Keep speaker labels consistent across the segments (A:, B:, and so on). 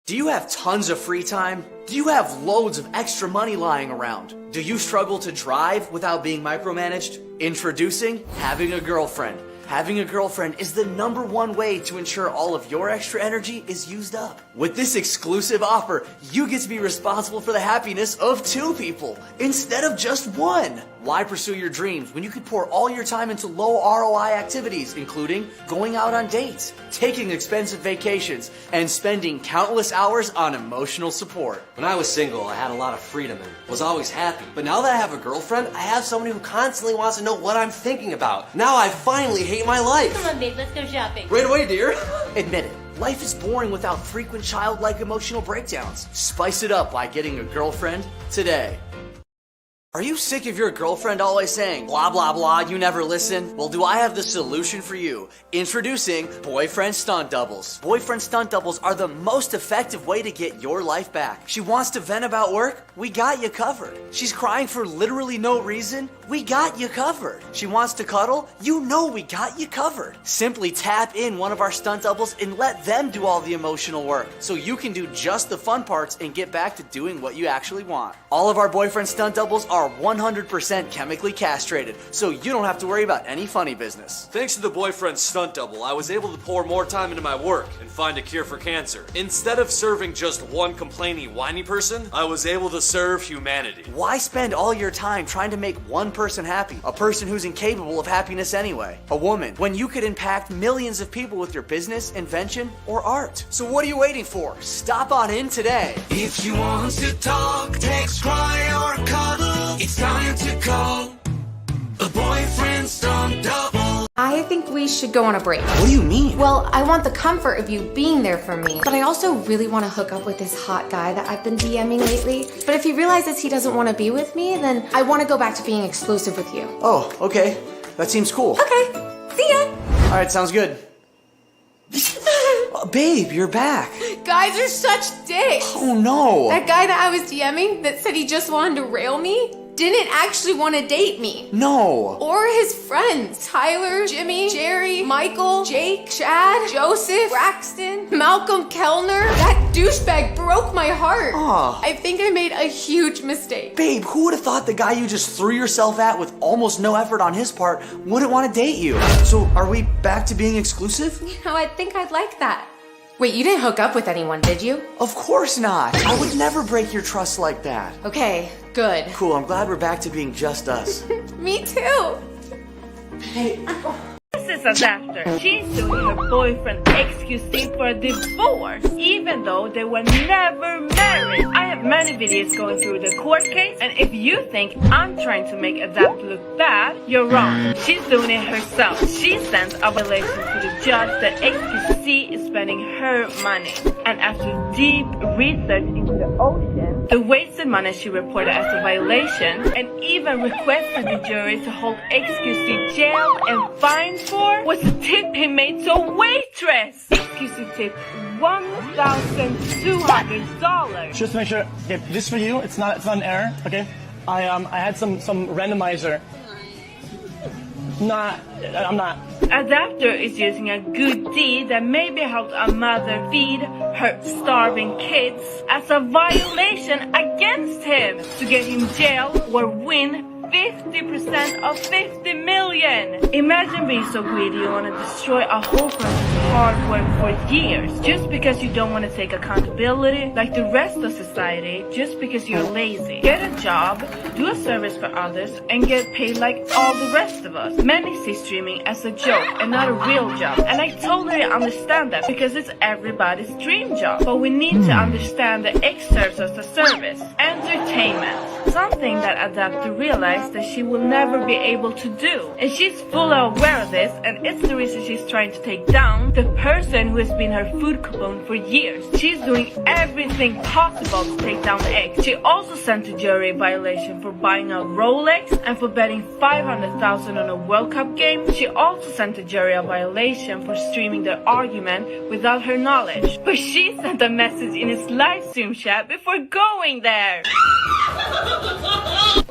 A: Do you have tons of free time? Do you have loads of extra money lying around? Do you struggle to drive without being micromanaged? Introducing having a girlfriend. Having a girlfriend is the #1 way to ensure all of your extra energy is used up. With this exclusive offer, you get to be responsible for the happiness of 2 people instead of just 1. Why pursue your dreams when you could pour all your time into low ROI activities, including going out on dates, taking expensive vacations, and spending countless hours on emotional support?
B: When I was single, I had a lot of freedom and was always happy. But now that I have a girlfriend, I have someone who constantly wants to know what I'm thinking about. Now I finally hate my life.
C: Come on, babe, let's go shopping.
B: Right away, dear.
A: Admit it. Life is boring without frequent childlike emotional breakdowns. Spice it up by getting a girlfriend today. Are you sick of your girlfriend always saying, blah, blah, blah, you never listen? Well, do I have the solution for you? Introducing Boyfriend Stunt Doubles. Boyfriend Stunt Doubles are the most effective way to get your life back. She wants to vent about work? We got you covered. She's crying for literally no reason? We got you covered. She wants to cuddle? You know we got you covered. Simply tap in one of our stunt doubles and let them do all the emotional work so you can do just the fun parts and get back to doing what you actually want. All of our boyfriend stunt doubles are 100% chemically castrated, so you don't have to worry about any funny business.
D: Thanks to the boyfriend stunt double, I was able to pour more time into my work and find a cure for cancer. Instead of serving just one complaining, whiny person, I was able to serve humanity.
A: Why spend all your time trying to make one person happy? A person who's incapable of happiness anyway. A woman, when you could impact millions of people with your business, invention, or art. So what are you waiting for? Stop on in today.
E: If you want to talk, text, cry, or cuddle, it's time to call a boyfriend stunt double.
F: I think we should go on a break.
A: What do you mean?
F: Well, I want the comfort of you being there for me, but I also really want to hook up with this hot guy that I've been DMing lately. But if he realizes he doesn't want to be with me, then I want to go back to being exclusive with you.
A: Oh, okay. That seems cool.
F: Okay, see ya.
A: All right, sounds good. Babe, you're back.
F: Guys are such dicks.
A: Oh no.
F: That guy that I was DMing that said he just wanted to rail me didn't actually want to date me.
A: No.
F: Or his friends. Tyler, Jimmy, Jerry, Michael, Jake, Chad, Joseph, Braxton, Malcolm Kellner. That douchebag broke my heart.
A: Aw.
F: I think I made a huge mistake.
A: Babe, who would have thought the guy you just threw yourself at with almost no effort on his part wouldn't want to date you? So are we back to being exclusive?
F: You know, I think I'd like that. Wait, you didn't hook up with anyone, did you?
A: Of course not. I would never break your trust like that.
F: Okay, good.
A: Cool, I'm glad we're back to being just us.
F: Me too.
A: Hey.
C: This is Adapter. She's suing her boyfriend XQC for a divorce, even though they were never married. I have many videos going through the court case, and if you think I'm trying to make Adapt look bad, you're wrong. She's doing it herself. She sent a violation to the judge that XQC is spending her money. And after deep research into the ocean, the wasted money she reported as a violation, and even requested the jury to hold XQC jailed and fined for, was a tip he made to a waitress. XQC tipped $1,200.
G: Just to make sure, okay, this for you. It's not an error. Okay, I had some randomizer. I'm not.
C: Adapter is using a good deed that maybe helped a mother feed her starving kids as a violation against him to get him jailed or win 50% of 50 million. Imagine being so greedy you want to destroy a whole person's hard work for years just because you don't want to take accountability like the rest of society, just because you're lazy. Get a job, do a service for others, and get paid like all the rest of us. Many see streaming as a joke and not a real job, and I totally understand that because it's everybody's dream job. But we need to understand that X serves as a service, entertainment, something that Adapter realized that she will never be able to do. And she's fully aware of this, and it's the reason she's trying to take down the person who has been her food coupon for years. She's doing everything possible to take down X. She also sent the jury a violation for buying a Rolex and for betting $500,000 on a World Cup game. She also sent the jury a violation for streaming their argument without her knowledge. But she sent a message in his live stream chat before going there.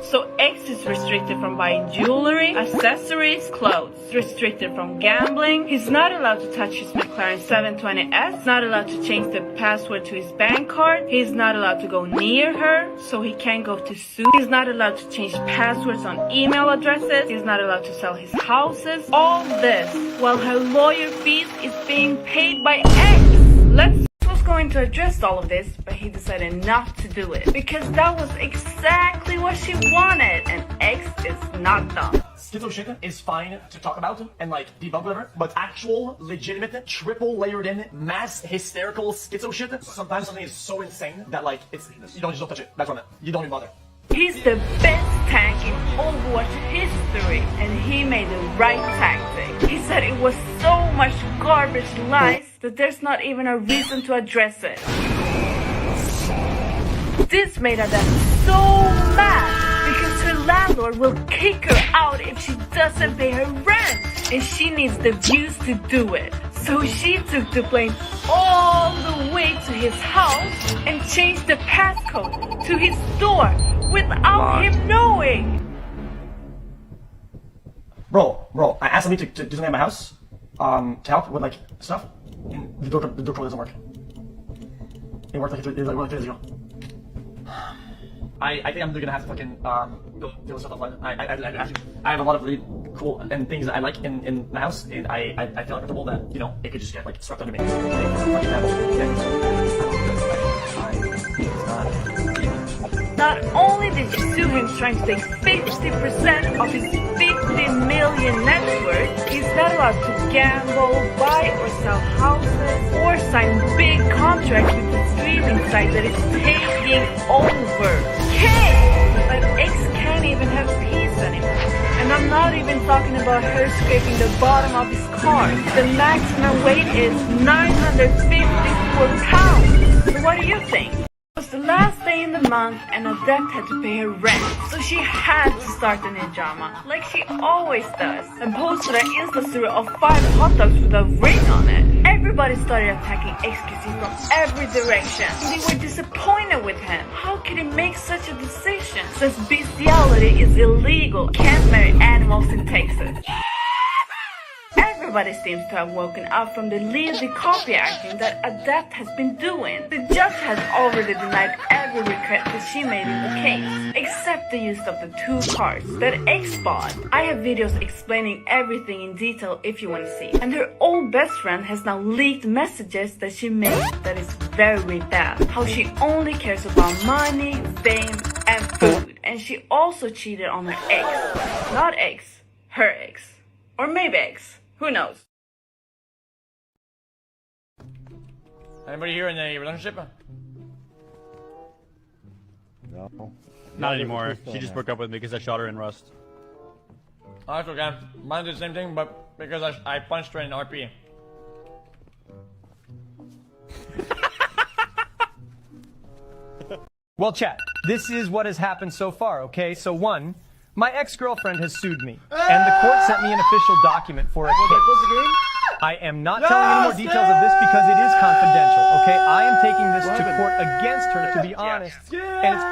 C: So X is restricted from buying jewelry, accessories, clothes. Restricted from gambling. He's not allowed to touch his McLaren 720S. Not allowed to change the password to his bank card. He's not allowed to go near her, so he can't go to sue. He's not allowed to change passwords on email addresses. He's not allowed to sell his houses. All this while her lawyer fees is being paid by X. Let's was going to address all of this, but he decided not to do it because that was exactly what she wanted, and X is not dumb.
G: Schizo shit is fine to talk about and like debunk whatever, but actual, legitimate, triple layered in, mass hysterical schizo shit, sometimes something is so insane that like it's you don't touch it. That's what I meant. You don't even bother.
C: He's the best tank in Overwatch history, and he made the right tactic. He said it was so much garbage lies that there's not even a reason to address it. This made Adept so mad because her landlord will kick her out if she doesn't pay her rent, and she needs the views to do it. So she took the plane all the way to his house and changed the passcode to his door without him knowing.
G: Bro, I asked somebody to do something at my house, to help with like stuff, and the door code doesn't work. It worked like 3 days ago. I think I'm gonna have to fucking go deal with stuff offline. I have a lot of really cool and things that I like in the house, and I feel uncomfortable that it could just get like swept under me.
C: Not only did she sue him trying to take 50% of his 50 million net worth, he's not allowed to gamble, buy or sell houses, or sign big contracts with the streaming site that is taking over. But X can't even have peace anymore. And I'm not even talking about her scraping the bottom of his car. The maximum weight is 954 pounds. So what do you think? It was the last day in the month and Adept had to pay her rent, so she had to start the new drama, like she always does, and posted an Insta story of 5 hot dogs with a ring on it. Everybody started attacking XQC from every direction. They were disappointed with him. How could he make such a decision? Since bestiality is illegal, can't marry animals in Texas. Everybody seems to have woken up from the lazy copy acting that Adept has been doing. The judge has already denied every request that she made in the case, except the use of the 2 cards that X bought. I have videos explaining everything in detail if you want to see. And her old best friend has now leaked messages that she made that is very bad. How she only cares about money, fame, and food. And she also cheated on her ex. Not X, her ex. Or maybe X. Who knows?
G: Anybody here in a relationship?
H: No. Not anymore. She just broke up with me because I shot her in Rust.
G: Oh, that's okay. Mine did the same thing, but because I punched her in RP.
I: Well, chat, this is what has happened so far, okay? So 1, my ex-girlfriend has sued me, and the court sent me an official document for a case. I am not telling any more details of this because it is confidential, okay? I am taking this to court against her, to be honest. And it's...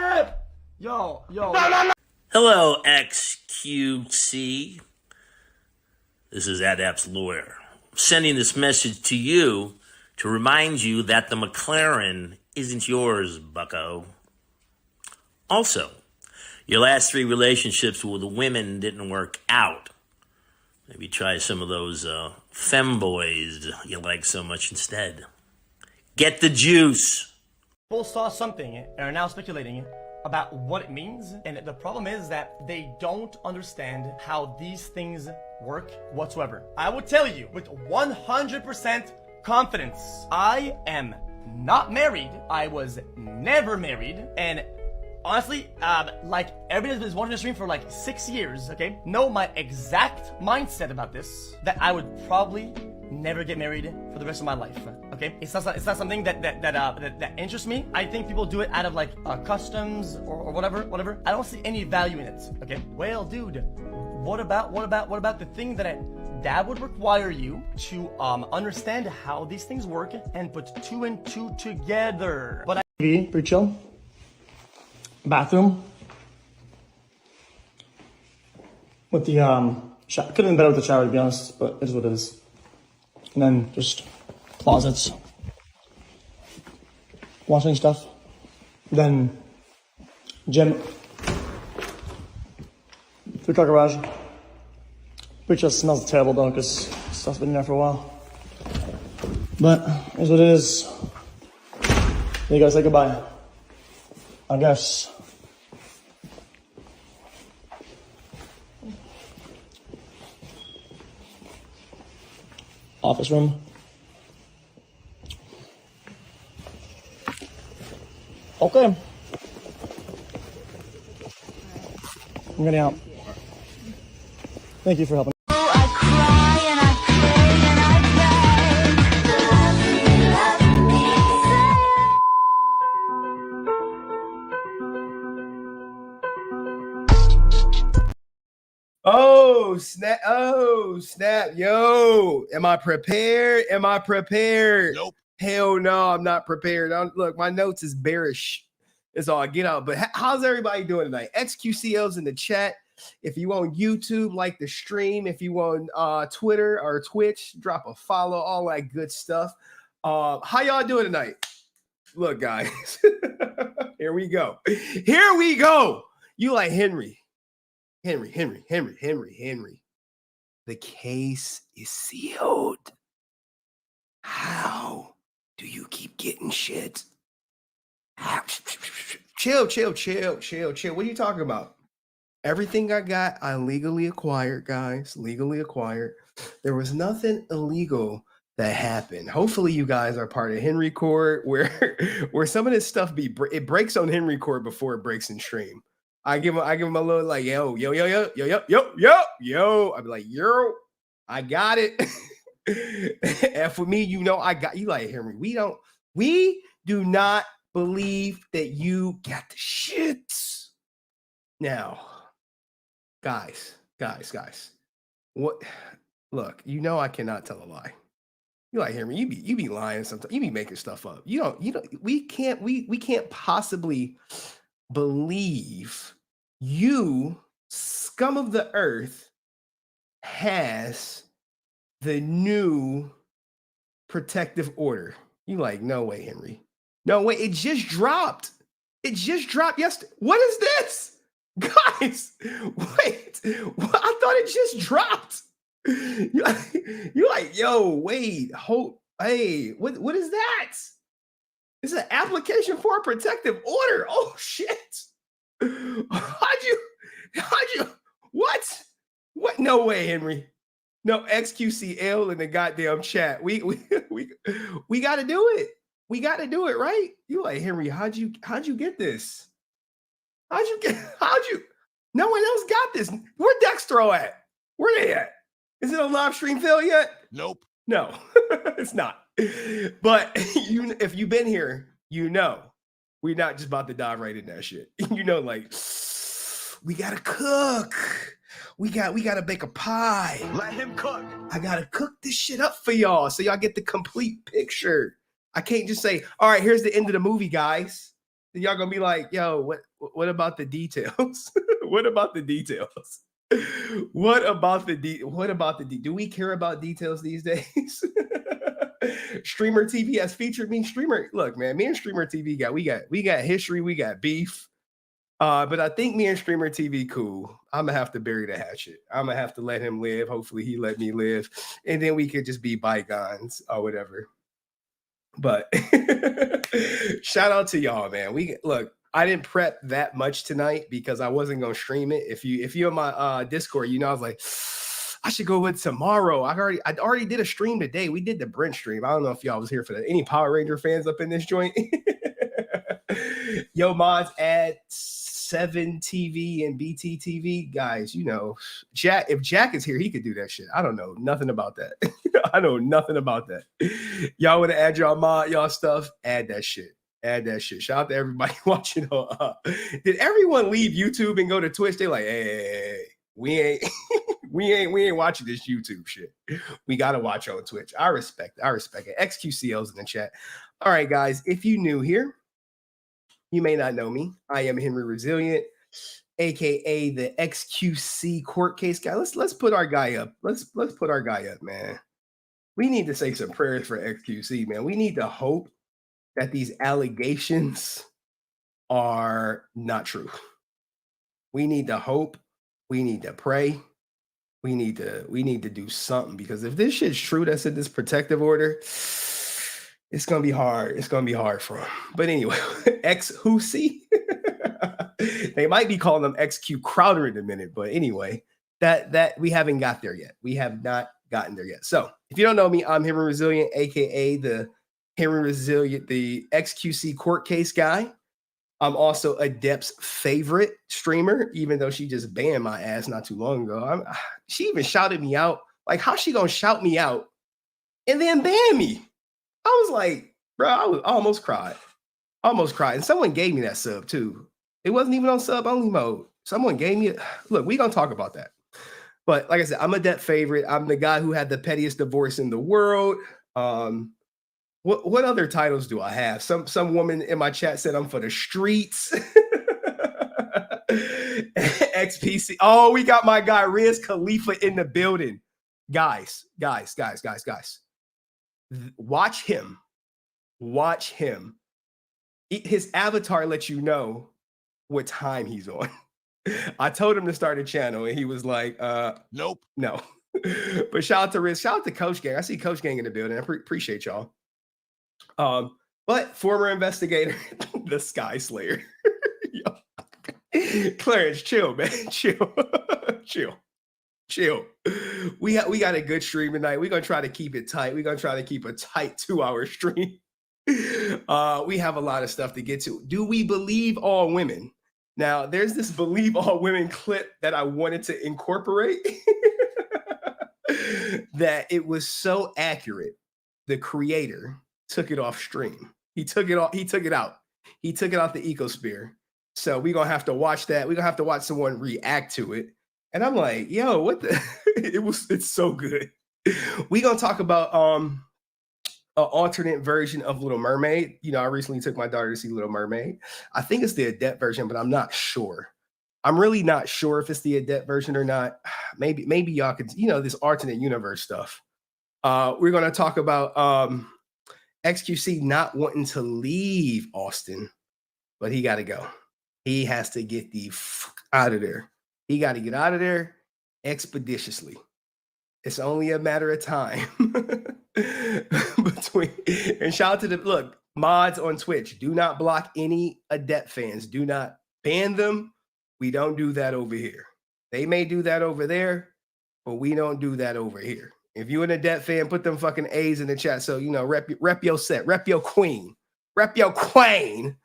J: Hello, XQC. This is Adept's lawyer. I'm sending this message to you to remind you that the McLaren isn't yours, bucko. Also, your last 3 relationships with the women didn't work out. Maybe try some of those femboys you like so much instead. Get the juice.
G: People saw something and are now speculating about what it means, and the problem is that they don't understand how these things work whatsoever. I will tell you with 100% confidence, I am not married. I was never married, and honestly, like everybody that's been watching the stream for like 6 years, okay, know my exact mindset about this, that I would probably never get married for the rest of my life, okay? It's not something that interests me. I think people do it out of like customs or whatever. I don't see any value in it, okay? Well, dude, what about the thing that would require you to understand how these things work and put 2 and 2 together? But
I: Pretty chill. Bathroom.
G: with the shower. Could have been better with the shower, to be honest, but it is what it is. And then just closets, washing stuff, then gym, 3-car garage, which just smells terrible though, because stuff's been in there for a while. But it is what it is. You gotta say goodbye, I guess. Office room. Okay. I'm getting out. Thank you for helping.
K: Oh, snap. Oh, snap. Yo, am I prepared? Am I prepared? Nope. Hell no, I'm not prepared. Look, my notes is bearish. It's all I get out. But how's everybody doing tonight? XQCL's in the chat. If you on YouTube, like the stream. If you on Twitter or Twitch, drop a follow, all that good stuff. How y'all doing tonight? Look, guys. Here we go. Here we go. You like Henry. Henry. The case is sealed. How do you keep getting shit? Chill. What are you talking about? Everything I got, I legally acquired, guys. Legally acquired. There was nothing illegal that happened. Hopefully, you guys are part of Henry Court, where some of this stuff it breaks on Henry Court before it breaks in stream. I give him a little like yo. I'd be like, yo, I got it. And for me, you know, I got you like Henry. We do not believe that you got the shits. Now, guys. What? Look, you know I cannot tell a lie. You like Henry? You be lying sometimes. You be making stuff up. You don't. We can't possibly believe you, scum of the earth, has the new protective order. You like, no way, Henry. No way. It just dropped. Yesterday. What is this? Guys, wait. I thought it just dropped. You're like, yo, wait, hold. Hey, what is that? It's an application for a protective order. Oh shit. How'd you what? No way, Henry. No, XQCL in the goddamn chat. We gotta do it. We gotta do it, right? You like, Henry, how'd you get this? No one else got this. Where Dextro at? Where they at? Is it on live stream fail yet? Nope. No, it's not. But if you've been here, you know we're not just about to dive right in that shit. You know, like, we gotta cook. We gotta bake a pie. Let him cook. I gotta cook this shit up for y'all so y'all get the complete picture. I can't just say, all right, here's the end of the movie, guys. And y'all gonna be like, yo, what about the details? What about the details? What about the do we care about details these days? Streamer TV has featured me. Look, man, me and Streamer TV we got history, we got beef. But I think me and Streamer TV cool. I'm gonna have to bury the hatchet. I'm gonna have to let him live. Hopefully he let me live. And then we could just be bygones or whatever. But shout out to y'all, man. I didn't prep that much tonight because I wasn't gonna stream it. If you're on my Discord, you know, I was like, I should go with tomorrow. I already did a stream today. We did the Brent stream. I don't know if y'all was here for that. Any Power Ranger fans up in this joint? Yo, mods, add 7 TV and BT TV. Guys, you know, if Jack is here, he could do that shit. I don't know nothing about that. I know nothing about that. Y'all want to add y'all stuff? Add that shit. Shout out to everybody watching. Did everyone leave YouTube and go to Twitch? They like, hey, we ain't watching this YouTube shit. We gotta watch on Twitch. I respect it. XQCL's in the chat. All right, guys. If you new here, you may not know me. I am HenryResilient. aka the XQC court case guy. Let's put our guy up. Let's put our guy up, man. We need to say some prayers for XQC, man. We need to hope that these allegations are not true. We need to hope. We need to pray. We need to do something, because if this shit's true that's in this protective order, it's gonna be hard. It's gonna be hard for him. But anyway, XQC. They might be calling them XQ Crowder in a minute, but anyway, that we haven't got there yet. We have not gotten there yet. So if you don't know me, I'm HenryResilient, aka the HenryResilient, the XQC court case guy. I'm also Adept's favorite streamer, even though she just banned my ass not too long ago. She even shouted me out. Like, how's she gonna shout me out and then ban me? I was like, bro, I almost cried. Almost cried. And someone gave me that sub too. It wasn't even on sub only mode. Someone gave me it. Look, we're gonna talk about that. But like I said, I'm Adept favorite. I'm the guy who had the pettiest divorce in the world. What other titles do I have? Some woman in my chat said I'm for the streets. XPC. Oh, we got my guy Riz Khalifa in the building. Guys. Watch him. Watch him. His avatar lets you know what time he's on. I told him to start a channel and he was like, nope. No. But shout out to Riz. Shout out to Coach Gang. I see Coach Gang in the building. I appreciate y'all. But former investigator, the Sky Slayer. Clarence, chill, man. Chill. We got a good stream tonight. We're gonna try to keep it tight. We're gonna try to keep a tight 2-hour stream. We have a lot of stuff to get to. Do we believe all women? Now, there's this believe all women clip that I wanted to incorporate. That it was so accurate. The creator took it off stream. He took it out the ecosphere. So we're gonna have to watch that. We're gonna have to watch someone react to it. And I'm like, yo, what the it's so good. We're gonna talk about an alternate version of Little Mermaid. You know, I recently took my daughter to see Little Mermaid. I think it's the Adept version, but I'm not sure. I'm really not sure if it's the Adept version or not. Maybe y'all could, this alternate universe stuff. We're gonna talk about XQC not wanting to leave Austin, but he got to go. He has to get the fuck out of there. He got to get out of there expeditiously. It's only a matter of time. And shout out to mods on Twitch. Do not block any Adept fans. Do not ban them. We don't do that over here. They may do that over there, but we don't do that over here. If you an Adept fan, put them fucking A's in the chat. So, rep your set, rep your queen, rep your queen.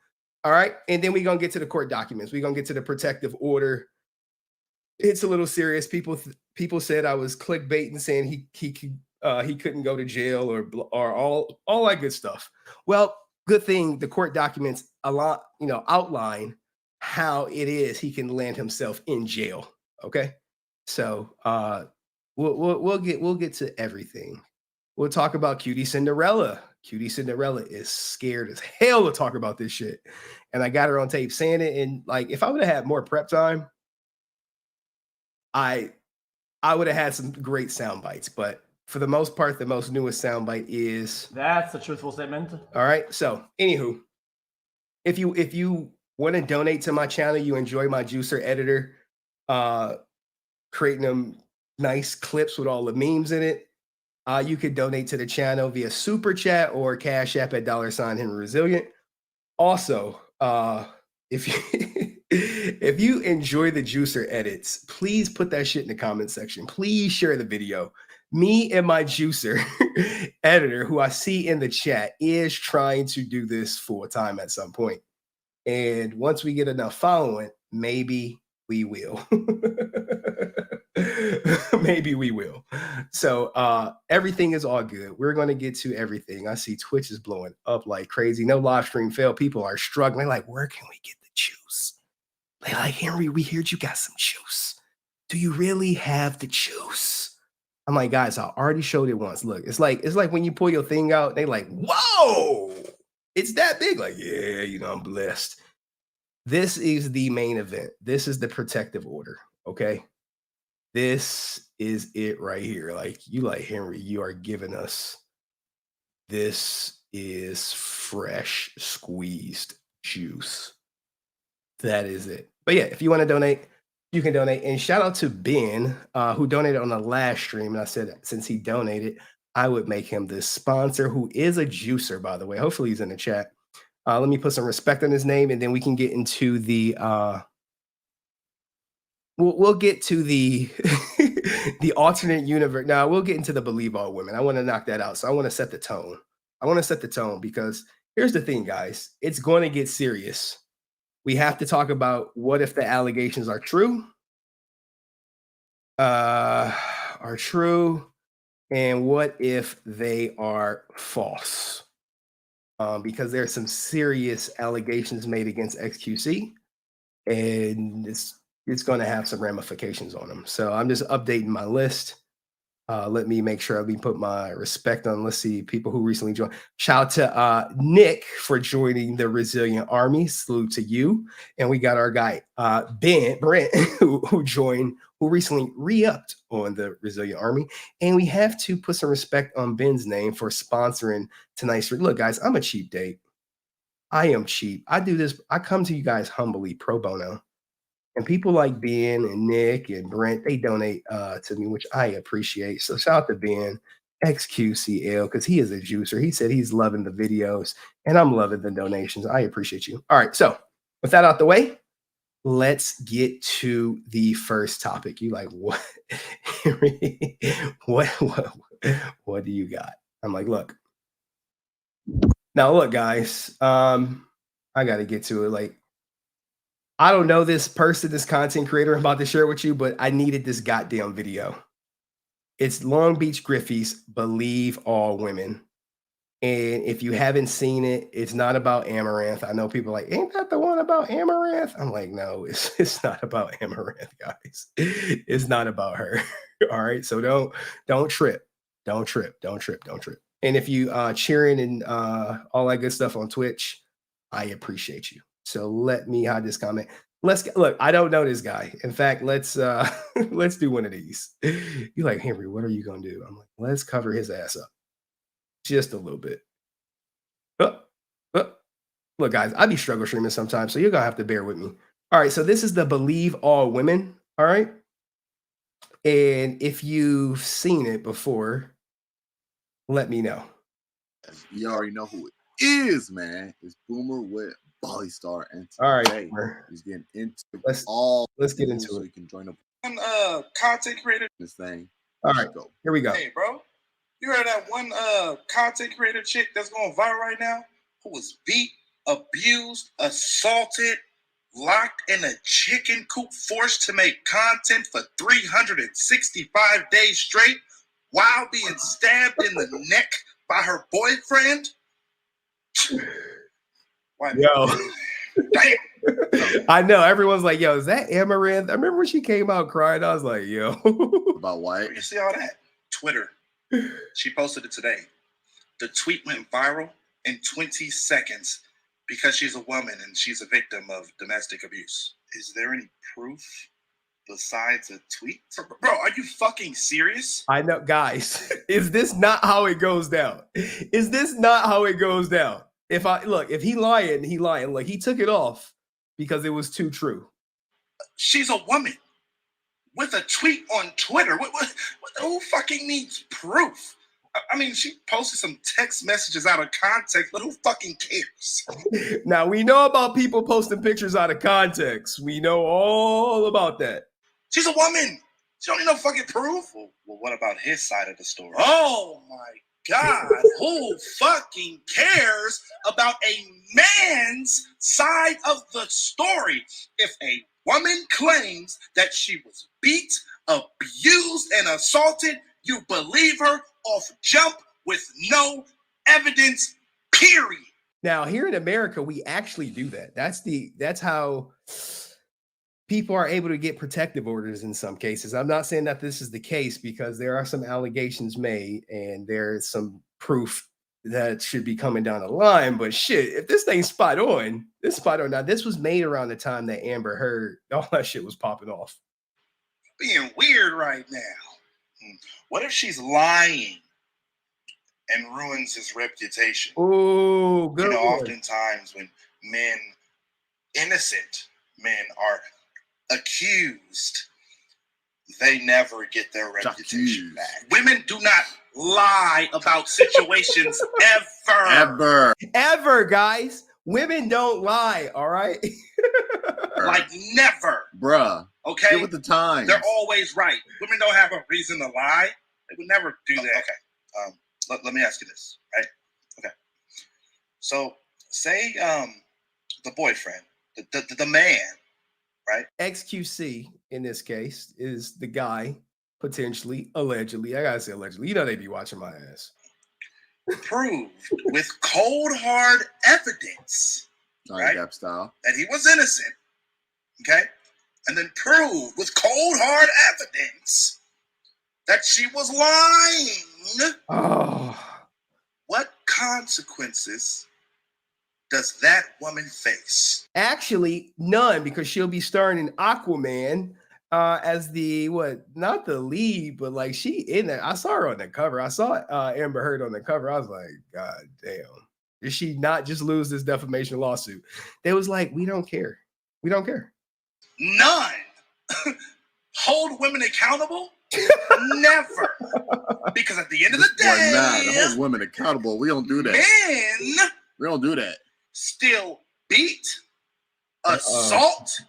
K: All right. And then we're going to get to the court documents. We're going to get to the protective order. It's a little serious. People said I was clickbaiting, saying he couldn't go to jail or all that good stuff. Well, good thing the court documents outline how it is he can land himself in jail. Okay. So, we'll get to everything. We'll talk about Cutie Cinderella. Cutie Cinderella is scared as hell to talk about this shit. And I got her on tape saying it. And if I would have had more prep time, I would have had some great sound bites. But for the most part, the most newest sound bite is...
G: That's a truthful statement.
K: All right. So, anywho, if you want to donate to my channel, you enjoy my juicer editor, creating them nice clips with all the memes in it, you could donate to the channel via Super Chat or Cash App at $HenryResilient. Also, if you enjoy the juicer edits, please put that shit in the comment section. Please share the video. Me and my juicer editor, who I see in the chat, is trying to do this full time at some point. And once we get enough following, maybe we will. Maybe we will. So everything is all good. We're going to get to everything. I see Twitch is blowing up like crazy. No live stream failed. People are struggling. Like, where can we get the juice? They like, Henry, we heard you got some juice. Do you really have the juice? I'm like, guys, I already showed it once. Look, it's like when you pull your thing out, they like, whoa, it's that big. Like, yeah, I'm blessed. This is the main event. This is the protective order. Okay. This is it right here. Like, you like, Henry, you are giving us, this is fresh squeezed juice. That is it. But yeah, if you want to donate, you can donate. And shout out to Ben, who donated on the last stream. And I said, since he donated, I would make him the sponsor, who is a juicer, by the way. Hopefully he's in the chat. Let me put some respect on his name, and then we can get into the we'll get to the the alternate universe. Now we'll get into the believe all women. I want to knock that out. So I want to set the tone. I want to set the tone, because here's the thing, guys. It's going to get serious. We have to talk about what if the allegations are true, and what if they are false. Because there are some serious allegations made against XQC, and it's going to have some ramifications on them. So I'm just updating my list. Let me make sure I put my respect on. Let's see, people who recently joined. Shout out to Nick for joining the Resilient Army. Salute to you. And we got our guy Brent, who joined, who recently re-upped on the Resilient Army. And we have to put some respect on Ben's name for sponsoring tonight's stream. Look, guys, I'm a cheap date. I am cheap. I do this. I come to you guys humbly, pro bono. And people like Ben and Nick and Brent, they donate to me, which I appreciate. So shout out to Ben, XQCL, because he is a juicer. He said he's loving the videos, and I'm loving the donations. I appreciate you. All right, so with that out the way, let's get to the first topic. You like, what? what do you got? I'm like, look. Now, look, guys, I got to get to it. Like, I don't know this person, this content creator I'm about to share with you, but I needed this goddamn video. It's Long Beach Griffey's Believe All Women. And if you haven't seen it, it's not about Amaranth. I know people are like, ain't that the one about Amaranth? I'm like, no, it's not about Amaranth, guys. It's not about her. All right. So don't trip. Don't trip. And if you cheering and all that good stuff on Twitch, I appreciate you. So let me hide this comment. Look, I don't know this guy. In fact, let's do one of these. You're like, Henry, what are you gonna do? I'm like, let's cover his ass up just a little bit. Look, guys, I be struggle streaming sometimes, so you're gonna have to bear with me. All right, so this is the Believe All Women. All right. And if you've seen it before, let me know.
L: You already know who it is, man. It's Boomer with Bali Star, and
K: all right,
L: he's getting into
K: let's get into
L: so
K: it.
L: you can join up.
M: One content creator.
L: This thing.
K: All right, here we go.
M: Hey, bro, you heard that one content creator chick that's going viral right now, who was beat, abused, assaulted, locked in a chicken coop, forced to make content for 365 days straight, while being stabbed in the neck by her boyfriend.
K: Yo,
M: damn.
K: I know everyone's like, yo, is that Amaranth? I remember when she came out crying. I was like, yo,
L: about what?
M: You see all that? Twitter. She posted it today. The tweet went viral in 20 seconds because she's a woman and she's a victim of domestic abuse. Is there any proof besides a tweet? Bro, are you fucking serious?
K: I know, guys. Is this not how it goes down? Is this not how it goes down? If he lying, he lying. Like, he took it off because it was too true.
M: She's a woman with a tweet on Twitter. Who fucking needs proof? I mean, she posted some text messages out of context, but who fucking cares?
K: Now, we know about people posting pictures out of context. We know all about that.
M: She's a woman. She don't need no fucking proof. Well, what about his side of the story? Oh my God, who fucking cares about a man's side of the story? If a woman claims that she was beat, abused, and assaulted, you believe her off jump with no evidence, period.
K: Now, here in America, we actually do that. That's how people are able to get protective orders in some cases. I'm not saying that this is the case, because there are some allegations made and there's some proof that should be coming down the line. But shit, if this thing's spot on, this spot on. Now, this was made around the time that Amber Heard, all that shit was popping off.
M: Being weird right now. What if she's lying and ruins his reputation?
K: Oh, good.
M: You know, oftentimes when men, innocent men, are accused, they never get their reputation back. Women do not lie about situations
K: ever, guys. Women don't lie, all right?
M: Like never.
L: Bruh.
M: Okay?
L: Get with the times.
M: They're always right. Women don't have a reason to lie. They would never do that. Okay. Let me ask you this, right? Okay. So say the boyfriend, the man, right?
K: XQC in this case is the guy, potentially, allegedly. I gotta say allegedly. You know they be watching my ass.
M: Proved with cold hard evidence, right?
L: Style.
M: That he was innocent. Okay? And then proved with cold hard evidence that she was lying.
K: Oh.
M: What consequences does that woman face?
K: Actually, none, because she'll be starring in Aquaman as the not the lead, but like she in there. I saw her on the cover. I saw Amber Heard on the cover. I was like, God damn. Did she not just lose this defamation lawsuit? They was like, we don't care. We don't care.
M: None. Hold women accountable? Never. Because at the end of the day,
L: hold women accountable. We don't do that.
M: Men,
L: we don't do that.
M: Still beat, assault,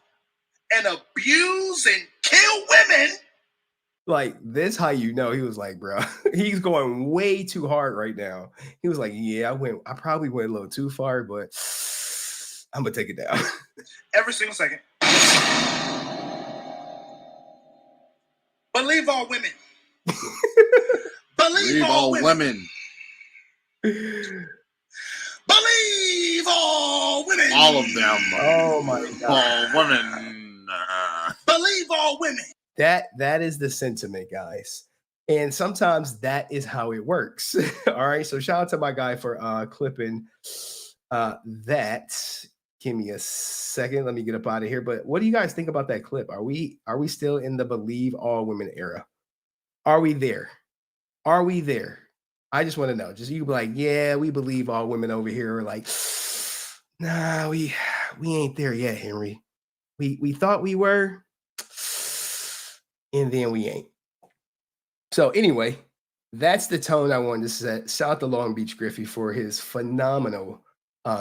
M: and abuse and kill women.
K: Like this, how you know? He was like, bro, he's going way too hard right now. He was like, yeah, I probably went a little too far, but I'm gonna take it down.
M: Every single second. Believe all women. Believe all women. Believe all women.
L: All of them.
K: Oh my God.
L: All women.
M: Believe all women.
K: That is the sentiment, guys. And sometimes that is how it works. All right. So shout out to my guy for clipping that. Give me a second. Let me get up out of here. But what do you guys think about that clip? Are we still in the believe all women era? Are we there? Are we there? I just want to know. Just you be like, yeah, we believe all women over here. Or like, nah, we ain't there yet, Henry. We thought we were, and then we ain't. So anyway, that's the tone I wanted to set. Shout out to Long Beach Griffey for his phenomenal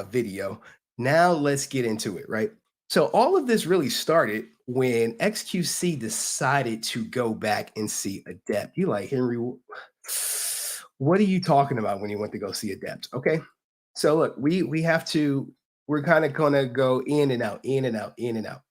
K: video. Now let's get into it, right? So all of this really started when XQC decided to go back and see Adept. You like, Henry, what are you talking about when you went to go see Adept? Okay. So look, we're kind of gonna go in and out, in and out, in and out.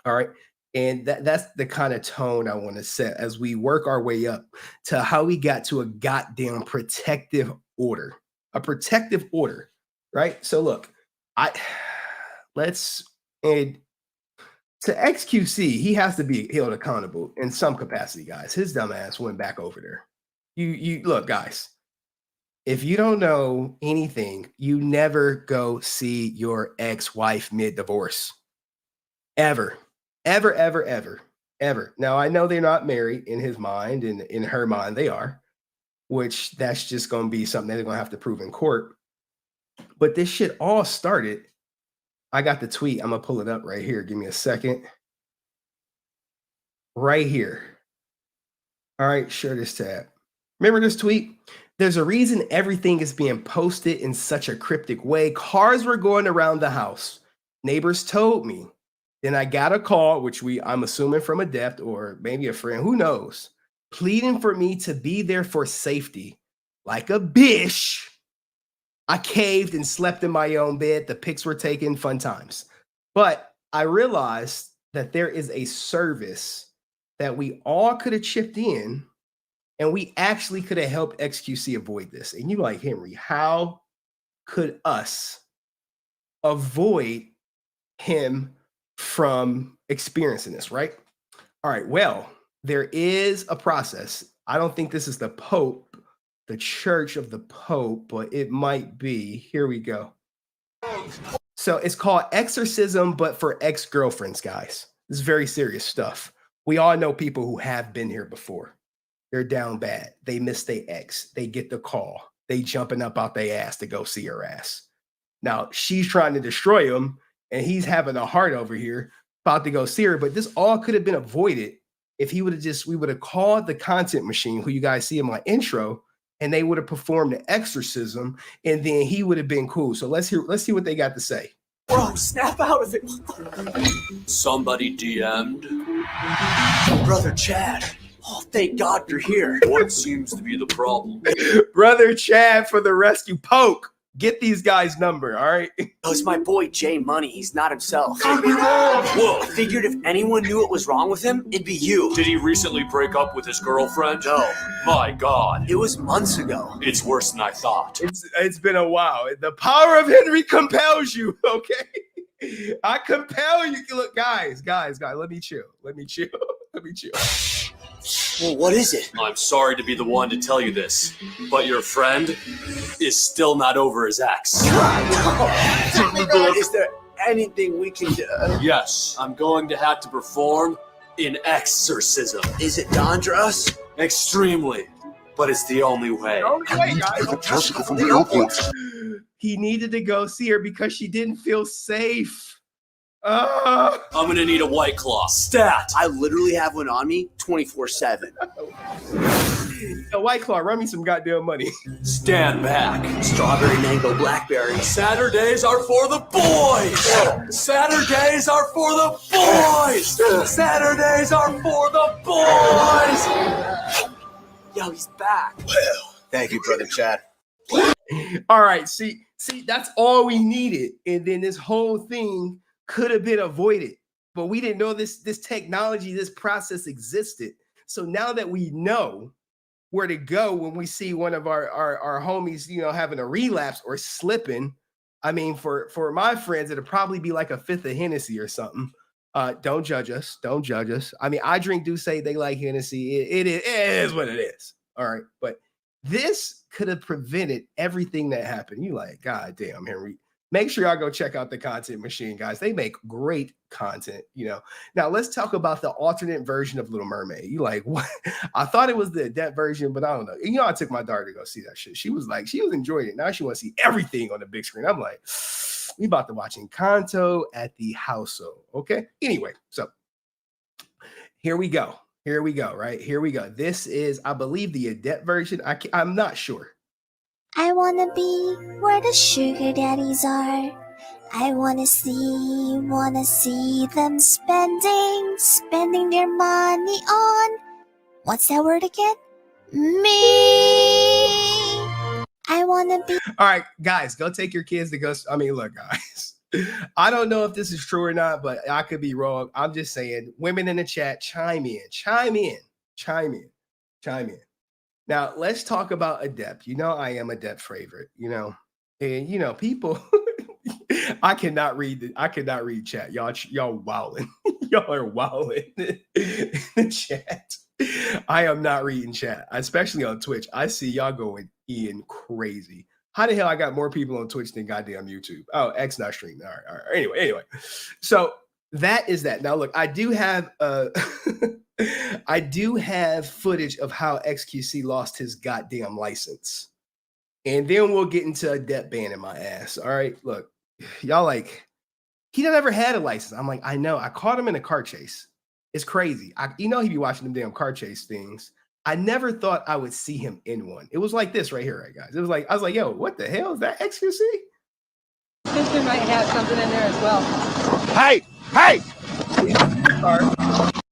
K: All right. And that's the kind of tone I want to set as we work our way up to how we got to a goddamn protective order. A protective order, right? So look, and to XQC, he has to be held accountable in some capacity, guys. His dumb ass went back over there. You look, guys, if you don't know anything, you never go see your ex-wife mid-divorce. Ever. Ever, ever, ever, ever. Now, I know they're not married in his mind, and in her mind, they are, which that's just going to be something they're going to have to prove in court. But this shit all started. I got the tweet. I'm going to pull it up right here. Give me a second. Right here. All right, share this tab. Remember this tweet? There's a reason everything is being posted in such a cryptic way. Cars were going around the house. Neighbors told me. Then I got a call, which I'm assuming from Adept or maybe a friend, who knows, pleading for me to be there for safety. Like a bitch, I caved and slept in my own bed. The pics were taken, fun times. But I realized that there is a service that we all could have chipped in, and we actually could have helped XQC avoid this. And you're like, Henry, how could us avoid him from experiencing this, right? All right, well, there is a process. I don't think this is the Pope the Church of the Pope, but it might be. Here we go. So it's called Exorcism, but for ex-girlfriends, guys. This is very serious stuff. We all know people who have been here before. They're down bad. They miss their ex. They get the call. They jumping up out their ass to go see her ass. Now, she's trying to destroy him, and he's having a heart over here, about to go see her. But this all could have been avoided if we would have called the content machine, who you guys see in my intro, and they would have performed the exorcism, and then he would have been cool. So let's see what they got to say.
N: Bro, snap out of it.
D: Somebody DM'd.
N: Brother Chad. Oh, thank God you're here.
D: What seems to be the problem?
K: Brother Chad for the rescue. Poke. Get these guys' number, all right?
N: Oh, it's my boy Jay Money. He's not himself. Whoa, I figured if anyone knew what was wrong with him, it'd be you.
D: Did he recently break up with his girlfriend?
N: No.
D: My God.
N: It was months ago.
D: It's worse than I thought.
K: It's been a while. The power of Henry compels you, okay? I compel you. Look, guys, let me chill. Let me chill.
N: Well, what is it?
D: I'm sorry to be the one to tell you this, but your friend is still not over his ex.
N: Is there anything we can do?
D: Yes, I'm going to have to perform an exorcism.
N: Is it dangerous?
D: Extremely, but it's the only way.
K: He needed to go see her because she didn't feel safe.
D: I'm gonna need a White Claw. Stat!
N: I literally have one on me 24/7.
K: A White Claw, run me some goddamn money.
D: Stand back.
N: Strawberry, mango, blackberry.
D: Saturdays are for the boys! Saturdays are for the boys! Saturdays are for the boys!
N: Yo, he's back.
K: Well,
N: thank you, Brother Chad.
K: All right, see, that's all we needed. And then this whole thing could have been avoided, but we didn't know this technology, this process existed. So now that we know where to go when we see one of our homies, having a relapse or slipping, I mean, for my friends, it'll probably be like a fifth of Hennessy or something. Don't judge us. Don't judge us. I mean, I drink do say they like Hennessy. It is what it is. All right. But this could have prevented everything that happened. You like, God damn, Henry. Make sure y'all go check out the content machine, guys. They make great content, Now let's talk about the alternate version of Little Mermaid. You like, what? I thought it was the Adept version, but I don't know. I took my daughter to go see that shit. She was enjoying it. Now she wants to see everything on the big screen. I'm like, we about to watch Encanto at the household. Okay. Anyway, so here we go. Right? Here we go. This is, I believe, the Adept version. I'm not sure.
O: I wanna be where the sugar daddies are. I wanna see them spending their money on, what's that word again? Me. I wanna be.
K: All right, guys, go take your kids to go. I mean, look, guys, I don't know if this is true or not, but I could be wrong. I'm just saying, women in the chat, chime in. Now, let's talk about Adept. I am Adept favorite, and people, I cannot read chat. Y'all wilding. Y'all are wilding in the chat. I am not reading chat, especially on Twitch. I see y'all going in crazy. How the hell I got more people on Twitch than goddamn YouTube? Oh, X not streaming. All right. Anyway. So that is that. Now, look, I do have footage of how XQC lost his goddamn license. And then we'll get into Adept banning my ass. All right. Look, y'all like, he never had a license. I'm like, I know. I caught him in a car chase. It's crazy. He be watching them damn car chase things. I never thought I would see him in one. It was like this right here, right, guys. It was like, I was like, yo, what the hell is that XQC?
P: Sister might have something in there as well.
K: Hey!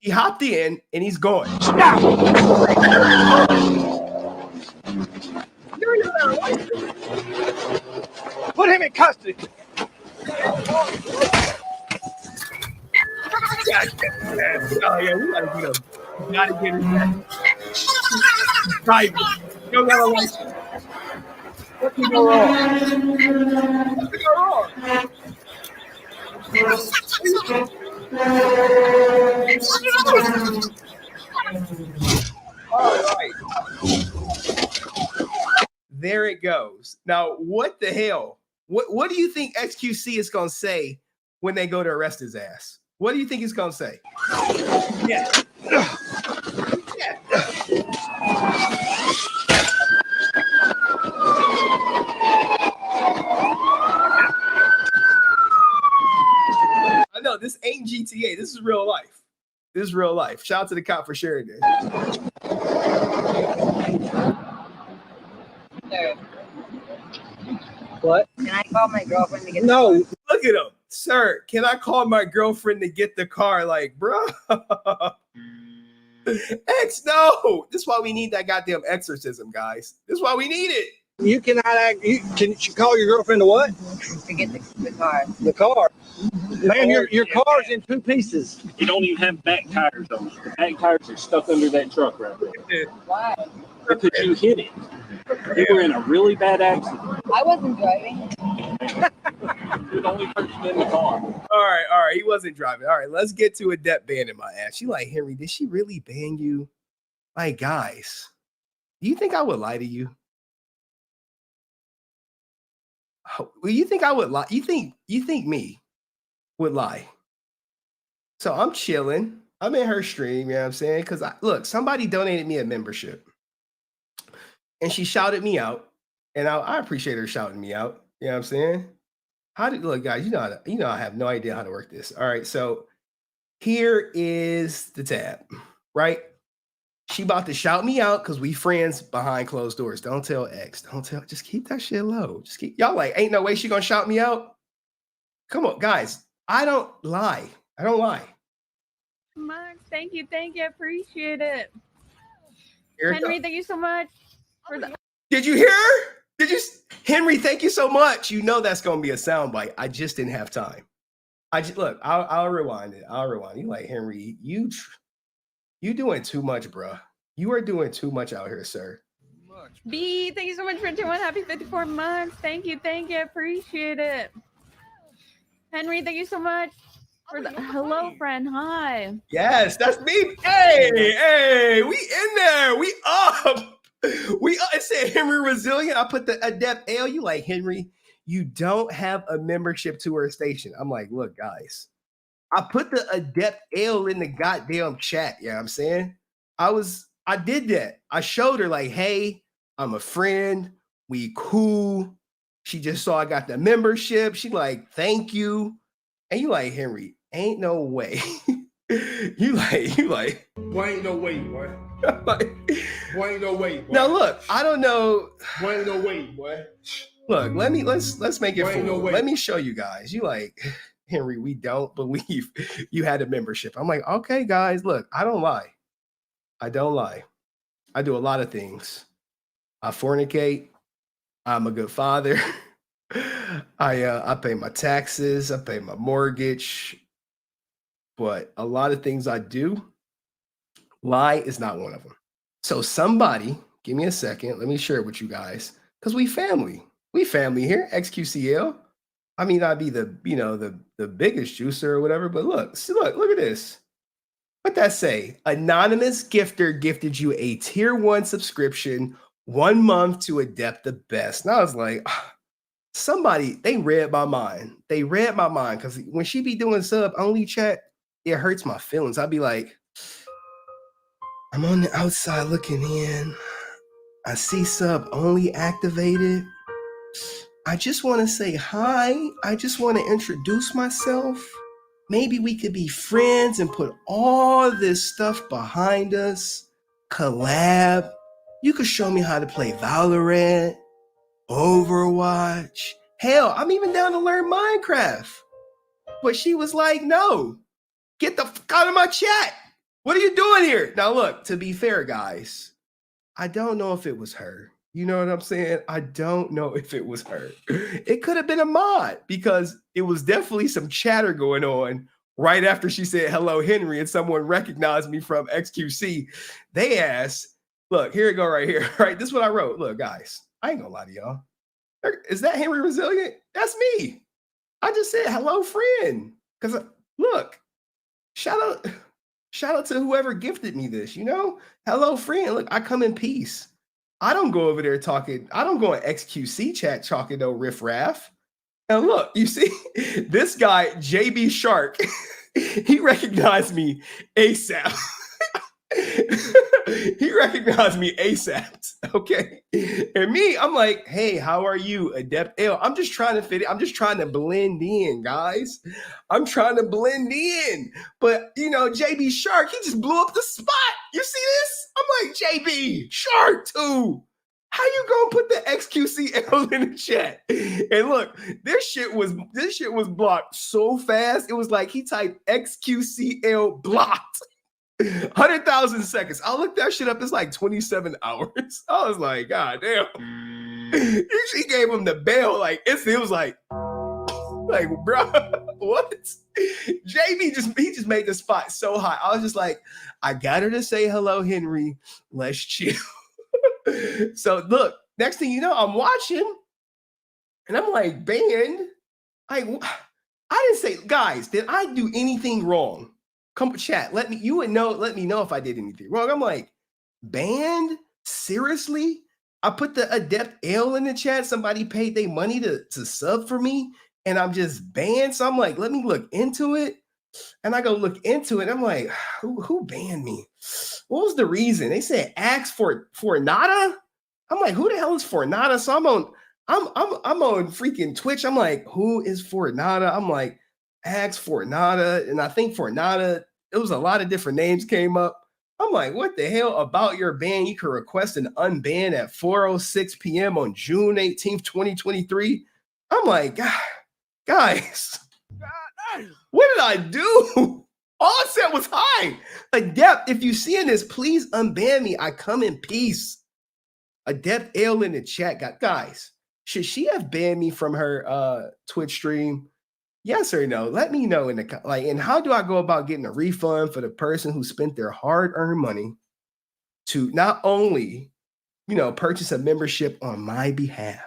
K: He hopped in and he's going. Stop!
P: Put him in custody.
K: Oh yeah, we gotta get him. We gotta get him. Right. You don't got a license. What can go wrong? What can go wrong? All right. there it goes. Now, what the hell? What do you think XQC is gonna say when they go to arrest his ass? What do you think he's gonna say? Yeah. I know this ain't GTA. This is real life. This is real life. Shout out to the cop for sharing this.
P: What?
Q: Can I call my girlfriend to get
K: No, look at him. Sir, can I call my girlfriend to get the car? Like, bro. X, no. This is why we need that goddamn exorcism, guys. This is why we need it.
R: You cannot act. Can you call your girlfriend to what?
Q: to get the car?
R: The car. Man, your car's in two pieces.
S: You don't even have back tires on it. The back tires are stuck under that truck right there.
Q: Why?
S: Because you hit it. You were in a really bad accident.
Q: I wasn't driving.
S: You're the only person in the car.
K: All right. He wasn't driving. All right, let's get to Adept banning my ass. She like, Henry, did she really ban you? Like, guys, do you think I would lie to you? Well, you think I would lie? You think me would lie? So I'm chilling. I'm in her stream, you know what I'm saying? Because look, somebody donated me a membership. And she shouted me out. And I appreciate her shouting me out. You know what I'm saying? Look, guys, you know I have no idea how to work this. All right, so here is the tab, right? She about to shout me out because we friends behind closed doors. Don't tell X. Just keep that shit low. Y'all like, ain't no way she gonna shout me out. Come on, guys. I don't lie. I don't lie.
C: Max, thank you, I appreciate it.
K: Henry,
C: thank you so much.
K: Did you hear her? Henry, thank you so much. You know that's gonna be a soundbite. I just didn't have time. Look, I'll rewind it. You like, Henry, you doing too much, bro. You are doing too much out here, sir.
C: B, thank you so much for 21 happy 54 months. Thank you, I appreciate it. Henry, thank you so much for the hello, friend. Hi.
K: Yes, that's me. Hey, we in there. We up. It said HenryResilient. I put the Adept L. You like, Henry, you don't have a membership to her station. I'm like, look, guys. I put the Adept L in the goddamn chat. You know what I'm saying? I did that. I showed her like, hey, I'm a friend. We cool. She just saw I got the membership. She like, thank you. And you like, Henry, ain't no way. you like, why ain't no way, boy? Why ain't no way, boy? Now look, I don't know. Why ain't no way, boy? Look, let's make it full. Let me show you guys. You like, Henry, we don't believe you had a membership. I'm like, okay, guys, look, I don't lie. I do a lot of things. I fornicate. I'm a good father. I pay my taxes. I pay my mortgage. But a lot of things I do, lie is not one of them. So somebody, give me a second. Let me share it with you guys. Because we family. We family here, XQCL. I mean, I'd be the biggest juicer or whatever, but look at this. What that say? Anonymous gifter gifted you a tier 1 subscription, 1 month to Adept the Best. And I was like, somebody, they read my mind. They read my mind because when she be doing sub only chat, it hurts my feelings. I'd be like, I'm on the outside looking in. I see sub only activated. I just want to say hi. I just want to introduce myself. Maybe we could be friends and put all this stuff behind us. Collab. You could show me how to play Valorant, Overwatch. Hell, I'm even down to learn Minecraft. But she was like, no, get the fuck out of my chat. What are you doing here? Now look, to be fair, guys, I don't know if it was her. You know what I'm saying? I don't know if it was her. It could have been a mod because it was definitely some chatter going on right after she said, hello, Henry, and someone recognized me from XQC. They asked, look, here we go right here, right? This is what I wrote. Look, guys, I ain't gonna lie to y'all. Is that HenryResilient? That's me. I just said, hello, friend. Because look, shout out to whoever gifted me this, you know? Hello, friend. Look, I come in peace. I don't go over there talking. I don't go in XQC chat talking no riffraff. And look, you see, this guy, JB Shark, he recognized me ASAP. He recognized me ASAP. Okay. And me, I'm like, hey, how are you, Adept L? I'm just trying to fit it. I'm just trying to blend in, guys. I'm trying to blend in. But, you know, JB Shark, he just blew up the spot. You see this? I'm like, JB Shark too. How you gonna put the XQCL in the chat? And look, this shit was blocked so fast. It was like he typed XQCL blocked. 100,000 seconds. I'll look that shit up. It's like 27 hours. I was like, God damn. She gave him the bail. Like, it was like, bro, what? JB just made the spot so hot. I was just like, I got her to say hello, Henry. Let's chill. So look, next thing you know, I'm watching, and I'm like, banned. I didn't say, guys, did I do anything wrong? Come chat. Let me know if I did anything wrong. I'm like, banned? Seriously? I put the Adept L in the chat. Somebody paid their money to sub for me, and I'm just banned. So I'm like, let me look into it. And I go look into it. I'm like, who banned me? What was the reason? They said ask for nada. I'm like, who the hell is for nada? So I'm on freaking Twitch. I'm like, who is for nada? I'm like, ask for nada. And I think for nada, it was a lot of different names came up. I'm like, what the hell about your ban? You can request an unban at 4:06 p.m. on June 18th, 2023. I'm like, guys, what did I do? All I said was hi. Adept, if you seeing this, please unban me. I come in peace. Adept L in the chat. Guys, should she have banned me from her Twitch stream? Yes or no? Let me know in the and how do I go about getting a refund for the person who spent their hard-earned money to not only, purchase a membership on my behalf,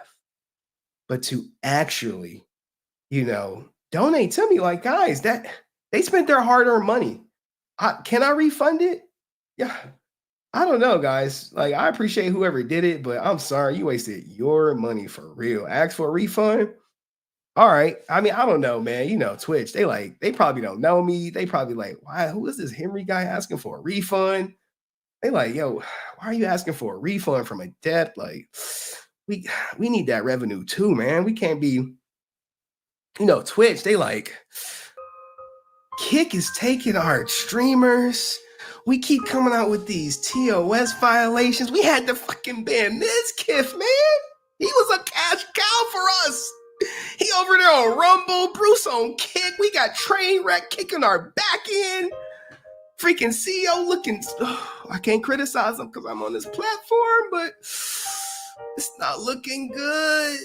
K: but to actually, donate to me? Like, guys, that they spent their hard-earned money. Can I refund it? Yeah. I don't know, guys. Like, I appreciate whoever did it, but I'm sorry, you wasted your money for real. Ask for a refund. All right. I mean, I don't know, man. Twitch, they probably don't know me. They probably like, why? Who is this Henry guy asking for a refund? They like, yo, why are you asking for a refund from Adept? Like, we need that revenue too, man. We can't be, Twitch, they like, Kick is taking our streamers. We keep coming out with these TOS violations. We had to fucking ban this Kiff, man. He was a cash cow for us. He over there on Rumble, Bruce on Kick. We got Trainwreck kicking our back end. Freaking CEO looking. I can't criticize him because I'm on this platform, but it's not looking good.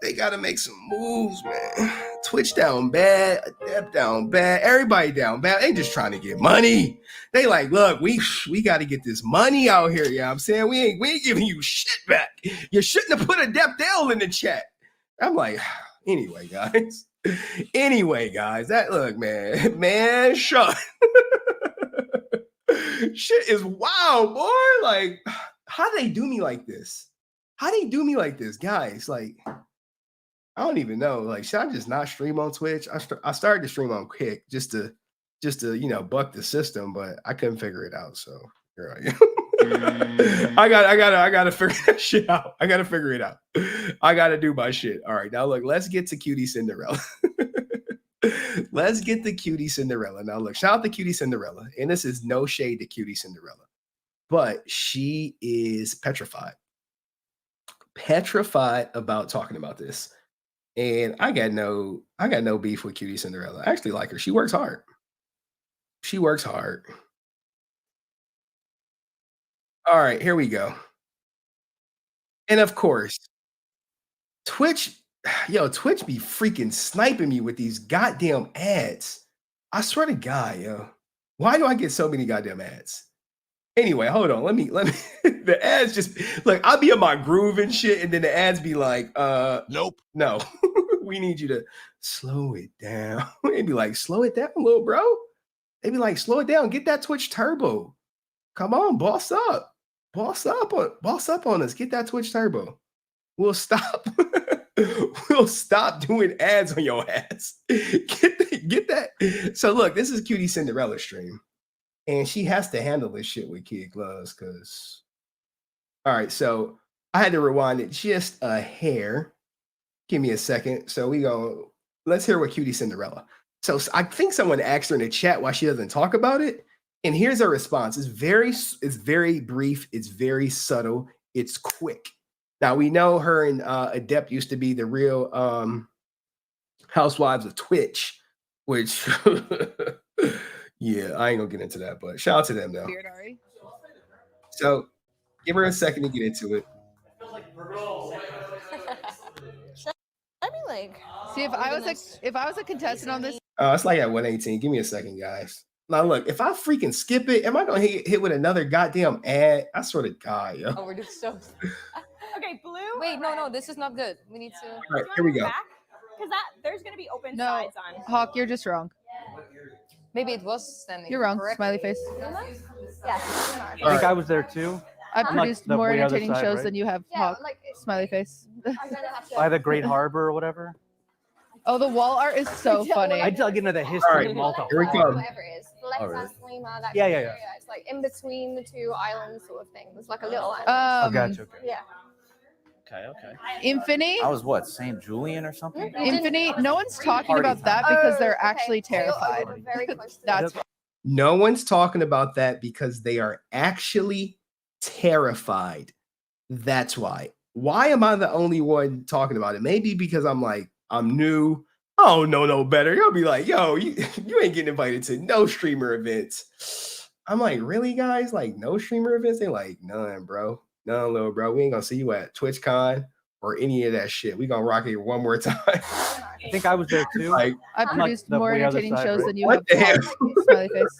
K: They got to make some moves, man. Twitch down bad, Adept down bad, everybody down bad. They just trying to get money. They like, look, we got to get this money out here. Yeah, I'm saying we ain't giving you shit back. You shouldn't have put Adept L in the chat. I'm like, anyway, guys. That look, man, shut. Shit is wild, boy. Like, how they do me like this? Guys? Like, I don't even know. Like, should I just not stream on Twitch? I started to stream on Kick just to buck the system, but I couldn't figure it out. So here I am. I gotta figure that shit out. I gotta figure it out. I gotta do my shit. All right, now look, let's get to Cutie Cinderella. Let's get the Cutie Cinderella. Now look, shout out to Cutie Cinderella. And this is no shade to Cutie Cinderella, but she is petrified about talking about this. And I got no beef with Cutie Cinderella. I actually like her. She works hard. All right, here we go. And of course, Twitch be freaking sniping me with these goddamn ads. I swear to God, yo. Why do I get so many goddamn ads? Anyway, hold on. Let me the ads just look, I'll be in my groove and shit, and then the ads be like, nope. No. We need you to slow it down. They be like, slow it down, little bro. They be like, slow it down, get that Twitch turbo. Come on, boss up. boss up on us. Get that Twitch turbo. We'll stop. We'll stop doing ads on your ass. Get that. So look, this is Cutie Cinderella stream, and she has to handle this shit with kid gloves. Cause all right, so I had to rewind it just a hair. Give me a second. So let's hear what Cutie Cinderella. So I think someone asked her in the chat why she doesn't talk about it. And here's her response. It's very brief. It's very subtle. It's quick. Now we know her and Adept used to be the real housewives of Twitch, which yeah, I ain't gonna get into that, but shout out to them though. So give her a second to get into it.
T: Let me like
U: see if I was a contestant on this.
K: It's like at 118. Give me a second, guys. Now look, if I freaking skip it, am I gonna hit with another goddamn ad? I swear to God, yo.
T: Oh, we're just so. Okay, blue. Wait, no, this is not good. We need to.
K: All right, here we go.
T: Because there's gonna be open
U: No,
T: sides on.
U: Hawk, you're just wrong.
T: Maybe it was standing.
U: You're wrong.
T: correctly.
U: Smiley face.
T: Yes.
H: I think I was there too.
U: I've
H: I'm like
U: produced
H: the
U: more
H: way other
U: entertaining
H: side,
U: shows
H: right?
U: than you have, Hawk. Smiley face.
H: By the Great Harbor or whatever.
U: Oh, the wall art is so funny.
H: I dug into the history of Malta.
K: Here we go.
T: Whatever it is.
H: Oh, really?
T: That
H: Yeah.
T: area. It's like in between the two islands sort of thing. It's like a little island.
H: I gotcha. Okay.
T: Yeah.
V: Okay.
U: Infinity.
V: I was what, St. Julian or something?
U: Infinity. No one's talking
V: Party
U: about that
V: time.
U: because they're actually terrified.
T: Very close to
U: That's
K: No one's talking about that because they are actually terrified. That's why. Why am I the only one talking about it? Maybe because I'm new. I don't know no better. You'll be like, yo, you ain't getting invited to no streamer events. I'm like, really, guys? Like, no streamer events? They like, none, bro. None, little bro. We ain't gonna see you at TwitchCon or any of that shit. We gonna rock it one more time.
H: I think I was there too.
K: Like,
U: I've
H: I'm like
U: produced
H: the
U: more
H: way other
U: entertaining
H: side,
U: shows
H: right?
U: than you
K: What
U: have.
K: the hell?
U: Hawk. Smiley face.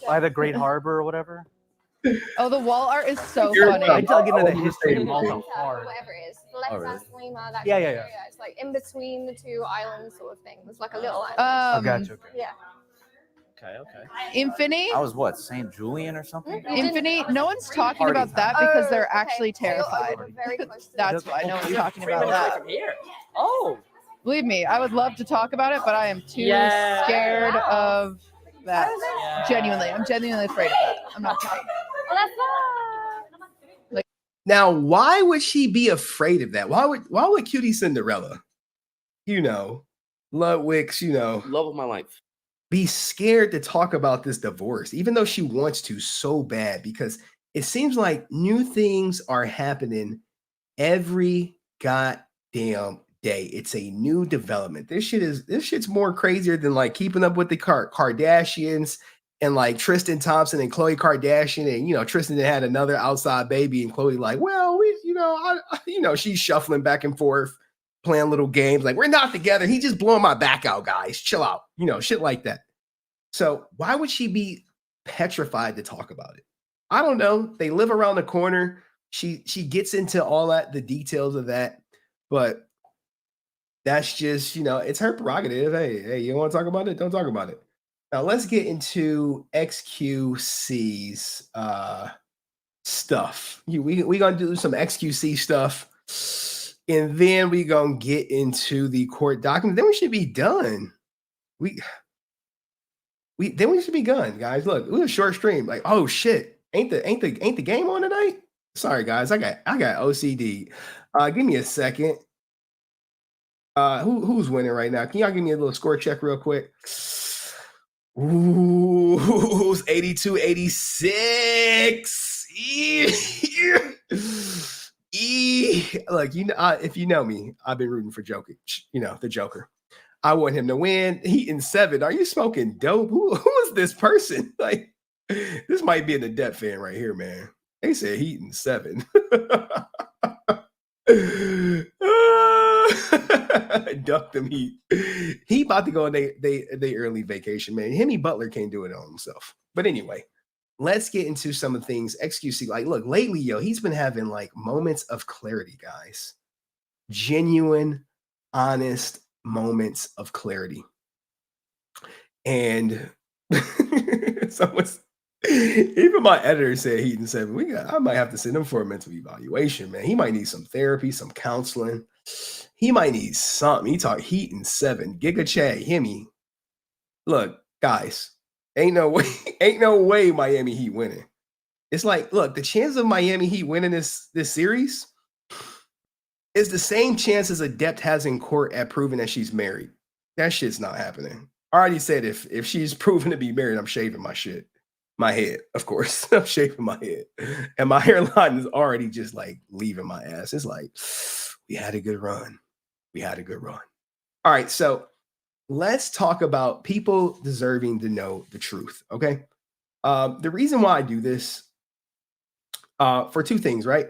H: By the Great Harbor or whatever.
U: Oh, the wall art is so
K: You're
U: funny.
H: I dug into the
K: Oh,
H: history of
K: okay.
H: Malta hard.
T: Whatever it is.
V: Oh, really?
T: That
H: Yeah.
T: area. It's like in between the two islands sort of thing. It's like a little island.
H: Gotcha. Okay.
T: Yeah.
V: Okay.
U: Infinity.
V: I was what, St. Julian or something?
U: Infinity. No one's talking
V: Party
U: about that because they're actually
T: So,
U: terrified.
T: very close to
U: That's why no one's talking about that.
T: Oh.
U: Believe me, I would love to talk about it, but I am too
T: Yeah.
U: scared of that. Genuinely, I'm genuinely afraid of that. I'm not kidding.
T: Well, that's
K: Now, why would she be afraid of that? Why would Cutie Cinderella, Ludwig's,
B: Love of my life.
K: be scared to talk about this divorce, even though she wants to so bad? Because it seems like new things are happening every goddamn day. It's a new development. This shit's more crazier than like keeping up with the Kardashians and like Tristan Thompson and Khloe Kardashian, and Tristan had another outside baby, and Khloe like, well, she's shuffling back and forth, playing little games like, we're not together. He's just blowing my back out, guys. Chill out, shit like that. So why would she be petrified to talk about it? I don't know. They live around the corner. She gets into all that, the details of that, but that's just, it's her prerogative. Hey, you want to talk about it? Don't talk about it. Now let's get into XQC's stuff. We gonna do some XQC stuff, and then we gonna get into the court document. Then we should be done. Then we should be done, guys. Look, it was a short stream. Like, oh shit, ain't the game on tonight? Sorry, guys, I got OCD. Give me a second. Who's winning right now? Can y'all give me a little score check real quick? Ooh, 82-86. Look, if you know me, I've been rooting for Joker. The Joker. I want him to win. Heat in 7. Are you smoking dope? Who is this person? Like, this might be an Adept fan right here, man. They said Heat in 7. Duck them Heat. He about to go on they early vacation, man. Hemi Butler can't do it on himself. But anyway, let's get into some of the things XQC. Like, look, lately, he's been having like moments of clarity, guys. Genuine, honest moments of clarity. And Even my editor said Heaton 7. I might have to send him for a mental evaluation, man. He might need some therapy, some counseling. He might need something. He talked Heaton 7. Giga Chad, hear me. Look, guys, ain't no way Miami Heat winning. It's like, look, the chance of Miami Heat winning this series is the same chance as Adept has in court at proving that she's married. That shit's not happening. I already said if she's proven to be married, I'm shaving my shit. My head, of course. I'm shaving my head. And my hairline is already just like leaving my ass. It's like, we had a good run. We had a good run. All right, so let's talk about people deserving to know the truth, okay? The reason why I do this, for two things, right?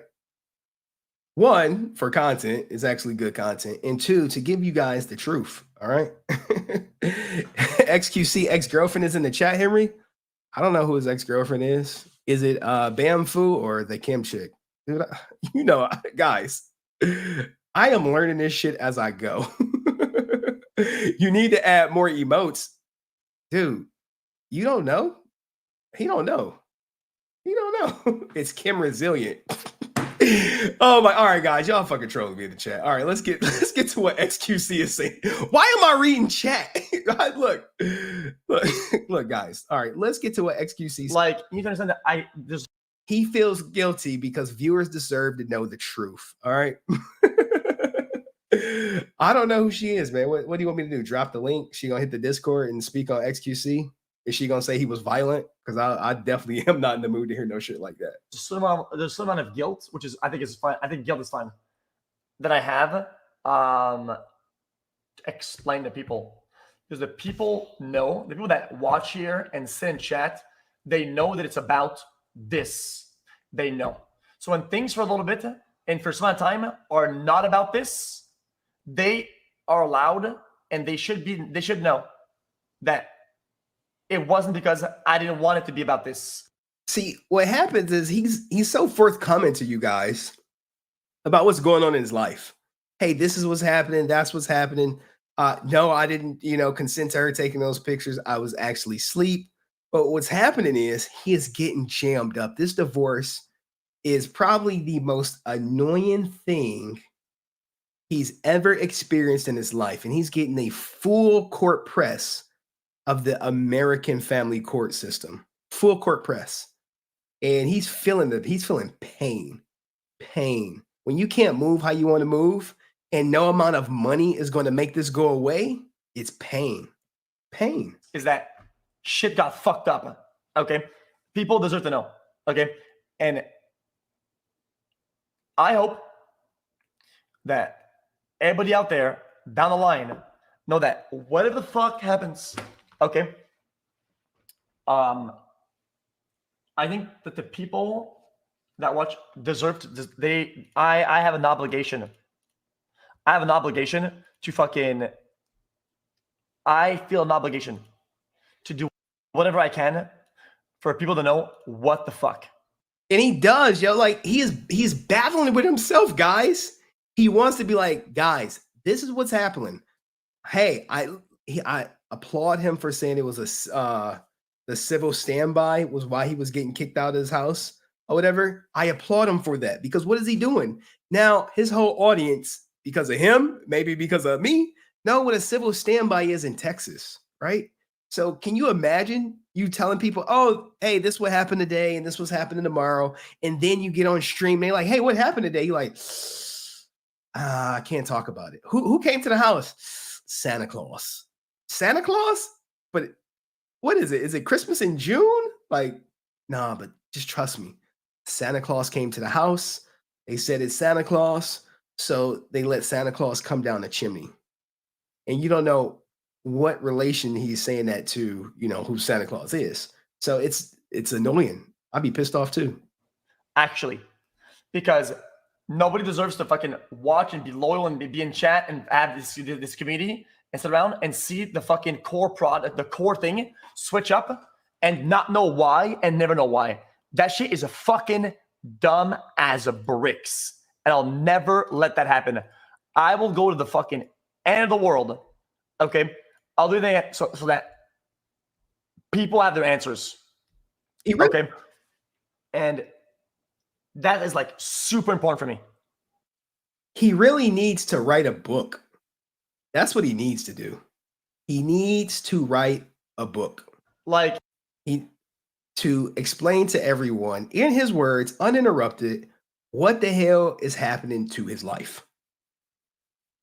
K: One, for content, is actually good content. And two, to give you guys the truth, all right? XQC ex-girlfriend is in the chat, Henry. I don't know who his ex-girlfriend is. Is it BamFu or the Kim chick? Dude, you know, guys, I am learning this shit as I go. You need to add more emotes. Dude, you don't know? He don't know. He don't know. It's KimResilient. Oh my! All right, guys, y'all fucking trolling me in the chat. All right, let's get to what XQC is saying. Why am I reading chat? look, guys. All right, let's get to what XQC.
G: Like, you need to understand that
K: he feels guilty because viewers deserve to know the truth. All right. I don't know who she is, man. What do you want me to do? Drop the link? She gonna hit the Discord and speak on XQC? Is she gonna say he was violent? Because I definitely am not in the mood to hear no shit like that.
G: There's some amount of guilt, which is I think is fine. I think guilt is fine. That I have to explain to people, because the people know, the people that watch here and sit in chat, they know that it's about this. They know. So when things for a little bit and for some amount of time are not about this, they are allowed and they should know that it wasn't because I didn't want it to be about this.
K: See, what happens is he's so forthcoming to you guys about what's going on in his life. Hey, this is what's happening. That's what's happening. No, I didn't, consent to her taking those pictures. I was actually asleep. But what's happening is he is getting jammed up. This divorce is probably the most annoying thing he's ever experienced in his life. And he's getting a full court press of the American family court system, full court press. And he's feeling pain. When you can't move how you want to move and no amount of money is going to make this go away, it's pain.
G: Is that shit got fucked up, okay? People deserve to know, okay? And I hope that everybody out there down the line know that whatever the fuck happens, okay? I think that the people that watch deserve to. I have an obligation. I have an obligation to fucking. I feel an obligation to do whatever I can for people to know what the fuck.
K: And he does, yo. Like he's battling with himself, guys. He wants to be like, guys, this is what's happening. Hey, I applaud him for saying it was the civil standby was why he was getting kicked out of his house or whatever. I applaud him for that, because what is he doing? Now his whole audience, because of him, maybe because of me, know what a civil standby is in Texas, right? So can you imagine you telling people, oh, hey, this what happened today and this was happening tomorrow, and then you get on stream and they're like, hey, what happened today? You're like, I can't talk about it. Who came to the house? Santa Claus. Santa Claus? But what is it? Is it Christmas in June? Like, nah, but just trust me. Santa Claus came to the house. They said it's Santa Claus. So they let Santa Claus come down the chimney. And you don't know what relation he's saying that to, who Santa Claus is. So it's annoying. I'd be pissed off too.
G: Actually, because nobody deserves to fucking watch and be loyal and be in chat and have this community and sit around and see the fucking core product, the core thing switch up and not know why and never know why. That shit is a fucking dumb as bricks. And I'll never let that happen. I will go to the fucking end of the world. Okay. I'll do that so that people have their answers. Okay. And that is like super important for me.
K: He really needs to write a book. That's what he needs to do. He needs to write a book.
G: Like
K: to explain to everyone, in his words, uninterrupted, what the hell is happening to his life.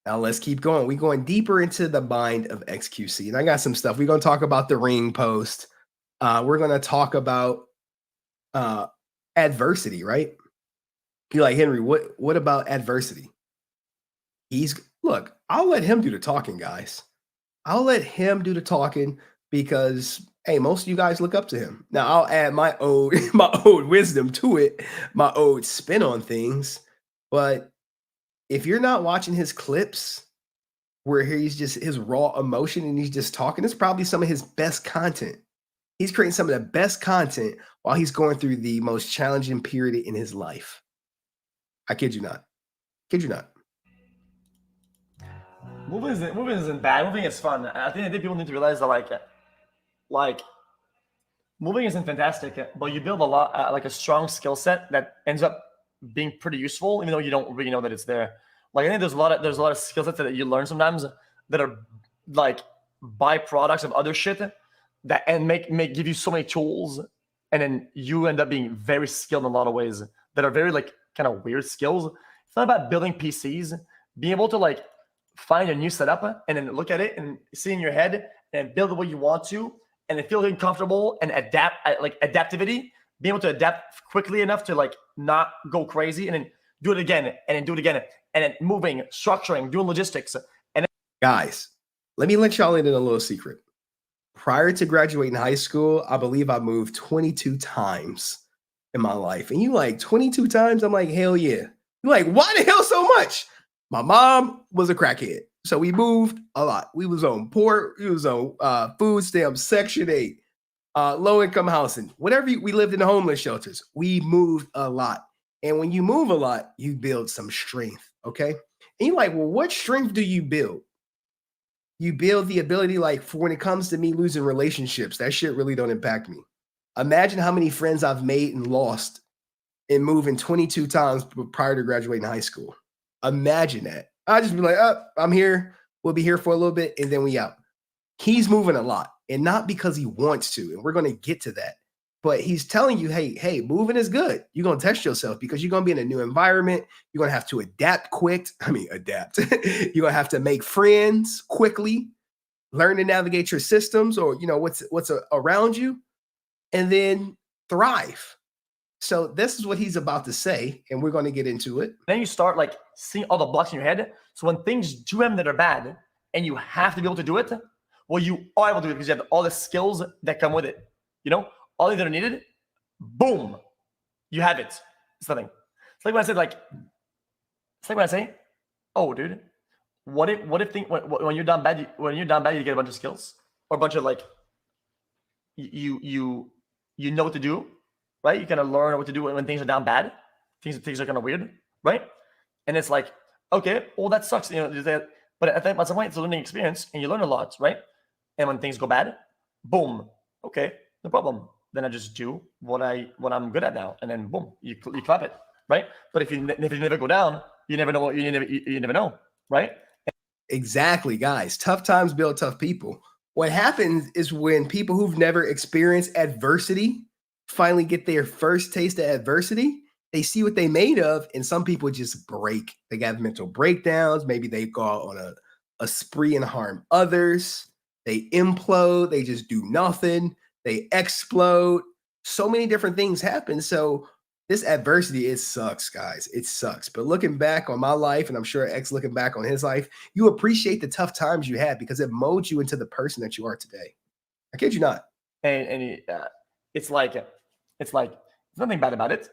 K: Now let's keep going. We're going deeper into the mind of XQC. And I got some stuff. We're going to talk about the ring post. We're going to talk about adversity, right? You're like, Henry, what about adversity? Look, I'll let him do the talking, guys. I'll let him do the talking because, hey, most of you guys look up to him. Now I'll add my old wisdom to it, my old spin on things. But if you're not watching his clips where he's just his raw emotion and he's just talking, it's probably some of his best content. He's creating some of the best content while he's going through the most challenging period in his life. I kid you not. Kid you not.
G: Moving isn't bad. Moving is fun. I think people need to realize that like moving isn't fantastic, but you build a lot, like a strong skill set that ends up being pretty useful, even though you don't really know that it's there. Like I think there's a lot of skill sets that you learn sometimes that are like byproducts of other shit that make give you so many tools, and then you end up being very skilled in a lot of ways that are very like kind of weird skills. It's not about building PCs, being able to like find a new setup and then look at it and see in your head and build the way you want to, and then feeling comfortable and adapt, like adaptivity, being able to adapt quickly enough to like not go crazy and then do it again and then do it again and then moving, structuring, doing logistics. And
K: guys, let me let y'all in a little secret. Prior to graduating high school, I believe I moved 22 times in my life. And you like 22 times? I'm like, hell yeah. You're like, why the hell so much? My mom was a crackhead, so we moved a lot. We was on food stamps, Section 8, low-income housing, whatever. We lived in the homeless shelters. We moved a lot. And when you move a lot, you build some strength, okay? And you're like, well, what strength do you build? You build the ability, like, for when it comes to me losing relationships, that shit really don't impact me. Imagine how many friends I've made and lost in moving 22 times prior to graduating high school. Imagine that. I just be like, oh, I'm here. We'll be here for a little bit and then we out. He's moving a lot, and not because he wants to. And we're going to get to that. But he's telling you, hey, moving is good. You're going to test yourself because you're going to be in a new environment. You're going to have to adapt quick. Adapt. You're going to have to make friends quickly, learn to navigate your systems or, what's around you, and then thrive. So this is what he's about to say, and we're going to get into it.
G: Then you start like seeing all the blocks in your head. So when things do happen that are bad and you have to be able to do it, well, you are able to do it because you have all the skills that come with it. All that are needed, boom, you have it. It's nothing. It's like when I say, oh, dude, what if when you're done bad, you get a bunch of skills or a bunch of like, you know what to do. Right? You kind of learn what to do when things are down bad. Things are kind of weird, right? And it's like, okay, well, that sucks. But at some point, it's a learning experience, and you learn a lot, right? And when things go bad, boom, okay, no problem. Then I just do what I'm good at now, and then boom, you clap it, right? But if you never go down, you never know. You never know, right?
K: Exactly, guys. Tough times build tough people. What happens is when people who've never experienced adversity finally get their first taste of adversity, they see what they made of, and some people just break. They got mental breakdowns. Maybe they go out on a spree and harm others. They implode. They just do nothing. They explode. So many different things happen. So this adversity, it sucks, guys. It sucks. But looking back on my life, and I'm sure X looking back on his life, you appreciate the tough times you had because it molds you into the person that you are today. I kid you not.
G: And it's nothing bad about it.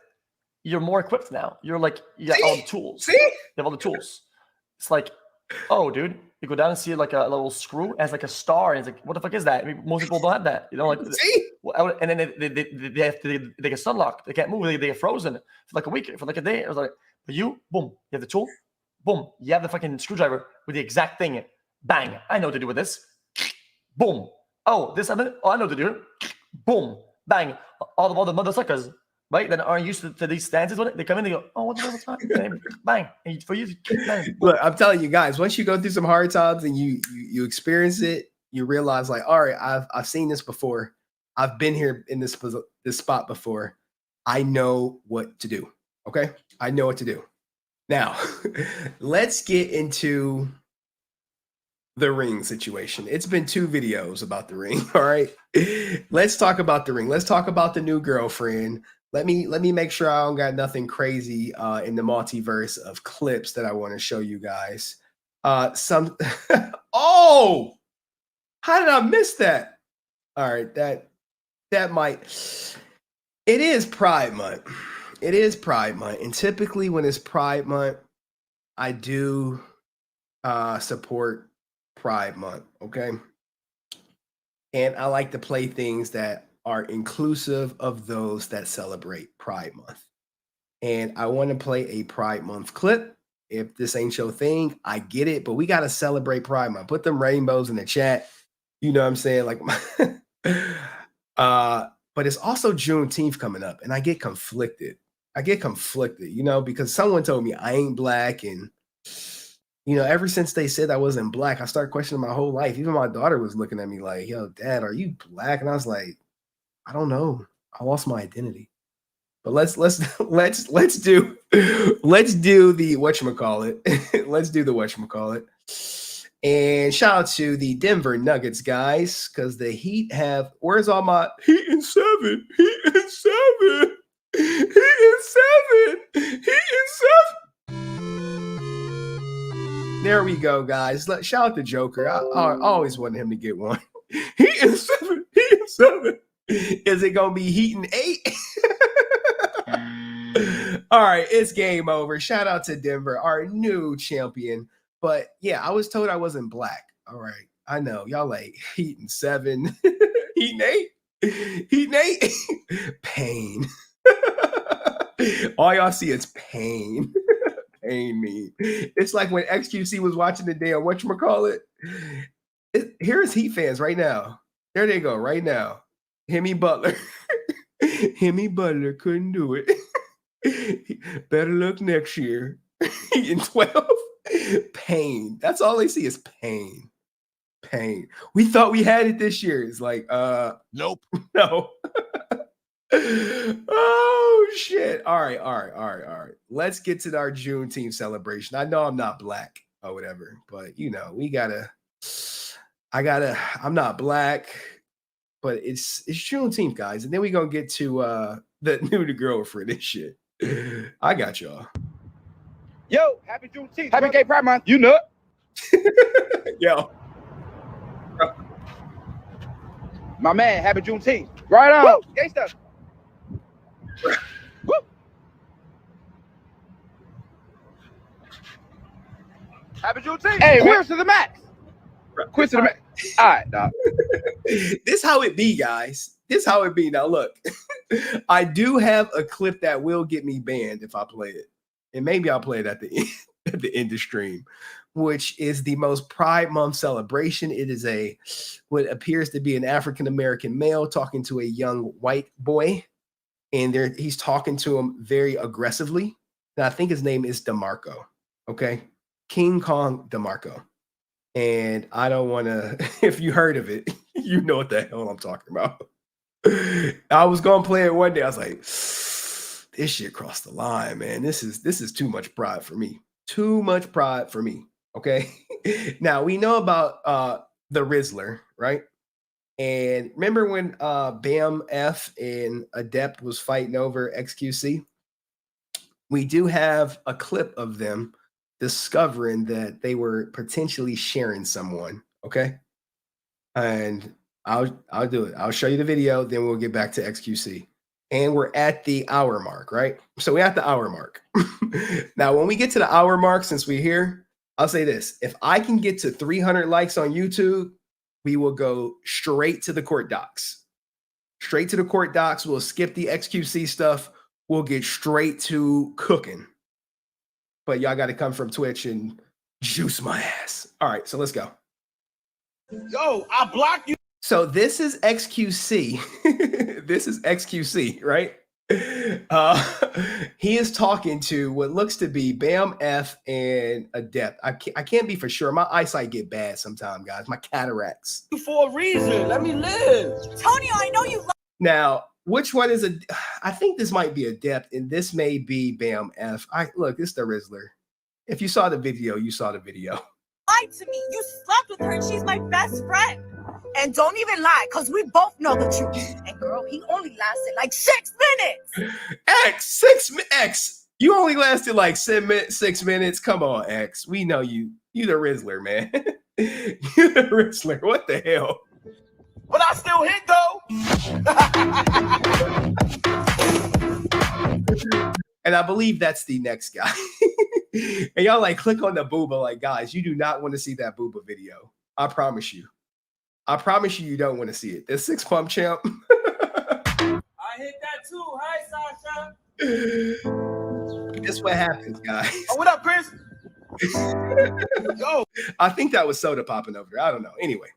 G: You're more equipped now. You're like, you got all the tools. You have all the tools. It's like, oh, dude, you go down and see like a little screw as like a star. And it's like, what the fuck is that? I mean, most people don't have that. And then they get sunlocked. They can't move. They get frozen for like a week, for like a day. I was like, but you, boom, you have the tool. Boom, you have the fucking screwdriver with the exact thing. Bang, I know what to do with this. Boom. Oh, this, I know what to do. Boom. bang, all the mother suckers, right? That aren't used to these stances. They come in, they go, oh, what's the bang, and for you to keep bang.
K: Look, I'm telling you guys, once you go through some hard times and you experience it, you realize like, all right, I've seen this before. I've been here in this spot before. I know what to do. Okay, I know what to do. Now, let's get into the ring situation. It's been 2 videos about the ring. All right, let's talk about the ring. Let's talk about the new girlfriend. Let me make sure I don't got nothing crazy in the multiverse of clips that I want to show you guys. Oh, how did I miss that? All right, that might. It is Pride Month. It is Pride Month, and typically when it's Pride Month, I do support Pride Month. Okay, and I like to play things that are inclusive of those that celebrate Pride Month. And I want to play a Pride Month clip. If this ain't your thing, I get it, but we got to celebrate Pride Month. Put them rainbows in the chat. You know what I'm saying? Like, but it's also Juneteenth coming up, and I get conflicted. You know, because someone told me I ain't black. And, you know, ever since they said I wasn't black, I started questioning my whole life. Even my daughter was looking at me like, yo, Dad, are you black? And I was like, I don't know. I lost my identity. But let's do the whatchamacallit. Let's do the whatchamacallit. And shout out to the Denver Nuggets guys, because the Heat have, where's all my Heat in 7? Heat in 7. Heat in 7. Heat in 7. There we go, guys. Shout out to Joker. I always wanted him to get one. Heat in 7. Heat in 7. Is it gonna be Heat in 8? All right, it's game over. Shout out to Denver, our new champion. But yeah, I was told I wasn't black. All right, I know y'all like Heat in 7, Heat in 8, Heat in 8, pain. All y'all see is pain. Pain me. It's like when XQC was watching the damn whatchamacallit. Here's Heat fans right now. There they go, right now. Hemi Butler. Hemi Butler couldn't do it. Better luck next year. In 12. Pain. That's all they see is pain. Pain. We thought we had it this year. It's like, nope. No. Oh shit. All right. Let's get to our Juneteenth celebration. I know I'm not black or whatever, but you know, I'm not black. But it's Juneteenth, guys. And then we're going to get to the new girlfriend and shit. I got y'all.
R: Yo, happy Juneteenth. Happy Gay Pride Month. You know it.
K: Yo.
R: My man, happy Juneteenth. Right on. Woo, gay stuff. Woo. Happy Juneteenth. Hey, where's to the max? Quit to the max. All right, dog.
K: This how it be, guys. This how it be. Now, look, I do have a clip that will get me banned if I play it. And maybe I'll play it at the end of stream, which is the most Pride Month celebration. It is what appears to be an African-American male talking to a young white boy. And he's talking to him very aggressively. And I think his name is DeMarco. Okay. King Kong DeMarco. And I don't want to, if you heard of it, you know what the hell I'm talking about. I was going to play it one day. I was like, this shit crossed the line, man. This is too much pride for me. Too much pride for me. Okay. Now we know about the Rizzler, right? And remember when BamF and Adept was fighting over XQC? We do have a clip of them discovering that they were potentially sharing someone. Okay. And I'll do it. I'll show you the video, then we'll get back to XQC. And we're at the hour mark, right? So we're at the hour mark. Now, when we get to the hour mark, since we're here, I'll say this. If I can get to 300 likes on YouTube, we will go straight to the court docs. Straight to the court docs. We'll skip the XQC stuff. We'll get straight to cooking. But y'all got to come from Twitch and juice my ass. All right, so let's go.
R: Yo, I blocked you.
K: So this is XQC. This is XQC, right? He is talking to what looks to be BamF and Adept. I can't be for sure. My eyesight get bad sometimes, guys. My cataracts.
E: For a reason. Let me live.
F: Tonio, I know you love.
K: Now, which one is a? I think this might be Adept, and this may be BamF. Look, it's the Rizzler. If you saw the video, you saw the video.
F: Lied to me. You slept with her, and she's my best friend. And don't even lie, because we both know the truth. And girl, he only lasted like 6 minutes.
K: X. You only lasted like 6 minutes. Come on, X. We know you. You the Rizzler, man. You the Rizzler. What the hell?
E: But I still hit though.
K: And I believe that's the next guy. And y'all like click on the booba. Like, guys, you do not want to see that booba video. I promise you. I promise you, you don't want to see it. The 6 pump champ.
E: I hit that too. Hi, Sasha.
K: That's what happens, guys.
E: Oh, what up, Chris?
K: Yo. I think that was soda popping over there. I don't know. Anyway.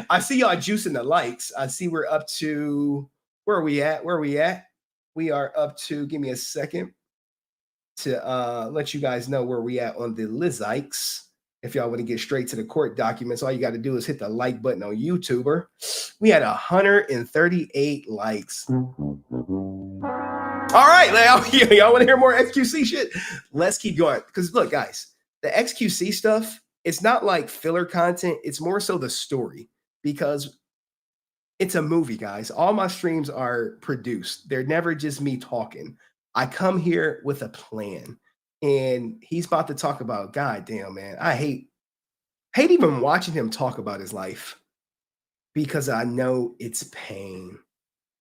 K: I see y'all juicing the likes. I see we're up to, where are we at? We are up to, give me a second to let you guys know where we at on the Lizikes. If y'all want to get straight to the court documents, all you got to do is hit the like button on YouTuber. We had 138 likes. All right, y'all want to hear more XQC shit? Let's keep going. Because look, guys, the XQC stuff, it's not like filler content. It's more so the story, because it's a movie, guys. All my streams are produced. They're never just me talking. I come here with a plan. And he's about to talk about, God damn, man, I hate even watching him talk about his life, because I know it's pain.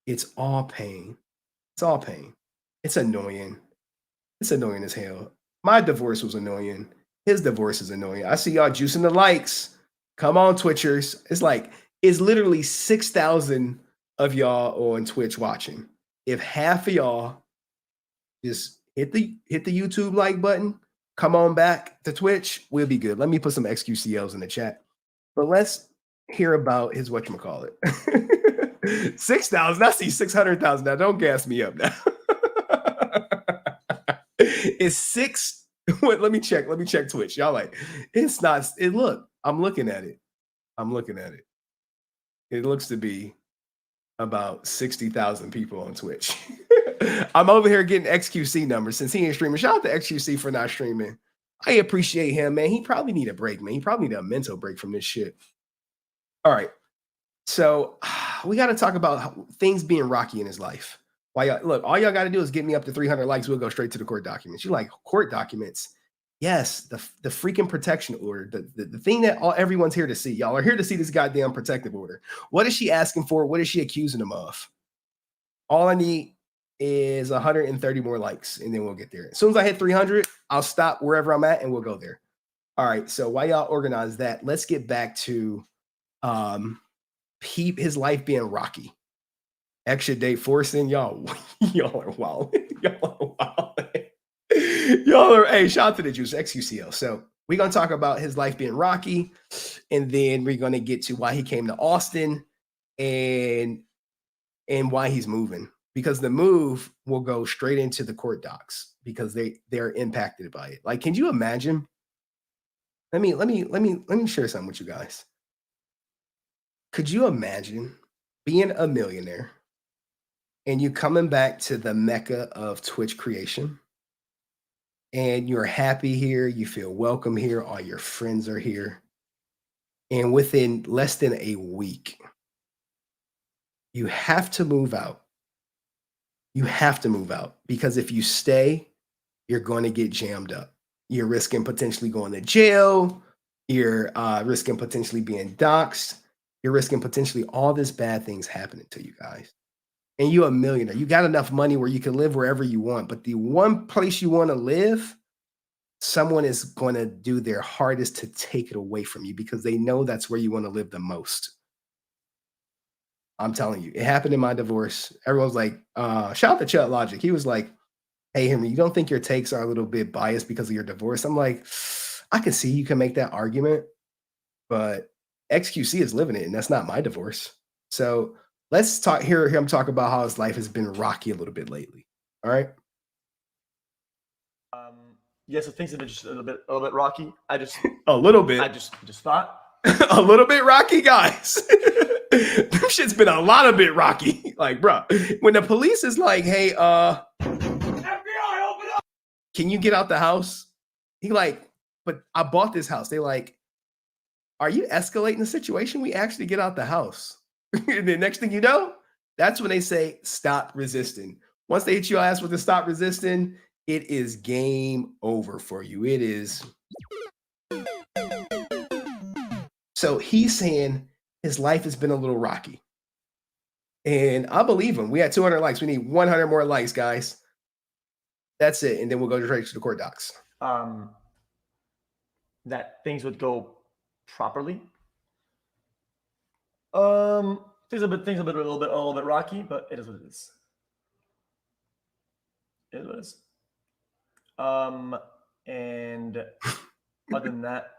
K: It's all pain. It's all pain. It's annoying. It's annoying as hell. My divorce was annoying. His divorce is annoying. I see y'all juicing the likes. Come on, Twitchers. It's literally 6,000 of y'all on Twitch watching. If half of y'all just hit the YouTube like button, come on back to Twitch, we'll be good. Let me put some XQCLs in the chat. But let's hear about his whatchamacallit. 6,000. I see 600,000 now. Don't gas me up now. It's 6. Wait, let me check Twitch. Y'all like, it's not. Look, I'm looking at it. It looks to be about 60,000 people on Twitch. I'm over here getting XQC numbers since he ain't streaming. Shout out to XQC for not streaming. I appreciate him, man. He probably need a break, man. He probably need a mental break from this shit. All right. So we got to talk about things being rocky in his life. Look, all y'all got to do is get me up to 300 likes. We'll go straight to the court documents. You like court documents? Yes, the freaking protection order, the thing that everyone's here to see. Y'all are here to see this goddamn protective order. What is she asking for? What is she accusing him of? All I need is 130 more likes, and then we'll get there. As soon as I hit 300, I'll stop wherever I'm at, and we'll go there. All right, so while y'all organize that, let's get back to his life being rocky. Extra date forcing, y'all are wild. Hey, shout out to the juice, XQCL. So we're going to talk about his life being rocky, and then we're going to get to why he came to Austin and why he's moving. Because the move will go straight into the court docs because they're impacted by it. Like, can you imagine? Let me share something with you guys. Could you imagine being a millionaire and you coming back to the mecca of Twitch creation, and you're happy here, you feel welcome here, all your friends are here, and within less than a week, you have to move out. You have to move out, because if you stay, you're going to get jammed up. You're risking potentially going to jail. You're risking potentially being doxxed. You're risking potentially all this bad things happening to you guys. And you're a millionaire. You got enough money where you can live wherever you want. But the one place you want to live, someone is going to do their hardest to take it away from you, because they know that's where you want to live the most. I'm telling you, it happened in my divorce. Everyone's like, shout out to Chet Logic. He was like, hey, Henry, you don't think your takes are a little bit biased because of your divorce? I'm like, I can see you can make that argument, but XQC is living it, and that's not my divorce. So let's talk hear him talk about how his life has been rocky a little bit lately. All right.
G: Yes, things have been just a little bit rocky.
K: A little bit.
G: I just thought
K: a little bit rocky, guys. Them shit's been a lot of bit rocky. Like, bro, when the police is like, "Hey, FBI, open up! Can you get out the house?" He like, "But I bought this house." They like, "Are you escalating the situation? We actually get out the house." And the next thing you know, that's when they say, "Stop resisting." Once they hit your ass with the "stop resisting," it is game over for you. It is. So he's saying his life has been a little rocky. And I believe him. We had 200 likes. We need 100 more likes, guys. That's it. And then we'll go straight to the court docs.
G: That things would go properly. Things a little bit rocky, but it is what it is. It is what it is. And other than that,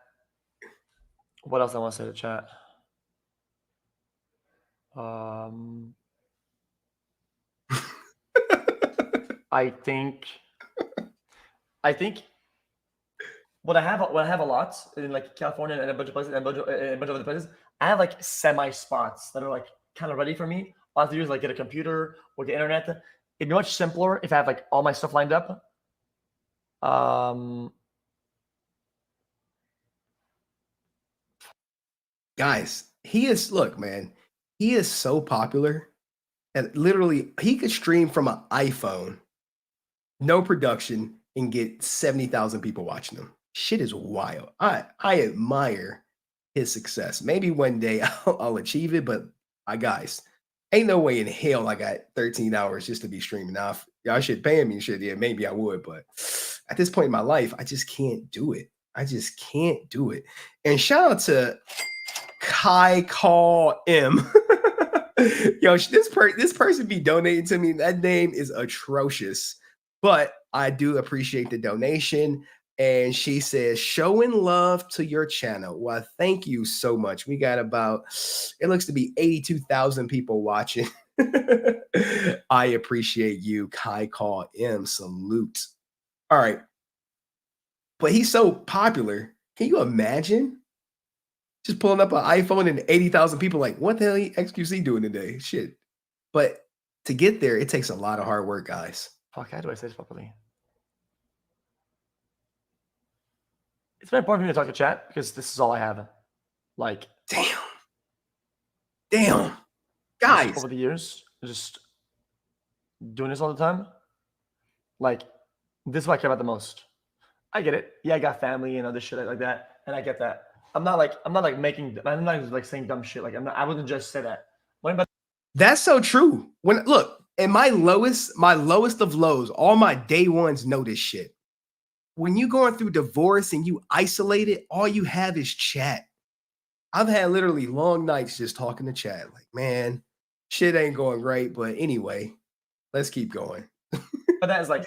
G: what else I want to say to chat? I think what I have a lot in like California and a bunch of places and a bunch of other places. I have like semi spots that are like kind of ready for me. All I have to do is like get a computer or the internet. It'd be much simpler if I have like all my stuff lined up.
K: Guys, look, man, he is so popular and literally he could stream from an iPhone, no production, and get 70,000 people watching him. Shit is wild. I admire his success. Maybe one day I'll achieve it, but guys, ain't no way in hell I got 13 hours just to be streaming. Now, if y'all should pay me, shit, yeah, maybe I would, but at this point in my life, I just can't do it. I just can't do it. And shout out to Kai Call M. Yo, this person be donating to me. That name is atrocious, but I do appreciate the donation. And she says, showing love to your channel. Well, thank you so much. We got about, it looks to be 82,000 people watching. I appreciate you, Kai Call M. Salute. All right. But he's so popular. Can you imagine? Just pulling up an iPhone and 80,000 people like, what the hell XQC doing today? Shit. But to get there, it takes a lot of hard work, guys.
G: Fuck, how do I say this properly? It's very important for me to talk to chat because this is all I have. Like,
K: damn, guys.
G: Over the years, just doing this all the time. Like, this is what I care about the most. I get it. Yeah, I got family and other shit like that, and I get that. I'm not like saying dumb shit. Like I wouldn't just say that.
K: That's so true. When look, in my lowest of lows, all my day ones know this shit. When you going through divorce and you isolated, all you have is chat. I've had literally long nights just talking to chat. Like, man, shit ain't going great, but anyway, let's keep going.
G: But that is like,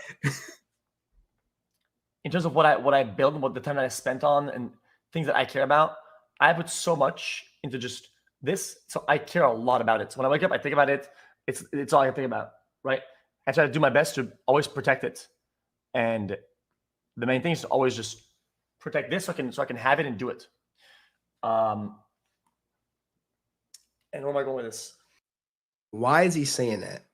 G: in terms of what I build and what the time that I spent on and things that I care about, I put so much into just this. So I care a lot about it. So when I wake up, I think about it. It's all I think about, right? I try to do my best to always protect it. And the main thing is to always just protect this so I can have it and do it. And where am I going with this?
K: Why is he saying that?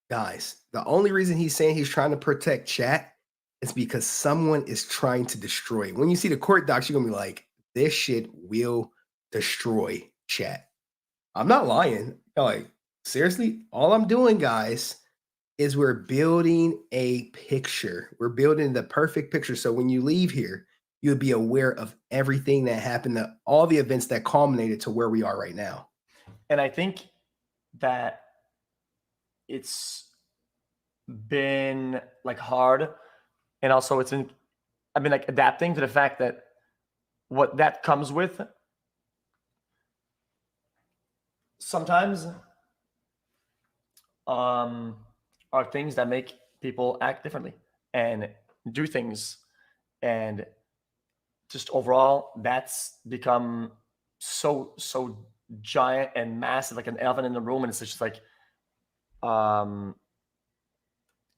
K: Guys, the only reason he's saying he's trying to protect chat is because someone is trying to destroy it. When you see the court docs, you're going to be like, this shit will destroy chat. I'm not lying. You're like, seriously? All I'm doing, guys, is we're building a picture. We're building the perfect picture. So when you leave here, you'll be aware of everything that happened, all the events that culminated to where we are right now.
G: And I think that it's been like hard. And also I've been like adapting to the fact that what that comes with sometimes are things that make people act differently and do things. And just overall, that's become so giant and massive, like an elephant in the room, and it's just like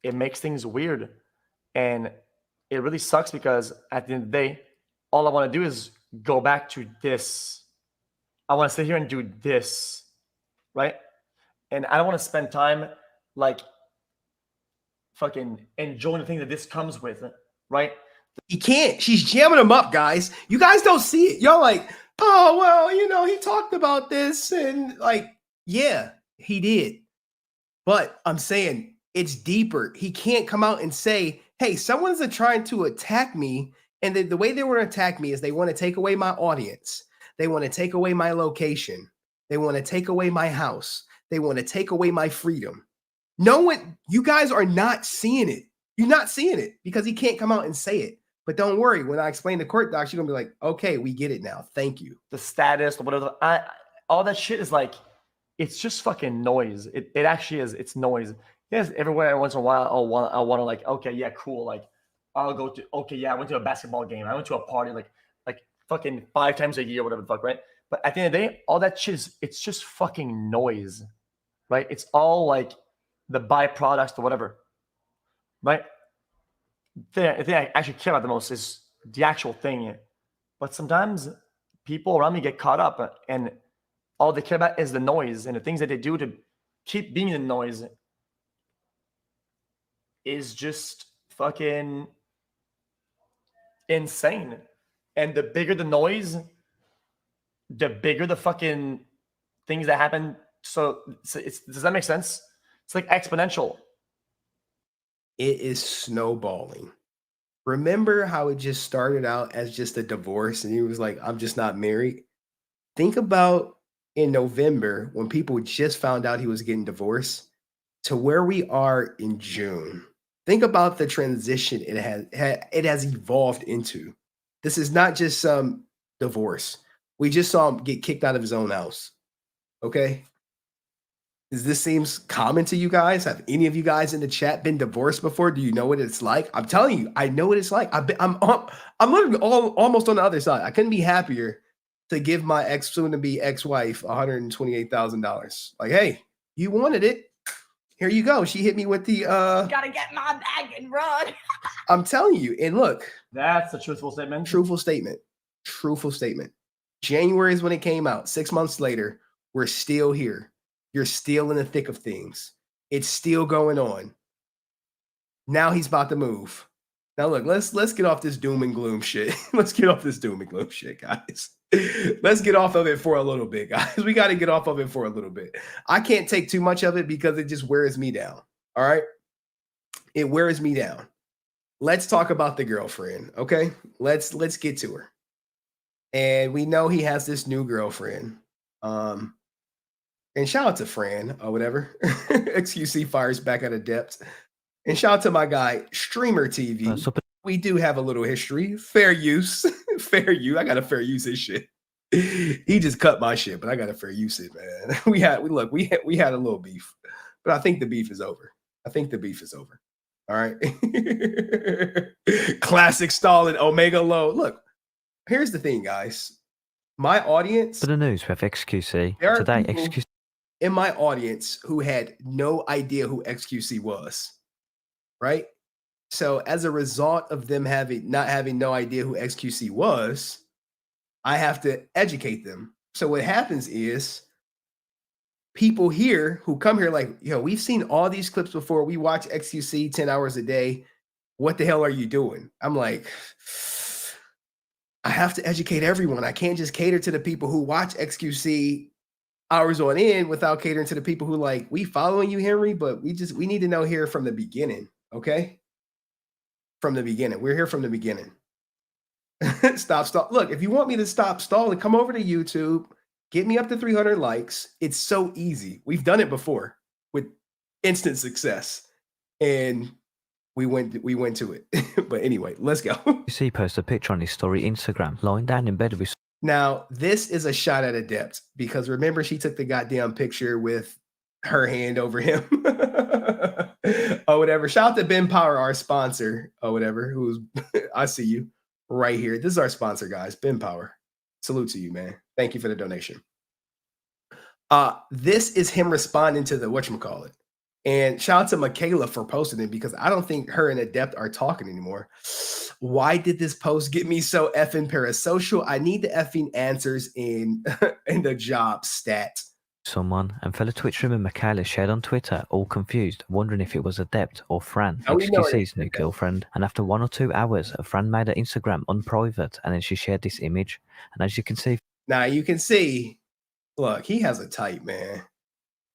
G: it makes things weird, and it really sucks because at the end of the day, all I want to do is go back to this. I want to sit here and do this, right? And I don't want to spend time like fucking enjoying the thing that this comes with, right?
K: He can't. She's jamming him up, guys. You guys don't see it. Y'all like, oh, well, you know, he talked about this. And like, yeah, he did. But I'm saying it's deeper. He can't come out and say, hey, someone's trying to attack me. And the way they want to attack me is they want to take away my audience. They want to take away my location. They want to take away my house. They want to take away my freedom. No one, you guys are not seeing it. You're not seeing it because he can't come out and say it. But don't worry, when I explain the court docs, you're gonna be like, okay, we get it now. Thank you.
G: The status or whatever, all that shit is like, it's just fucking noise. It actually is. It's noise. Yes, everywhere once in a while, I want to like, okay, yeah, cool. Like, I'll go to, okay, yeah, I went to a basketball game. I went to a party like fucking 5 times a year, whatever the fuck, right? But at the end of the day, all that shit is, it's just fucking noise, right? It's all like the byproducts or whatever, right? The thing I actually care about the most is the actual thing. But sometimes people around me get caught up and all they care about is the noise, and the things that they do to keep being in the noise is just fucking insane. And the bigger the noise, the bigger the fucking things that happen. So does that make sense? It's like exponential.
K: It is snowballing. Remember how it just started out as just a divorce and he was like, I'm just not married? Think about in November when people just found out he was getting divorced to where we are in June. Think about the transition it has evolved into. This is not just some divorce. We just saw him get kicked out of his own house. Okay? Does this seems common to you guys? Have any of you guys in the chat been divorced before? Do you know what it's like? I'm telling you, I know what it's like. I'm literally almost on the other side. I couldn't be happier to give my soon-to-be ex-wife $128,000. Like, hey, you wanted it. Here you go. She hit me with the
F: Gotta get my bag and run.
K: I'm telling you, and look.
G: That's a truthful statement.
K: Truthful statement. Truthful statement. January is when it came out. 6 months later, we're still here. You're still in the thick of things. It's still going on. Now he's about to move. Now look, let's get off this doom and gloom shit. Let's get off this doom and gloom shit, guys. Let's get off of it for a little bit, guys. We got to get off of it for a little bit. I can't take too much of it because it just wears me down. All right? It wears me down. Let's talk about the girlfriend, okay? Let's get to her. And we know he has this new girlfriend. And shout out to Fran or whatever. XQC fires back at Adept. And shout out to my guy, Streamer TV. We do have a little history. Fair use. Fair use. I got to fair use his shit. He just cut my shit, but I got to fair use it, man. We had a little beef. But I think the beef is over. All right. Classic Stalin, Omega Low. Look, here's the thing, guys. My audience.
A: For the news with XQC.
K: There are
A: Today,
K: people
A: XQC
K: in my audience who had no idea who XQC was. Right? So as a result of them not having no idea who XQC was, I have to educate them. So what happens is people here who come here like, yo, we've seen all these clips before. We watch XQC 10 hours a day. What the hell are you doing? I'm like, I have to educate everyone. I can't just cater to the people who watch XQC hours on end without catering to the people who like, we following you, Henry, but we need to know here from the beginning. Okay? From the beginning. We're here from the beginning. Stall. Look, if you want me to stop stalling, come over to YouTube. Get me up to 300 likes. It's so easy. We've done it before with instant success. And we went to it. But anyway, let's go.
A: XQC posted a picture on his story Instagram, lying down in bed with.
K: Now, this is a shot at Adept because remember she took the goddamn picture with her hand over him or whatever. Shout out to Ben Power, our sponsor or whatever, who's I see you right here. This is our sponsor, guys. Ben Power. Salute to you, man. Thank you for the donation. This is him responding to the whatchamacallit. And shout out to Michaela for posting it because I don't think her and Adept are talking anymore. Why did this post get me so effing parasocial? I need the effing answers in the job stat.
A: Someone and fellow Twitch streamer Michaela shared on Twitter, all confused, wondering if it was Adept or Fran,
K: Oh, we know it.
A: XQC's new girlfriend. And after 1 or 2 hours, Fran made her Instagram unprivate, and then she shared this image. And as you can see,
K: Now you can see, look, he has a type, man.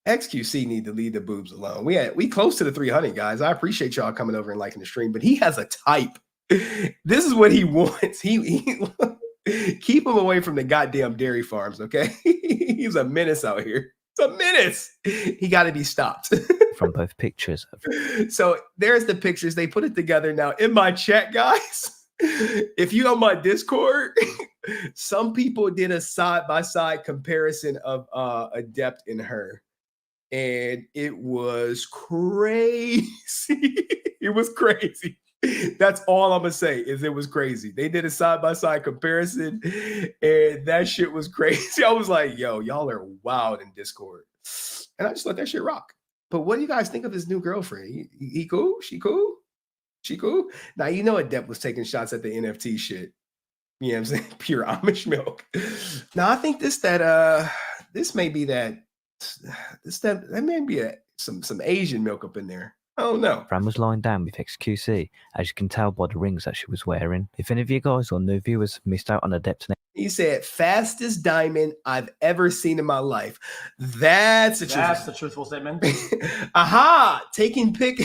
K: XQC need to leave the boobs alone. We close to the 300 guys. I appreciate y'all coming over and liking the stream, but he has a type. This is what he wants. He keep him away from the goddamn dairy farms, okay? He's a menace out here. It's a menace. He got to be stopped.
A: from both pictures.
K: So there's the pictures. They put it together. Now in my chat, guys, if you on my Discord, some people did a side-by-side comparison of Adept and her. And it was crazy. It was crazy. That's all I'm gonna say is it was crazy. They did a side-by-side comparison, and that shit was crazy. I was like, yo, y'all are wild in Discord. And I just let that shit rock. But what do you guys think of his new girlfriend? He cool? She cool? She cool? Now, you know Adept was taking shots at the NFT shit. You know what I'm saying? Pure Amish milk. Now, I think this may be that may be some Asian milk up in there. I don't know.
A: Fran was lying down with XQC, as you can tell by the rings that she was wearing. If any of you guys or new viewers missed out on Adept,
K: he said, fastest diamond I've ever seen in my life. That's
G: the truthful statement.
K: Aha! Taking pic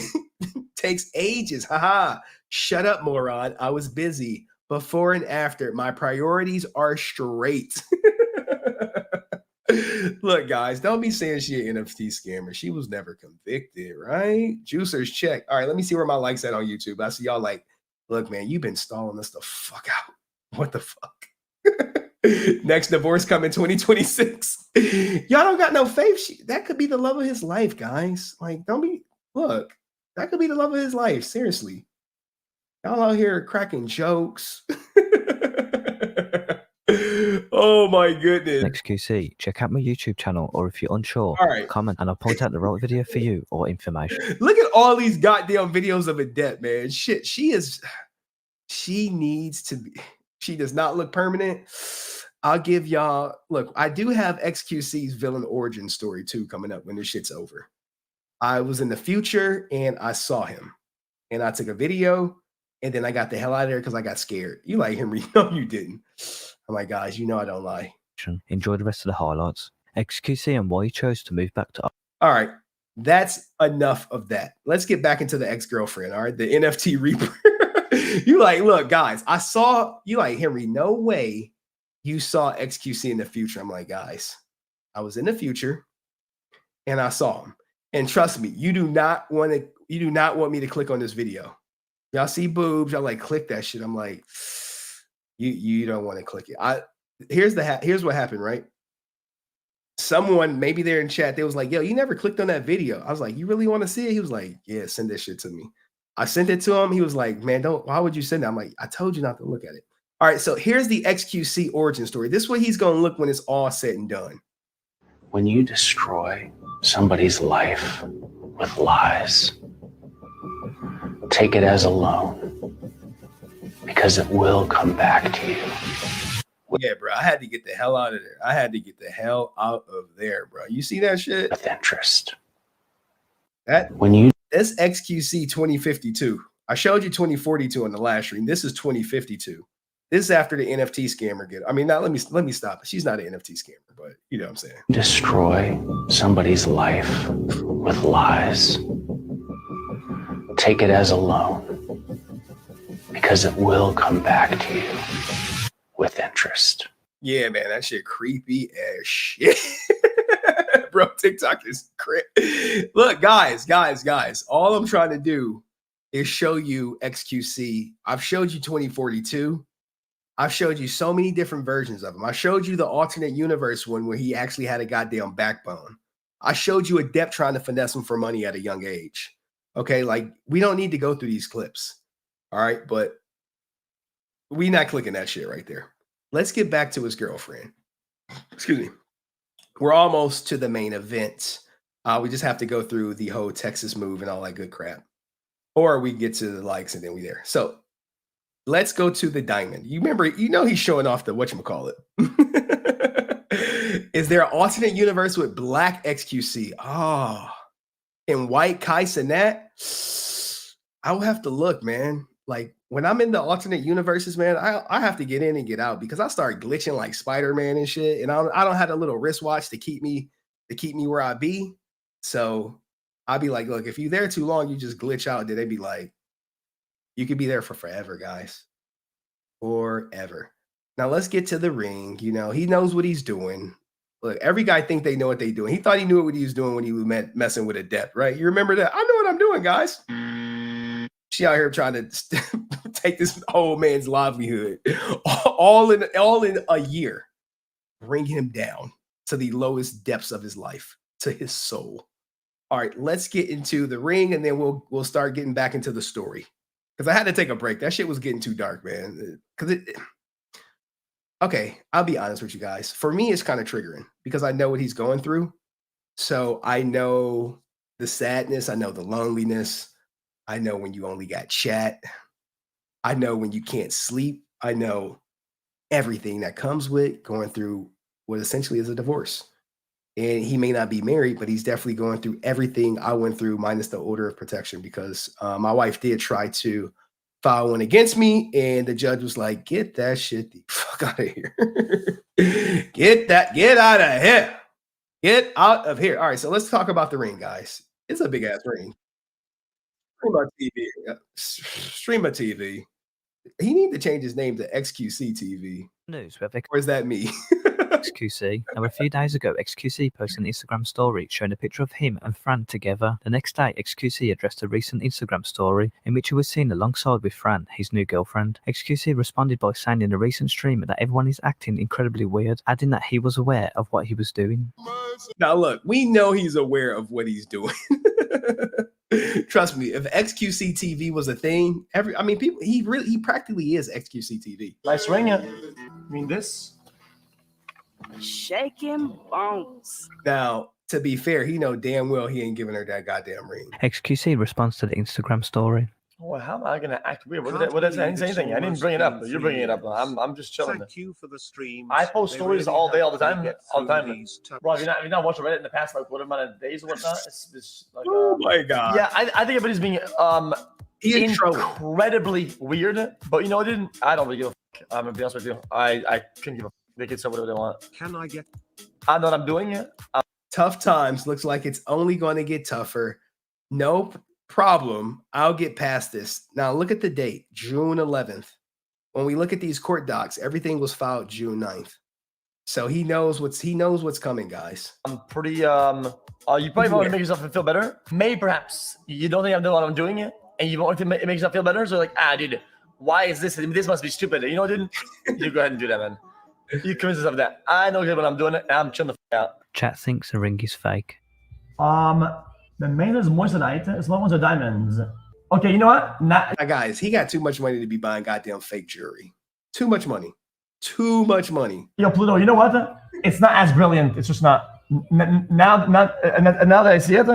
K: takes ages. Haha. Shut up, moron. I was busy. Before and after. My priorities are straight. Look, guys, don't be saying she an NFT scammer. She was never convicted, right? Juicers check. All right, let me see where my likes at on YouTube. I see y'all like, look, man, you've been stalling us the fuck out. What the fuck? Next divorce coming 2026. Y'all don't got no faith. That could be the love of his life, guys. Like, look, that could be the love of his life. Seriously. Y'all out here cracking jokes. Oh my goodness.
A: XQC, check out my YouTube channel, or if you're unsure,
K: all right,
A: comment and I'll point out the right video for you or information.
K: Look at all these goddamn videos of Adept, man. Shit, she needs to be, she does not look permanent. I'll give y'all, look, I do have XQC's villain origin story too coming up when this shit's over. I was in the future and I saw him and I took a video and then I got the hell out of there because I got scared. You like Henry? No, you didn't. Oh my gosh, you know I don't lie.
A: Enjoy the rest of the highlights. XQC and why he chose to move back to...
K: All right, that's enough of that. Let's get back into the ex-girlfriend, all right? The NFT Reaper. You like, look, guys, I saw, you like, Henry, no way you saw XQC in the future. I'm like, guys, I was in the future and I saw him. And trust me, you do not want me to click on this video. Y'all see boobs, y'all like, click that shit. I'm like... You don't want to click it. Here's what happened, right? Someone, maybe they're in chat, they was like, yo, you never clicked on that video. I was like, you really want to see it? He was like, yeah, send that shit to me. I sent it to him. He was like, man, why would you send that? I'm like, I told you not to look at it. All right, so here's the XQC origin story. This is what he's going to look when it's all said and done.
I: When you destroy somebody's life with lies, take it as a loan. Because it will come back to you.
K: Yeah, bro. I had to get the hell out of there. I had to get the hell out of there, bro. You see that shit?
I: With interest.
K: That's XQC 2052. I showed you 2042 on the last stream. This is 2052. This is after the NFT scammer get. I mean, now let me stop. She's not an NFT scammer, but you know what I'm saying.
I: Destroy somebody's life with lies. Take it as a loan. Because it will come back to you with interest.
K: Yeah, man, that shit creepy as shit. Bro, TikTok is crazy. Look, guys. All I'm trying to do is show you XQC. I've showed you 2042. I've showed you so many different versions of him. I showed you the alternate universe one where he actually had a goddamn backbone. I showed you Adept trying to finesse him for money at a young age. Okay, like we don't need to go through these clips. All right, but we not clicking that shit right there. Let's get back to his girlfriend. excuse me. We're almost to the main event. We just have to go through the whole Texas move and all that good crap. Or we get to the likes and then we there. So let's go to the diamond. You remember, he's showing off the whatchamacallit. Is there an alternate universe with black XQC? Oh, and white Kai Cenat? I will have to look, man. Like when I'm in the alternate universes, man, I have to get in and get out because I start glitching like Spider-Man and shit. And I don't have a little wristwatch to keep me where I be. So I'll be like, look, if you're there too long, you just glitch out. Then they'd be like, you could be there for forever, guys. Forever. Now let's get to the ring. He knows what he's doing. Look, every guy think they know what they're doing. He thought he knew what he was doing when he was messing with Adept, right? You remember that? I know what I'm doing, guys. She out here trying to take this old man's livelihood all in a year, bring him down to the lowest depths of his life, to his soul. All right, let's get into the ring, and then we'll start getting back into the story. Because I had to take a break. That shit was getting too dark, man. Okay, I'll be honest with you guys. For me, it's kind of triggering because I know what he's going through. So I know the sadness. I know the loneliness. I know when you only got chat. I know when you can't sleep. I know everything that comes with going through what essentially is a divorce. And he may not be married, but he's definitely going through everything I went through minus the order of protection because my wife did try to file one against me. And the judge was like, get that shit the fuck out of here. Get out of here. Get out of here. All right, so let's talk about the ring, guys. It's a big ass ring. Stream a TV. He need to change his name to XQC TV.
A: News with
K: Or is that me?
A: XQC. Now, a few days ago, XQC posted an Instagram story showing a picture of him and Fran together. The next day, XQC addressed a recent Instagram story in which he was seen alongside with Fran, his new girlfriend. XQC responded by saying in a recent stream that everyone is acting incredibly weird, adding that he was aware of what he was doing.
K: Now, look, we know he's aware of what he's doing. Trust me, if XQC TV was a thing, people, he practically is XQC TV.
G: Nice ring. I mean, this.
F: Shaking bones.
K: Now, to be fair, he know damn well he ain't giving her that goddamn ring.
A: XQC responds to the Instagram story.
G: Well, how am I going to act weird? What did I say anything? I didn't bring it up. You're bringing it up. I'm just chilling.
J: Thank you for the stream.
G: I post stories all day, all the time. Bro, if you're not watching Reddit in the past, like, what amount of days or whatnot? It's like,
K: oh my God.
G: Yeah, I think everybody's being incredibly weird. But, I don't really give a fuck. I'm going to be honest with you. I couldn't give a fuck. They can say whatever they want.
J: Can I get?
K: I know what I'm doing. Tough times. Looks like it's only going to get tougher. No problem. I'll get past this. Now look at the date, June 11th. When we look at these court docs, everything was filed June 9th. So he knows what's coming, guys.
G: I'm pretty you probably want to make yourself feel better. Maybe perhaps you don't think I know what I'm doing it, and you want to make yourself feel better. So like, dude, why is this? This must be stupid. You know, dude, you go ahead and do that, man. You convince yourself of that. I know good when I'm doing it. And I'm chilling the fuck out.
A: Chat thinks the ring is fake.
G: The main is moissanite. Small ones are diamonds. Okay, you know what?
K: Guys, he got too much money to be buying goddamn fake jewelry. Too much money. Too much money.
G: Yo, Pluto, you know what? It's not as brilliant. It's just not. Now that I see it,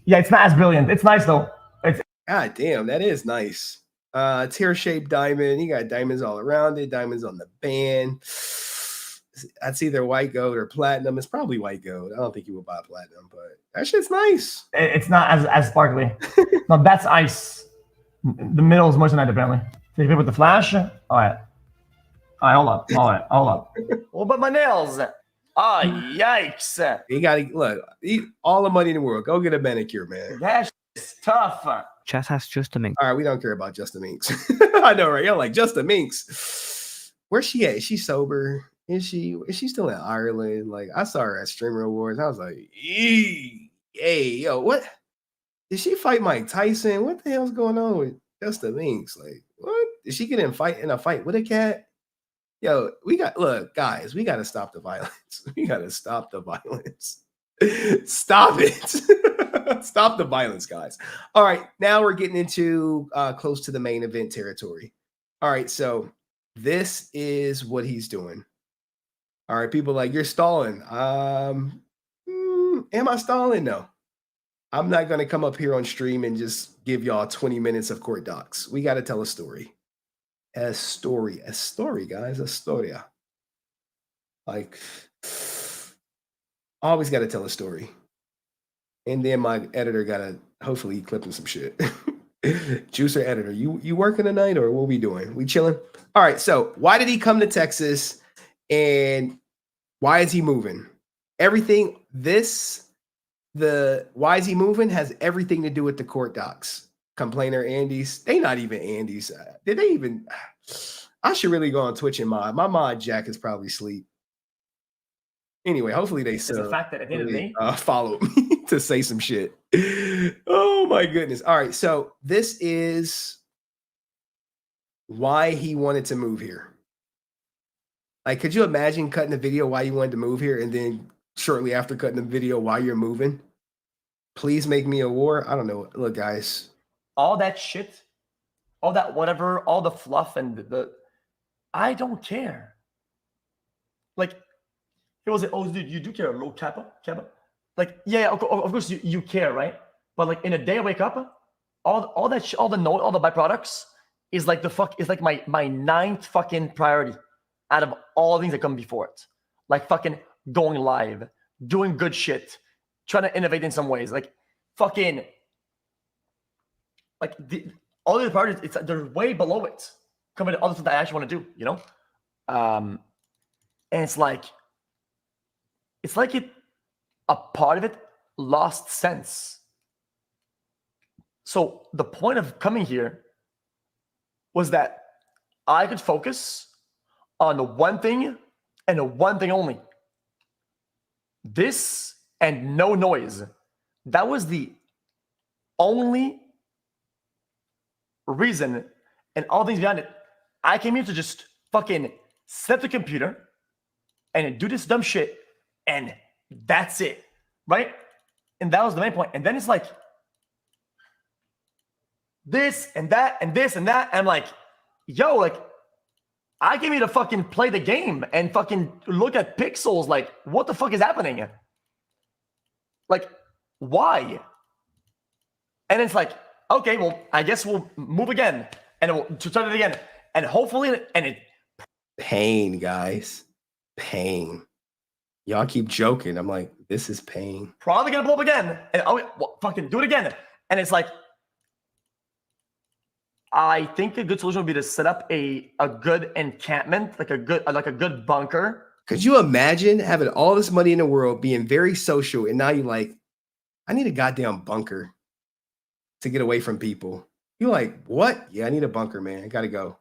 G: yeah, it's not as brilliant. It's nice though.
K: God damn, that is nice. Tear-shaped diamond. He got diamonds all around it. Diamonds on the band. That's either white gold or platinum. It's probably white gold. I don't think you would buy platinum, but that shit's nice.
G: It's not as sparkly. No, that's ice. The middle is moissanite apparently. Take it with the flash. All right, hold up. What about my nails? Oh, yikes.
K: You gotta look. All the money in the world. Go get a manicure, man.
G: That's tough.
A: Chat has Just a Minx.
K: All right, we don't care about Just a Minx. I know, right? You're like, Just a Minx. Where's she at? Is she sober? Is she still in Ireland? Like, I saw her at Streamer Awards. I was like, hey, yo, what? Did she fight Mike Tyson? What the hell's going on with Just a Minx? Like, what? Did she get in a fight with a cat? Yo, look, guys, we got to stop the violence. We got to stop the violence. Stop it. Stop the violence, guys. All right, now we're getting into close to the main event territory. All right, so this is what he's doing. All right, people like, you're stalling. Am I stalling? No. I'm not going to come up here on stream and just give y'all 20 minutes of court docs. We got to tell a story. A story, guys, a storia. Like, always got to tell a story. And then my editor got to hopefully clipping some shit. Juicer editor, you working tonight or what we doing? We chilling? All right, so why did he come to Texas and why is he moving? Everything, why is he moving has everything to do with the court docs. Complainer Andy's, they not even Andy's. Did they even? I should really go on Twitch and mod. My mod Jack is probably asleep. Anyway, hopefully they
G: the fact that at the end of the day,
K: follow me to say some shit. Oh my goodness. All right, so this is why he wanted to move here. Like, could you imagine cutting the video why you wanted to move here and then shortly after cutting the video why you're moving? Please make me a war. I don't know. Look, guys.
G: All that shit, all that whatever, all the fluff and the I don't care. Like, it was like, oh, dude, you do care, low kappa. Like, yeah, of course you care, right? But like in a day I wake up, all that shit, all the byproducts is like my ninth fucking priority out of all the things that come before it. Like fucking going live, doing good shit, trying to innovate in some ways, like fucking. Like all the priorities, they're way below it compared to other things that I actually want to do, you know? And it's like a part of it lost sense. So the point of coming here was that I could focus on one thing and one thing only. This and no noise. That was the only reason, and all things behind it. I came here to just fucking set the computer and do this dumb shit, and that's it, right? And that was the main point. And then it's like this and that and this and that. And I'm like, yo, like, I came here to fucking play the game and fucking look at pixels. Like, what the fuck is happening? Like, why? And it's like, okay, well, I guess we'll move again and we'll start it again. And hopefully,
K: pain, guys. Pain. Y'all keep joking. I'm like, this is pain.
G: Probably gonna blow up again. And well, fucking do it again. And it's like, I think a good solution would be to set up a good encampment, like a good bunker.
K: Could you imagine having all this money in the world, being very social, and now you're like, I need a goddamn bunker to get away from people. You're like, what? Yeah, I need a bunker, man. I gotta go.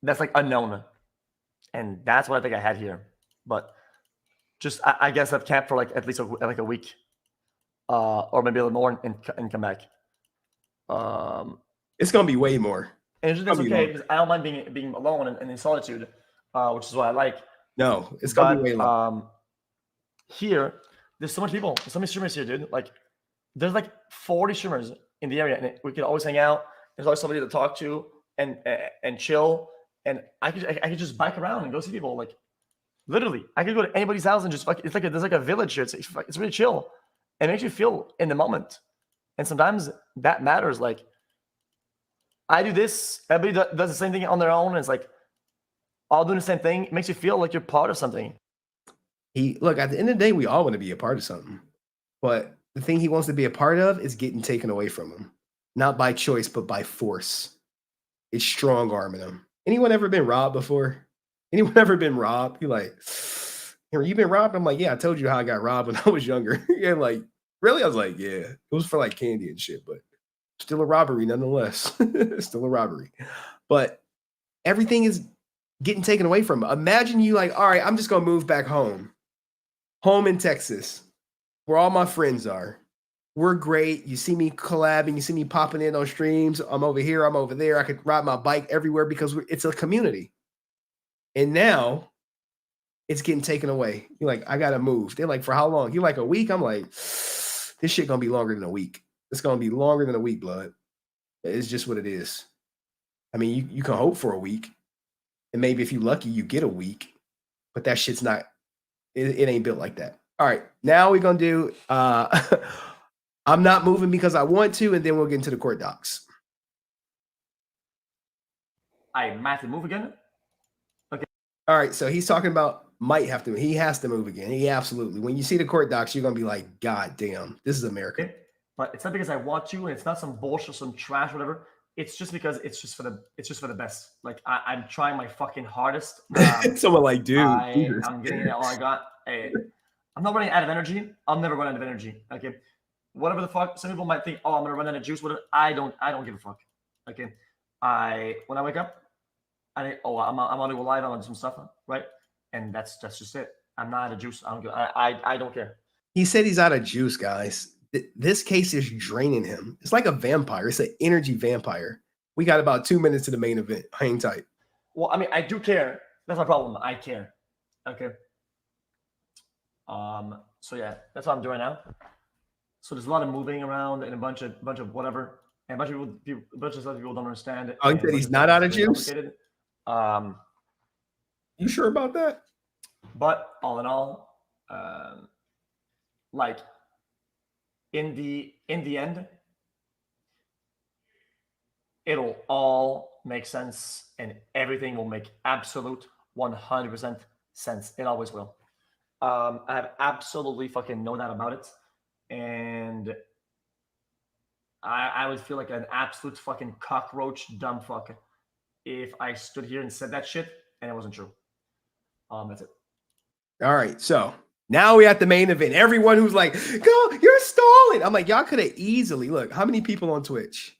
G: That's like unknown. And that's what I think I had here. But just, I guess I've camped for like at least like a week. Or maybe a little more and come back.
K: It's gonna be way more.
G: And that's okay, because I don't mind being alone and in solitude, which is what I like.
K: No, it's gonna be way long.
G: Here, there's so many people, there's so many streamers here, dude. Like, there's like 40 streamers in the area, and we can always hang out. There's always somebody to talk to and chill. And I could just bike around and go see people. Like, literally, I could go to anybody's house and just there's like a village here. It's really chill. It makes you feel in the moment. And sometimes that matters. Like, I do this, everybody does the same thing on their own. And it's like all doing the same thing. It makes you feel like you're part of something.
K: Look, at the end of the day, we all want to be a part of something. But the thing he wants to be a part of is getting taken away from him. Not by choice, but by force. It's strong arming him. Anyone ever been robbed before? Anyone ever been robbed? You're like, Henry, you been robbed? I'm like, yeah, I told you how I got robbed when I was younger. Yeah, like, really? I was like, yeah. It was for like candy and shit, but still a robbery nonetheless. Still a robbery. But everything is getting taken away from him. Imagine you like, all right, I'm just going to move back home. Home in Texas, where all my friends are. We're great. You see me collabing. You see me popping in on streams. I'm over here. I'm over there. I could ride my bike everywhere because it's a community. And now it's getting taken away. You're like, I got to move. They're like, for how long? You're like, a week? I'm like, this shit going to be longer than a week. It's going to be longer than a week, blood. It's just what it is. I mean, you can hope for a week. And maybe if you're lucky, you get a week. But that shit's not, it ain't built like that. All right, now we're going to do, I'm not moving because I want to, and then we'll get into the court docs.
G: I might have to move again. Okay.
K: All right, so he's talking about might have to, he has to move again. He absolutely, when you see the court docs, you're going to be like, God damn, this is America.
G: Okay. But it's not because I want to, and it's not some bullshit, some trash, whatever. It's just because it's just for the best. Like I'm trying my fucking hardest.
K: Someone like, dude,
G: I'm getting it all I got. I'm not running out of energy. I'll never run out of energy. Okay. Whatever the fuck. Some people might think, oh, I'm gonna run out of juice. Whatever. I don't give a fuck. Okay. When I wake up, I'm gonna go live on some stuff, right? And that's just it. I'm not out of juice. I don't care.
K: He said he's out of juice, guys. This case is draining him. It's like a vampire. It's an energy vampire. We got about 2 minutes to the main event. Hang tight.
G: Well, I mean, I do care. That's my problem. I care. Okay. So yeah, that's what I'm doing now. So there's a lot of moving around and a bunch of whatever, and a bunch of people don't understand it.
K: Oh, he said he's not out of juice. You sure about that?
G: But all in all, like in the end, it'll all make sense, and everything will make absolute 100% sense. It always will. I have absolutely fucking no doubt about it. And I would feel like an absolute fucking cockroach dumb fuck if I stood here and said that shit and it wasn't true. That's it.
K: All right, so now we're at the main event. Everyone who's like, "Go, you're stalling." I'm like, y'all could have easily look. How many people on Twitch?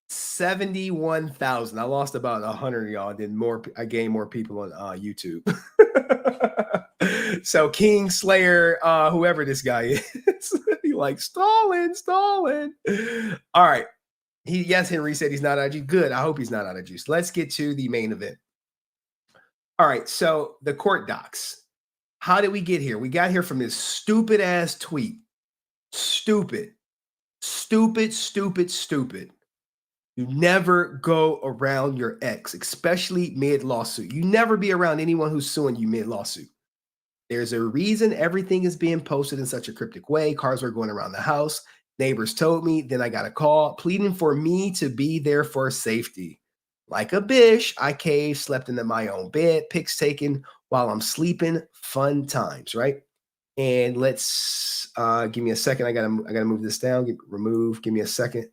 K: 71,000. I lost about 100 of y'all. I gained more people on YouTube. So King Slayer, whoever this guy is, he like stalling. All right. Yes, Henry said he's not out of juice. Good. I hope he's not out of juice. Let's get to the main event. All right. So the court docs. How did we get here? We got here from this stupid ass tweet. Stupid. You never go around your ex, especially mid-lawsuit. You never be around anyone who's suing you mid-lawsuit. There's a reason everything is being posted in such a cryptic way. Cars were going around the house. Neighbors told me. Then I got a call pleading for me to be there for safety. Like a bitch, I caved, slept in my own bed, pics taken while I'm sleeping. Fun times, right? And let's give me a second. I gotta move this down. Give me a second.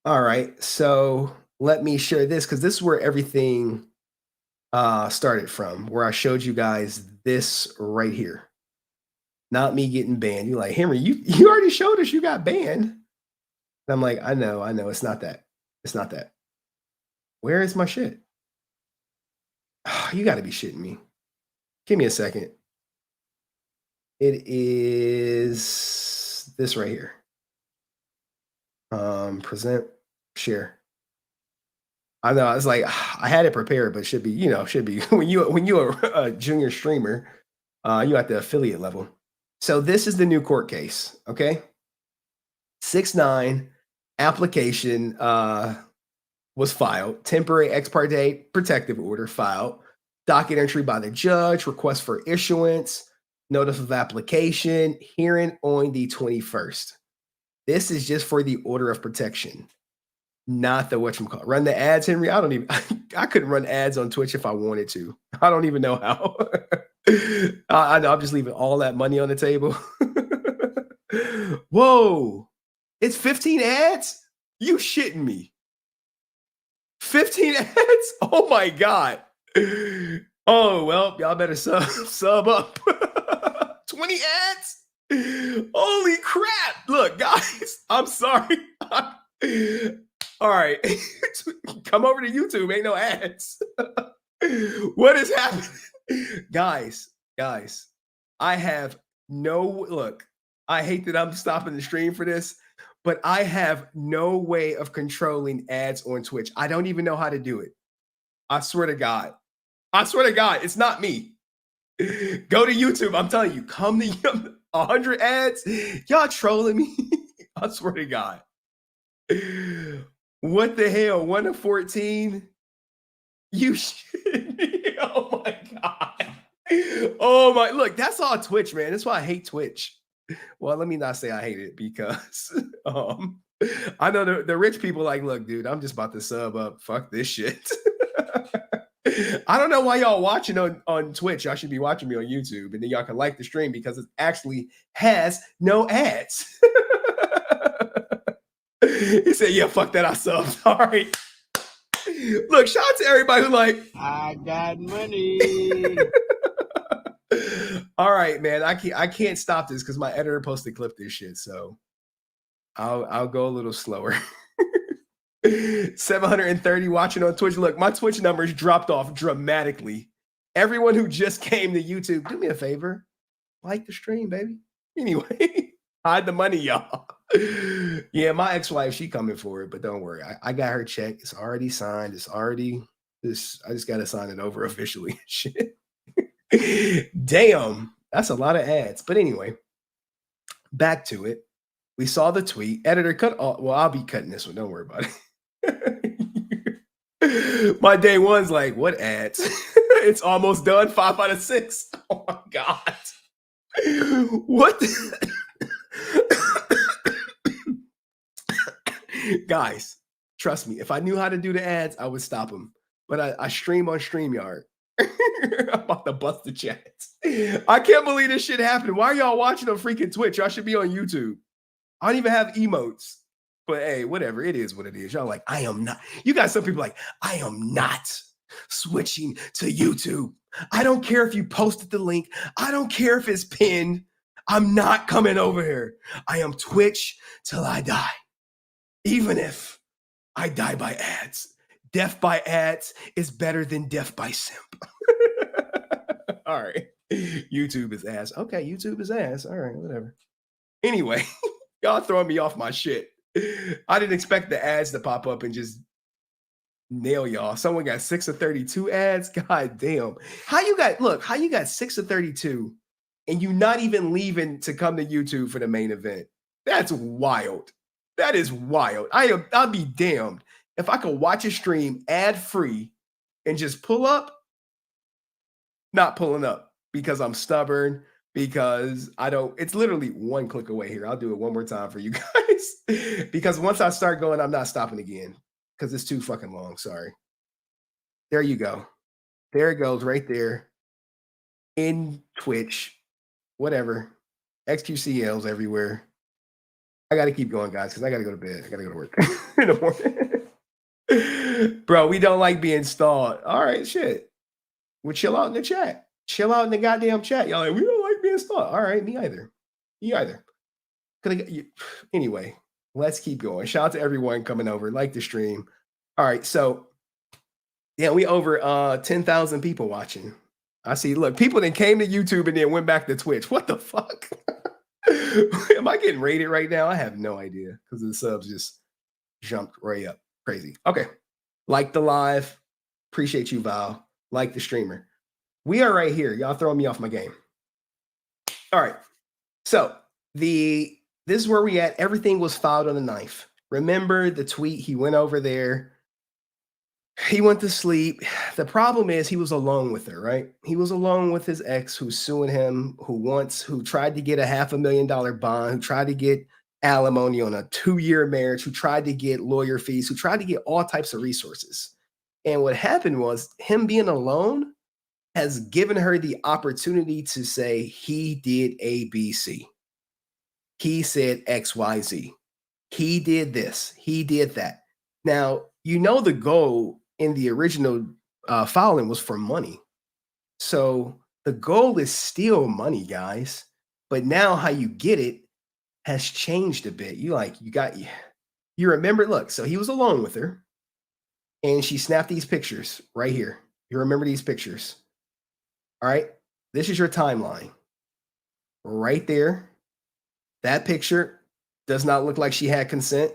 K: All right, so let me share this because this is where everything started from, where I showed you guys this right here. Not me getting banned. You're like, Henry, you already showed us you got banned. And I'm like, I know. It's not that. It's not that. Where is my shit? Oh, you got to be shitting me. Give me a second. It is this right here. Present, share. I know. I was like, I had it prepared, but it should be when you're a junior streamer, you at the affiliate level. So this is the new court case. Okay. 6-9 application was filed. Temporary ex parte protective order filed. Docket entry by the judge. Request for issuance. Notice of application. Hearing on the 21st. This is just for the order of protection, not the whatchamacallit. Run the ads, Henry. I couldn't run ads on Twitch if I wanted to. I don't even know how. I know I'm just leaving all that money on the table. Whoa, it's 15 ads? You shitting me? 15 ads? Oh my God. Oh, well, y'all better sub up. 20 ads? Holy crap. Look, guys, I'm sorry. All right. Come over to YouTube. Ain't no ads. What is happening? Guys, I have look, I hate that I'm stopping the stream for this, but I have no way of controlling ads on Twitch. I don't even know how to do it. I swear to God, it's not me. Go to YouTube. I'm telling you, come to 100 ads. Y'all trolling me. I swear to God. What the hell? 1 of 14. You should be. Oh my God. Oh my, look, that's all Twitch, man. That's why I hate Twitch. Well, let me not say I hate it because I know the rich people like, look, dude, I'm just about to sub up. Fuck this shit. I don't know why y'all watching on Twitch. Y'all should be watching me on YouTube, and then y'all can like the stream because it actually has no ads. He said, yeah, fuck that, I subbed. All right. Look, shout out to everybody who like,
R: I got money.
K: All right, man. I can't stop this because my editor posted clip this shit. So I'll go a little slower. 730 watching on Twitch. Look, my Twitch numbers dropped off dramatically. Everyone who just came to YouTube, do me a favor. Like the stream, baby. Anyway, hide the money, y'all. Yeah, my ex-wife, she coming for it, but don't worry. I got her check. It's already signed. It's already this. I just got to sign it over officially. Shit. Damn, that's a lot of ads. But anyway, back to it. We saw the tweet. Editor, cut all. Well, I'll be cutting this one. Don't worry about it. My day one's like, what ads? It's almost done. 5 out of 6. Oh my God. What? Guys, trust me. If I knew how to do the ads, I would stop them. But I stream on StreamYard. I'm about to bust the chat. I can't believe this shit happened. Why are y'all watching on freaking Twitch? Y'all should be on YouTube. I don't even have emotes. But hey, whatever. It is what it is. Y'all like, I am not. You got some people like, I am not switching to YouTube. I don't care if you posted the link. I don't care if it's pinned. I'm not coming over here. I am Twitch till I die. Even if I die by ads. Death by ads is better than death by simp. All right. YouTube is ass. Okay, YouTube is ass. All right, whatever. Anyway, y'all throwing me off my shit. I didn't expect the ads to pop up and just nail y'all. Someone got 6 of 32 ads. God damn. How you got 6 of 32 and you not even leaving to come to YouTube for the main event? That's wild. That is wild. I'll be damned if I could watch a stream ad-free and just pull up, not pulling up because I'm stubborn, because I don't, it's literally one click away here. I'll do it one more time for you guys because once I start going, I'm not stopping again because it's too fucking long. Sorry. There you go. There it goes right there in Twitch, whatever. XQC L's everywhere. I got to keep going, guys, because I got to go to bed. I got to go to work in the morning. Bro, we don't like being stalled. All right, shit. We'll chill out in the chat. Chill out in the goddamn chat. Y'all like, we don't like being stalled. All right, me either. You either. Anyway, let's keep going. Shout out to everyone coming over. Like the stream. All right, so yeah, we over 10,000 people watching. I see. Look, people that came to YouTube and then went back to Twitch. What the fuck? Am I getting rated right now? I have no idea because the subs just jumped right up. Crazy. Okay. Like the live. Appreciate you, Val. Like the streamer. We are right here. Y'all throwing me off my game. All right. So this is where we at. Everything was filed on the 9th. Remember the tweet? He went over there. He went to sleep. The problem is he was alone with her, right? He was alone with his ex who's suing him, who tried to get a $500,000 bond, who tried to get alimony on a 2-year marriage, who tried to get lawyer fees, who tried to get all types of resources. And what happened was him being alone has given her the opportunity to say he did A, B, C. He said X, Y, Z. He did this. He did that. Now, you know the goal in the original filing was for money. So the goal is still money, guys. But now how you get it has changed a bit. You remember, look, so he was alone with her and she snapped these pictures right here. You remember these pictures. All right. This is your timeline right there. That picture does not look like she had consent.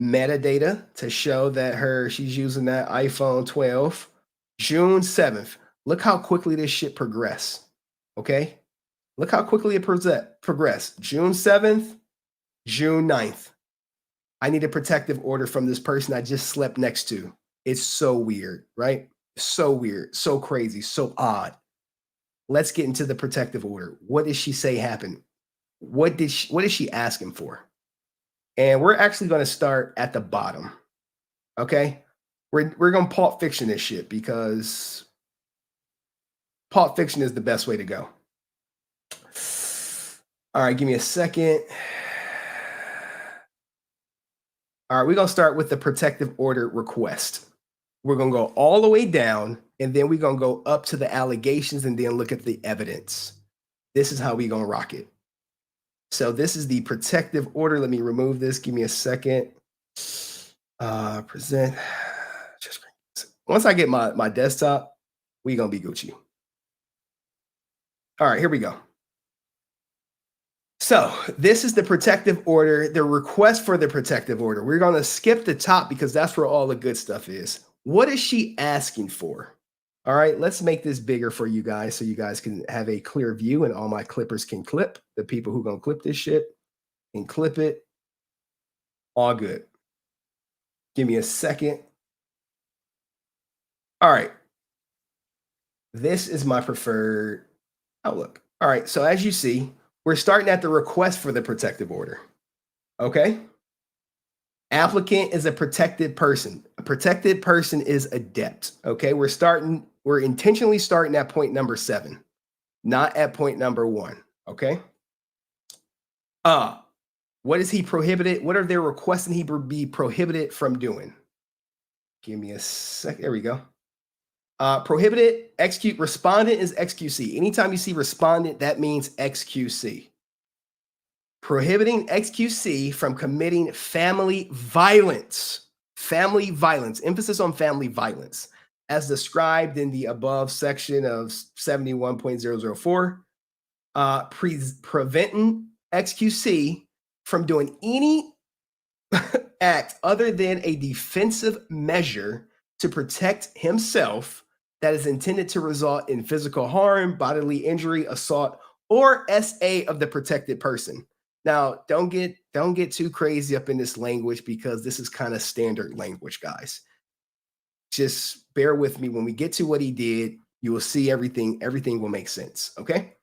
K: Metadata to show that she's using that iPhone 12. June 7th. Look how quickly this shit progressed. Okay. Look how quickly it progressed. June 7th, June 9th. I need a protective order from this person I just slept next to. It's so weird, right? So weird, so crazy, so odd. Let's get into the protective order. What did she say happened? What is she asking for? And we're actually going to start at the bottom. Okay? We're going to Pulp Fiction this shit because Pulp Fiction is the best way to go. All right, give me a second. All right, we're going to start with the protective order request. We're going to go all the way down, and then we're going to go up to the allegations and then look at the evidence. This is how we're going to rock it. So this is the protective order. Let me remove this. Give me a second. Present. Once I get my desktop, we're going to be Gucci. All right, here we go. So this is the protective order, the request for the protective order. We're going to skip the top because that's where all the good stuff is. What is she asking for? All right, let's make this bigger for you guys so you guys can have a clear view and all my clippers can clip. The people who are going to clip this shit and clip it. All good. Give me a second. All right. This is my preferred outlook. All right, so as you see, we're starting at the request for the protective order. Okay? Applicant is a protected person. A protected person is adept. Okay, we're intentionally starting at point number 7, not at point number 1. Okay. What is he prohibited? What are they requesting he be prohibited from doing? Give me a sec. There we go. Prohibited, respondent is XQC. Anytime you see respondent, that means XQC. Prohibiting XQC from committing family violence. Family violence. Emphasis on family violence. As described in the above section of 71.004. Preventing XQC from doing any act other than a defensive measure to protect himself that is intended to result in physical harm, bodily injury, assault, or SA of the protected person. Now, don't get too crazy up in this language because this is kind of standard language, guys. Just bear with me. When we get to what he did, you will see everything will make sense, okay?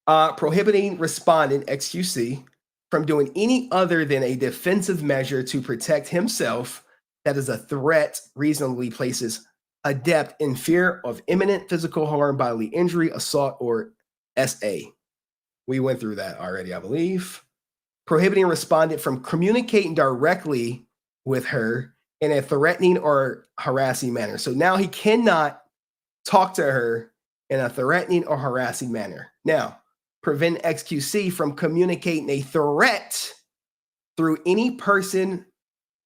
K: Prohibiting respondent, XQC, from doing any other than a defensive measure to protect himself that is a threat reasonably places adept in fear of imminent physical harm, bodily injury, assault, or SA. We went through that already, I believe. Prohibiting respondent from communicating directly with her in a threatening or harassing manner. So now he cannot talk to her in a threatening or harassing manner. Now, prevent XQC from communicating a threat through any person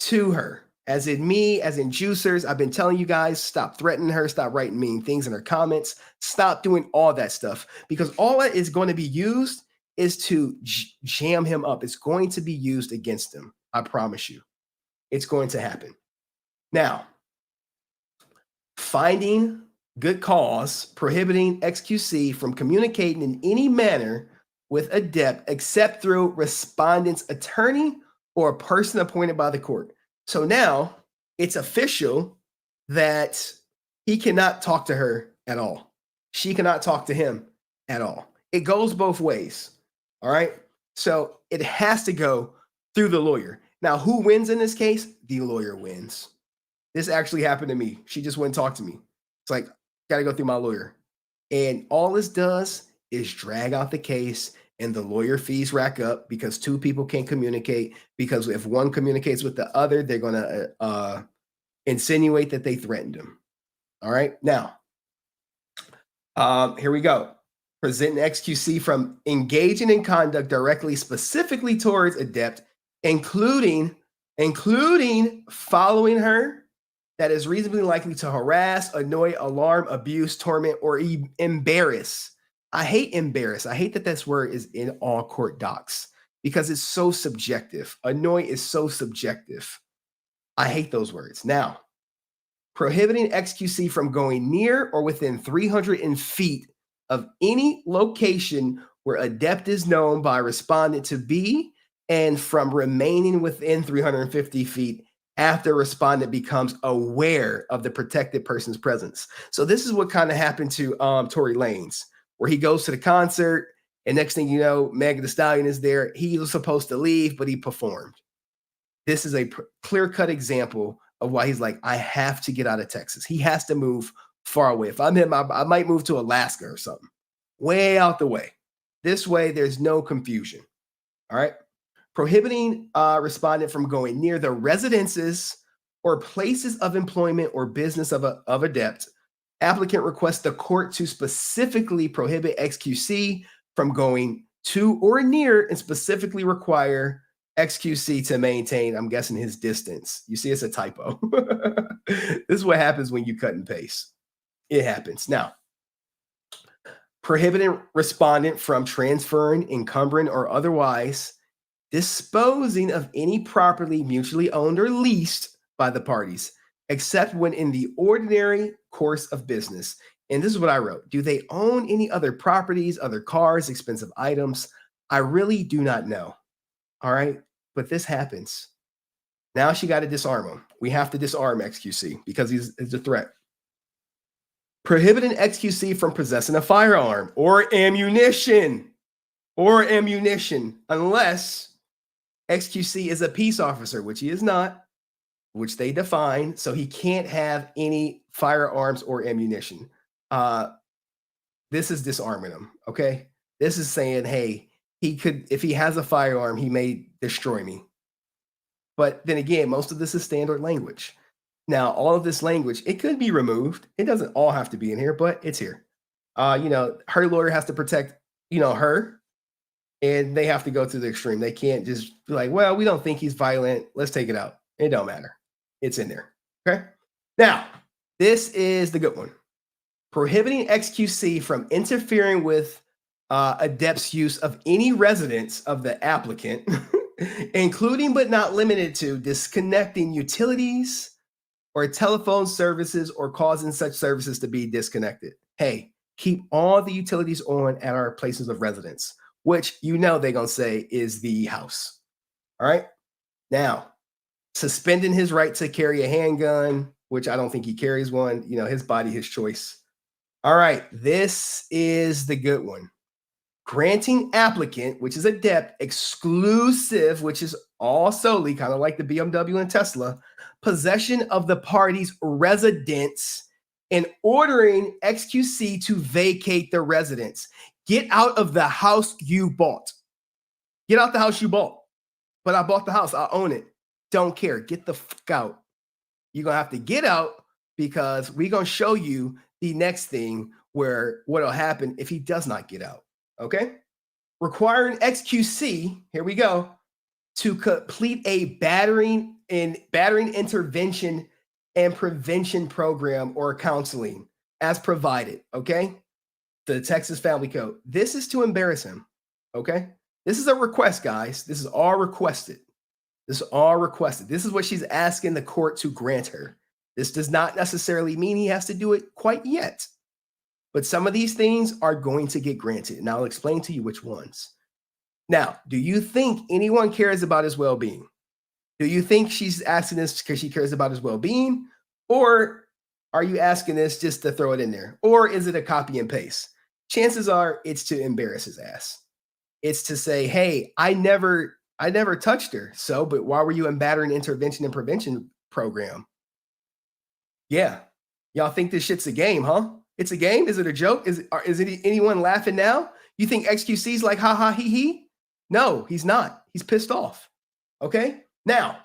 K: to her. As in me, as in juicers, I've been telling you guys, stop threatening her, stop writing mean things in her comments, stop doing all that stuff, because all that is going to be used is to jam him up. It's going to be used against him. I promise you. It's going to happen. Now, finding good cause, prohibiting XQC from communicating in any manner with adept except through respondent's attorney or a person appointed by the court. So now it's official that he cannot talk to her at all. She cannot talk to him at all. It goes both ways. All right. So it has to go through the lawyer. Now, who wins in this case? The lawyer wins. This actually happened to me. She just wouldn't talk to me. It's like, got to go through my lawyer. And all this does is drag out the case, and the lawyer fees rack up because two people can't communicate, because if one communicates with the other, they're going to insinuate that they threatened him. All right. Now, here we go. Presenting XQC from engaging in conduct directly, specifically towards adept, including following her that is reasonably likely to harass, annoy, alarm, abuse, torment, or embarrass. I hate embarrass. I hate that this word is in all court docs because it's so subjective. Annoy is so subjective. I hate those words. Now, prohibiting XQC from going near or within 300 feet of any location where adept is known by respondent to be, and from remaining within 350 feet after a respondent becomes aware of the protected person's presence. So this is what kind of happened to Tory Lanez, where he goes to the concert and next thing you know, Megan Thee Stallion is there. He was supposed to leave, but he performed. This is a clear-cut example of why he's like, I have to get out of Texas. He has to move far away. If I'm him, I might move to Alaska or something. Way out the way. This way, there's no confusion. All right. Prohibiting respondent from going near the residences or places of employment or business of adept. Applicant requests the court to specifically prohibit XQC from going to or near and specifically require XQC to maintain, I'm guessing, his distance. You see, it's a typo. This is what happens when you cut and paste. It happens. Now, prohibiting respondent from transferring, encumbering, or otherwise disposing of any property mutually owned or leased by the parties, except when in the ordinary course of business. And this is what I wrote. Do they own any other properties, other cars, expensive items? I really do not know. All right. But this happens. Now she got to disarm him. We have to disarm XQC because he's a threat. Prohibiting XQC from possessing a firearm or ammunition unless XQC is a peace officer, which he is not, which they define. So he can't have any firearms or ammunition. This is disarming him. Okay. This is saying, hey, he could, if he has a firearm, he may destroy me. But then again, most of this is standard language. Now, all of this language, it could be removed. It doesn't all have to be in here, but it's here. Her lawyer has to protect, her, and they have to go to the extreme. They can't just be like, well, we don't think he's violent. Let's take it out. It don't matter. It's in there. Okay. Now, this is the good one. Prohibiting XQC from interfering with Adept's use of any residence of the applicant, including but not limited to disconnecting utilities or telephone services or causing such services to be disconnected. Hey, keep all the utilities on at our places of residence, which they're going to say is the house. All right. Now, suspending his right to carry a handgun, which I don't think he carries one, his body, his choice. All right. This is the good one. Granting applicant, which is adept, exclusive, which is all solely kind of like the BMW and Tesla, possession of the party's residence and ordering XQC to vacate the residence. Get out of the house you bought. Get out the house you bought. But I bought the house. I own it. Don't care. Get the fuck out. You're going to have to get out because we're going to show you the next thing where what will happen if he does not get out. Okay? Requiring XQC, here we go, to complete a battering intervention and prevention program or counseling as provided. Okay? The Texas Family Code. This is to embarrass him. Okay? This is a request, guys. This is all requested. This is all requested. This is what she's asking the court to grant her. This does not necessarily mean he has to do it quite yet. But some of these things are going to get granted, and I'll explain to you which ones. Now, do you think anyone cares about his well-being? Do you think she's asking this because she cares about his well-being? Or are you asking this just to throw it in there? Or is it a copy and paste? Chances are it's to embarrass his ass. It's to say, hey, I never touched her. So, but why were you in battering intervention and prevention program? Yeah. Y'all think this shit's a game, huh? It's a game? Is it a joke? Is anyone laughing now? You think XQC's like, ha ha, he? No, he's not. He's pissed off. Okay? Now,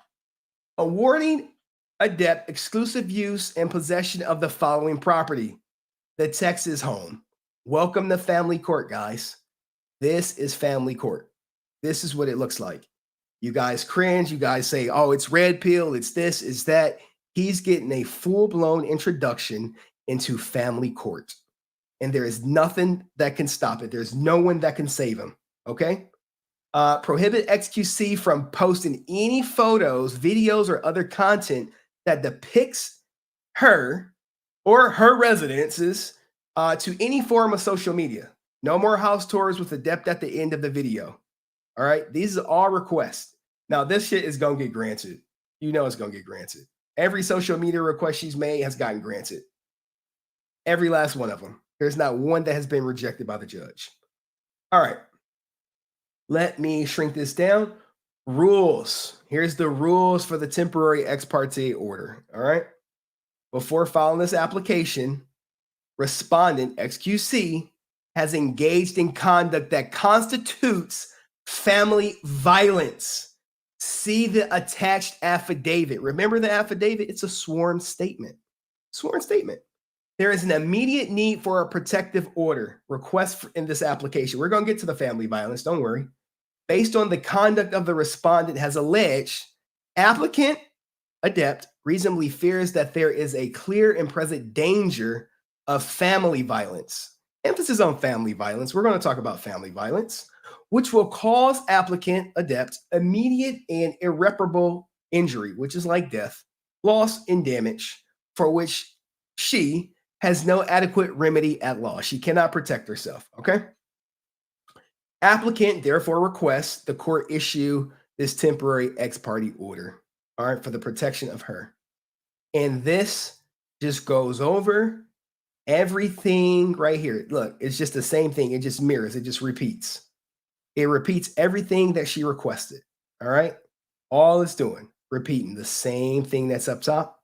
K: awarding Adept exclusive use and possession of the following property. The Texas home. Welcome to family court, guys. This is family court. This is what it looks like. You guys cringe. You guys say, oh, it's red pill. It's this, it's that. He's getting a full-blown introduction into family court. And there is nothing that can stop it. There's no one that can save him. Okay? Prohibit XQC from posting any photos, videos, or other content that depicts her or her residences to any form of social media. No more house tours with Adept at the end of the video. All right? These are all requests. Now, this shit is going to get granted. You know it's going to get granted. Every social media request she's made has gotten granted. Every last one of them. There's not one that has been rejected by the judge. All right. Let me shrink this down. Rules. Here's the rules for the temporary ex parte order. All right. Before filing this application, respondent XQC has engaged in conduct that constitutes family violence. See the attached affidavit. Remember the affidavit? It's a sworn statement. Sworn statement. There is an immediate need for a protective order request in this application. We're going to get to the family violence. Don't worry. Based on the conduct of the respondent has alleged, applicant Adept reasonably fears that there is a clear and present danger of family violence. Emphasis on family violence. We're going to talk about family violence, which will cause applicant Adept immediate and irreparable injury, which is like death, loss, and damage, for which she has no adequate remedy at law. She cannot protect herself, okay? Applicant therefore requests the court issue this temporary ex parte order, all right, for the protection of her. And this just goes over everything right here. Look, it's just the same thing. It just mirrors, it just repeats. It repeats everything that she requested, all right? All it's doing, repeating the same thing that's up top.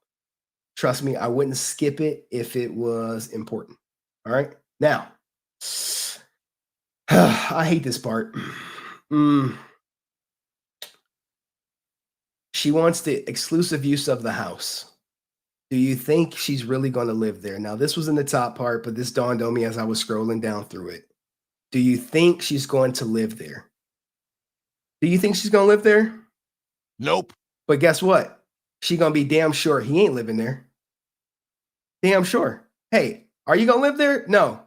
K: Trust me, I wouldn't skip it if it was important, all right? Now, I hate this part. She wants the exclusive use of the house. Do you think she's really going to live there? Now, this was in the top part, but this dawned on me as I was scrolling down through it. Do you think she's going to live there? Do you think she's going to live there?
J: Nope.
K: But guess what? She's going to be damn sure he ain't living there. Damn sure. Hey, are you going to live there? No.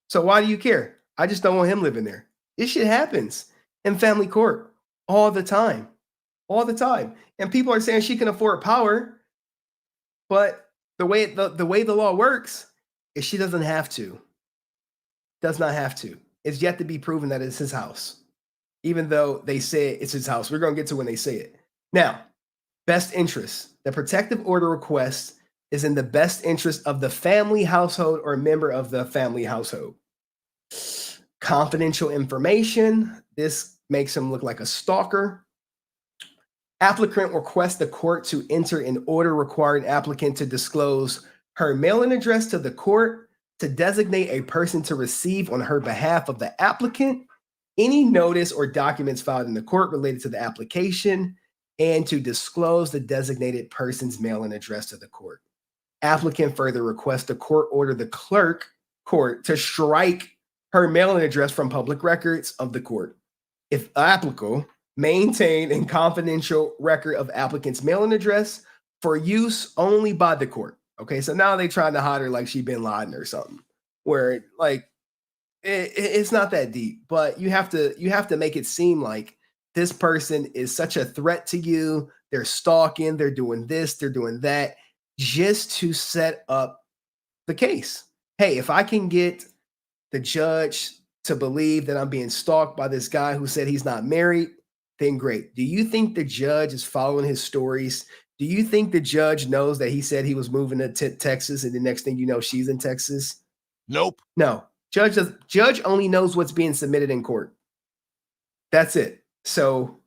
K: So why do you care? I just don't want him living there. This shit happens in family court all the time. All the time. And people are saying she can afford power, but the way the law works is she doesn't have to. Does not have to. It's yet to be proven that it's his house, even though they say it's his house. We're going to get to when they say it. Now, best interest. The protective order request is in the best interest of the family household or member of the family household. Confidential information. This makes him look like a stalker. Applicant requests the court to enter an order requiring applicant to disclose her mailing address to the court, to designate a person to receive on her behalf of the applicant any notice or documents filed in the court related to the application, and to disclose the designated person's mailing address to the court. Applicant further requests the court order the clerk court to strike her mailing address from public records of the court. If applicable, maintain a confidential record of applicant's mailing address for use only by the court. Okay, so now they trying to hide her like she Bin Laden or something, where like it's not that deep, but you have to make it seem like this person is such a threat to you. They're stalking, they're doing this, they're doing that, just to set up the case. Hey, if I can get the judge to believe that I'm being stalked by this guy who said he's not married, then great. Do you think the judge is following his stories? Do you think the judge knows that he said he was moving to Texas and the next thing you know, she's in Texas?
J: Nope.
K: No. Judge only knows what's being submitted in court. That's it. So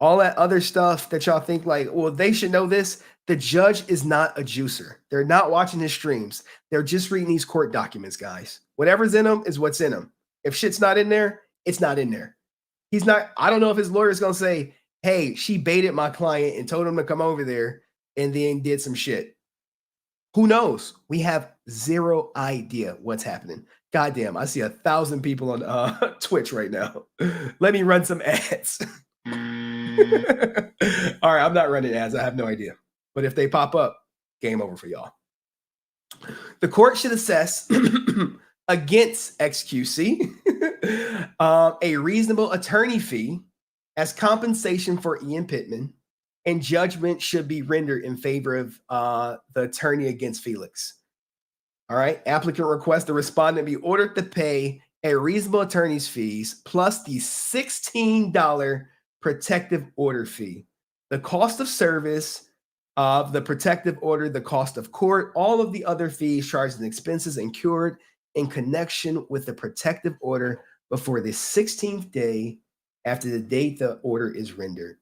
K: all that other stuff that y'all think like, well, they should know this. The judge is not a juicer. They're not watching his streams. They're just reading these court documents, guys. Whatever's in them is what's in them. If shit's not in there, it's not in there. He's not, I don't know if his lawyer is going to say, hey, she baited my client and told him to come over there and then did some shit. Who knows? We have zero idea what's happening. Goddamn, I see 1,000 people on Twitch right now. Let me run some ads. All right, I'm not running ads. I have no idea. But if they pop up, game over for y'all. The court should assess against XQC a reasonable attorney fee as compensation for Ian Pittman, and judgment should be rendered in favor of the attorney against Felix. All right. Applicant requests the respondent be ordered to pay a reasonable attorney's fees plus the $16 protective order fee. the cost of service of the protective order, the cost of court, all of the other fees, charges, and expenses incurred in connection with the protective order before the 16th day after the date the order is rendered.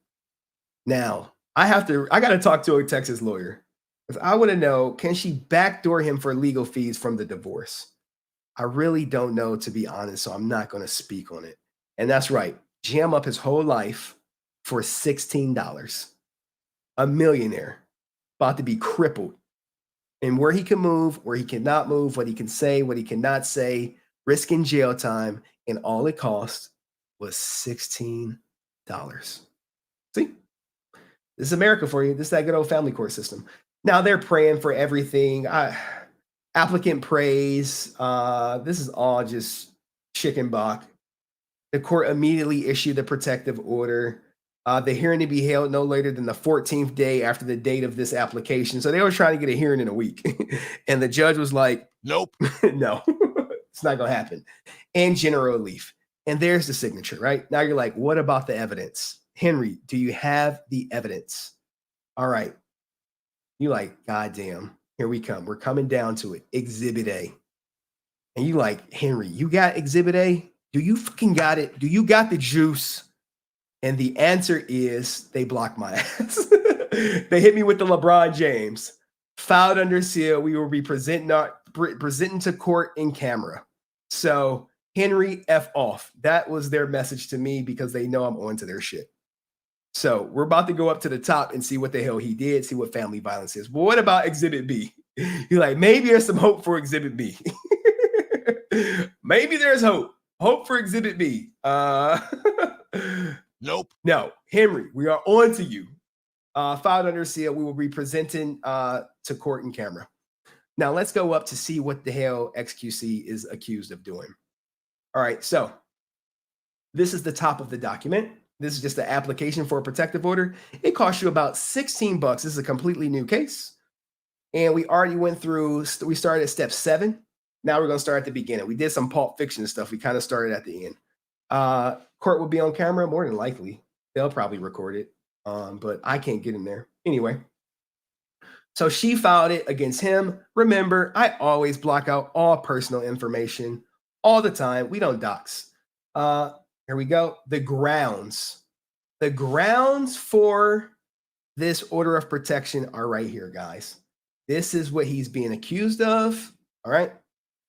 K: Now, I got to talk to a Texas lawyer because I want to know, can she backdoor him for legal fees from the divorce? I really don't know, to be honest, so I'm not going to speak on it. And that's right. Jam up his whole life for $16. A millionaire, about to be crippled. And where he can move, where he cannot move, what he can say, what he cannot say, risking jail time, and all it cost was $16. See? This is America for you. This is that good old family court system. Now they're praying for everything. Applicant prays. This is all just chicken bok. The court immediately issued the protective order. The hearing to be held no later than the 14th day after the date of this application. So they were trying to get a hearing in a week. And the judge was like, nope, no, it's not going to happen. And general relief. And there's the signature, right? Now you're like, what about the evidence? Henry, do you have the evidence? All right. You like, goddamn, here we come. We're coming down to it. Exhibit A. And you like, Henry, you got Exhibit A? Do you fucking got it? Do you got the juice? And the answer is they blocked my ass. They hit me with the LeBron James. Filed under seal. We will be presenting to court in camera. So Henry, F off. That was their message to me because they know I'm on to their shit. So we're about to go up to the top and see what the hell he did, see what family violence is. But what about Exhibit B? You're like, maybe there's some hope for Exhibit B. Maybe there's hope. Hope for Exhibit B. Nope. No, Henry, we are on to you. Filed under seal. We will be presenting to court in camera. Now let's go up to see what the hell XQC is accused of doing. All right, so this is the top of the document. This is just the application for a protective order. It costs you about $16. This is a completely new case. And we already went through, we started at step 7. Now we're going to start at the beginning. We did some Pulp Fiction stuff. We kind of started at the end. Court will be on camera, more than likely. They'll probably record it, but I can't get in there. Anyway, so she filed it against him. Remember, I always block out all personal information all the time. We don't dox. Here we go. The grounds for this order of protection are right here, guys. This is what he's being accused of. All right.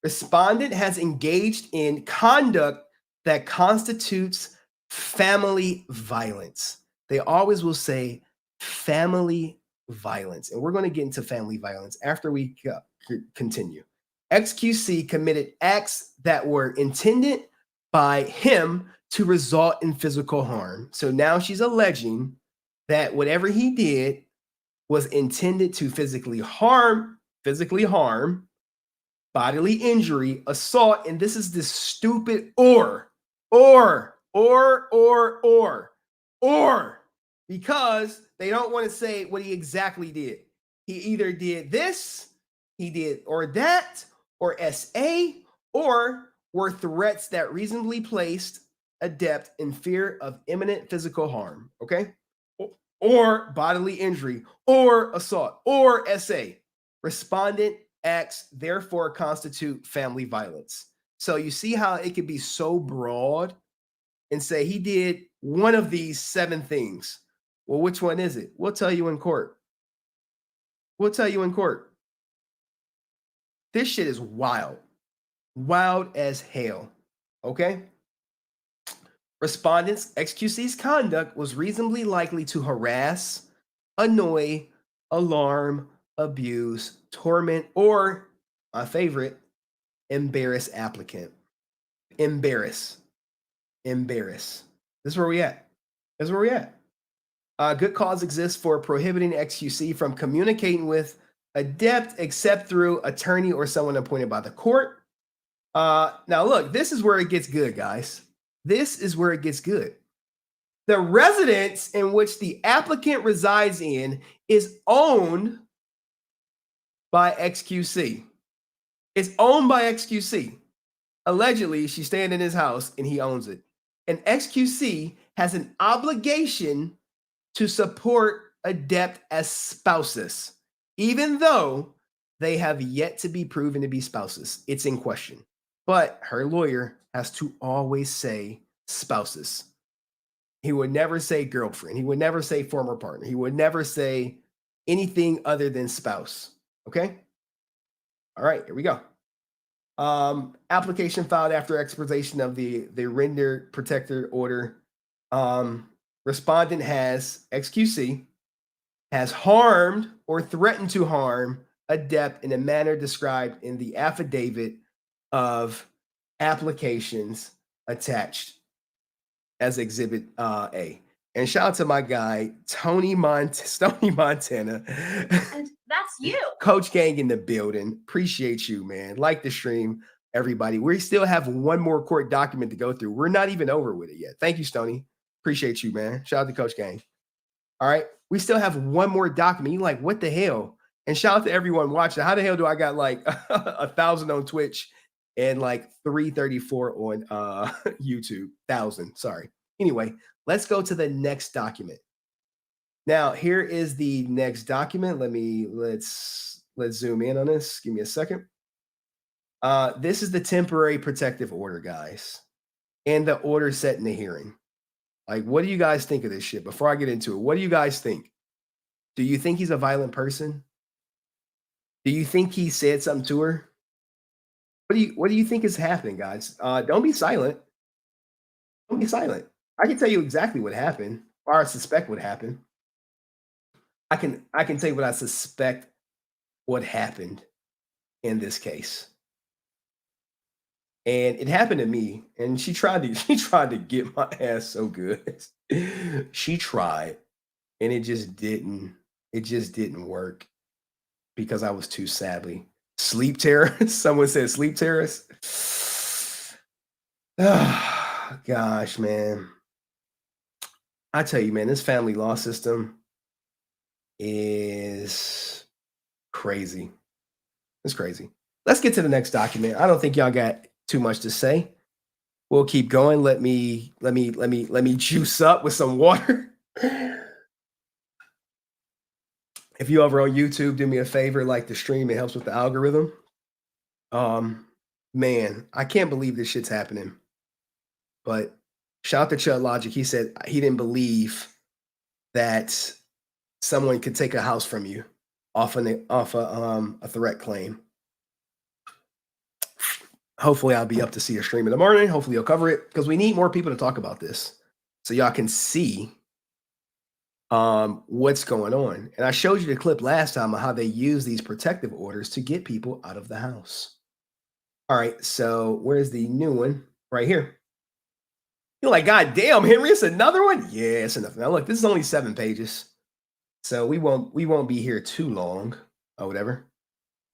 K: Respondent has engaged in conduct that constitutes family violence. They always will say family violence. And we're going to get into family violence after we continue. XQC committed acts that were intended by him to result in physical harm. So now she's alleging that whatever he did was intended to physically harm, bodily injury, assault, and this is this stupid or, because they don't want to say what he exactly did. He either did this, he did or that, or SA, or were threats that reasonably placed Adept in fear of imminent physical harm, okay? Or bodily injury, or assault, or SA. Respondent acts therefore constitute family violence. So you see how it could be so broad and say he did one of these 7 things. Well, which one is it? We'll tell you in court. This shit is wild. Wild as hell. Okay? Respondent's XQC's conduct was reasonably likely to harass, annoy, alarm, abuse, torment, or, my favorite, embarrass applicant. Embarrass. This is where we at. Good cause exists for prohibiting XQC from communicating with Adept except through attorney or someone appointed by the court. Now look, this is where it gets good, guys. This is where it gets good. The residence in which the applicant resides in is owned by XQC. It's owned by XQC. Allegedly, she's staying in his house and he owns it. And XQC has an obligation to support Adept as spouses, even though they have yet to be proven to be spouses. It's in question. But her lawyer has to always say spouses. He would never say girlfriend. He would never say former partner. He would never say anything other than spouse. Okay? All right, here we go. Application filed after expiration of the rendered protector order. Respondent has XQC has harmed or threatened to harm Adept in a manner described in the affidavit of applications attached as Exhibit A. And shout out to my guy, Stony Montana.
L: And that's you.
K: Coach Gang in the building. Appreciate you, man. Like the stream, everybody. We still have one more court document to go through. We're not even over with it yet. Thank you, Stony. Appreciate you, man. Shout out to Coach Gang. All right. We still have one more document. You're like, what the hell? And shout out to everyone watching. How the hell do I got like 1,000 on Twitch and like 334 on YouTube? 1,000. Sorry. Anyway, let's go to the next document. Now, here is the next document. Let's zoom in on this. Give me a second. This is the temporary protective order, guys, and the order set in the hearing. Like, what do you guys think of this shit? Before I get into it, what do you guys think? Do you think he's a violent person? Do you think he said something to her? What do you think is happening, guys? Don't be silent. Don't be silent. I can tell you exactly what happened, or I suspect what happened. I can tell you what I suspect what happened in this case. And it happened to me, and she tried to get my ass so good. She tried, and it just didn't work because I was too savvy. Sleep terrorist. Someone said sleep terrorist. Oh, gosh, man. I tell you, man, this family law system is crazy. It's crazy. Let's get to the next document. I don't think y'all got too much to say. We'll keep going. Let me juice up with some water. If you over on YouTube, do me a favor, like the stream. It helps with the algorithm. Man, I can't believe this shit's happening. But shout out to Chud Logic. He said he didn't believe that someone could take a house from you off a threat claim. Hopefully I'll be up to see a stream in the morning. Hopefully you'll cover it because we need more people to talk about this so y'all can see what's going on. And I showed you the clip last time of how they use these protective orders to get people out of the house. All right, so where's the new one? Right here. You're like, God damn, Henry, it's another one? Yeah, it's enough. Now look, this is only 7 pages. So we won't be here too long or whatever.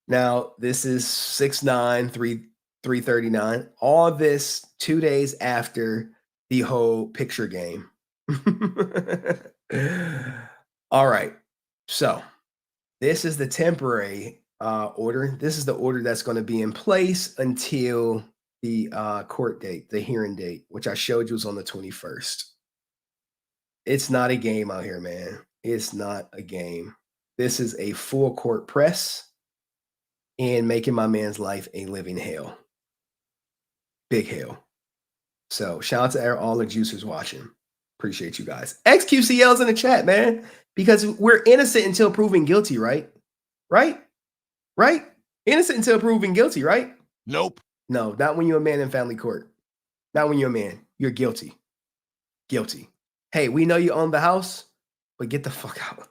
K: Now, this is 6/9/339. All this 2 days after the whole picture game. All right. So this is the temporary order. This is the order that's going to be in place until the court date, the hearing date, which I showed you was on the 21st. It's not a game out here, man. It's not a game. This is a full court press and making my man's life a living hell. Big hell. So shout out to all the juicers watching. Appreciate you guys. XQCL's in the chat, man, because we're innocent until proven guilty, right? Right? Innocent until proven guilty, right?
J: Nope.
K: No, not when you're a man in family court. Not when you're a man. You're guilty. Guilty. Hey, we know you own the house, but get the fuck out.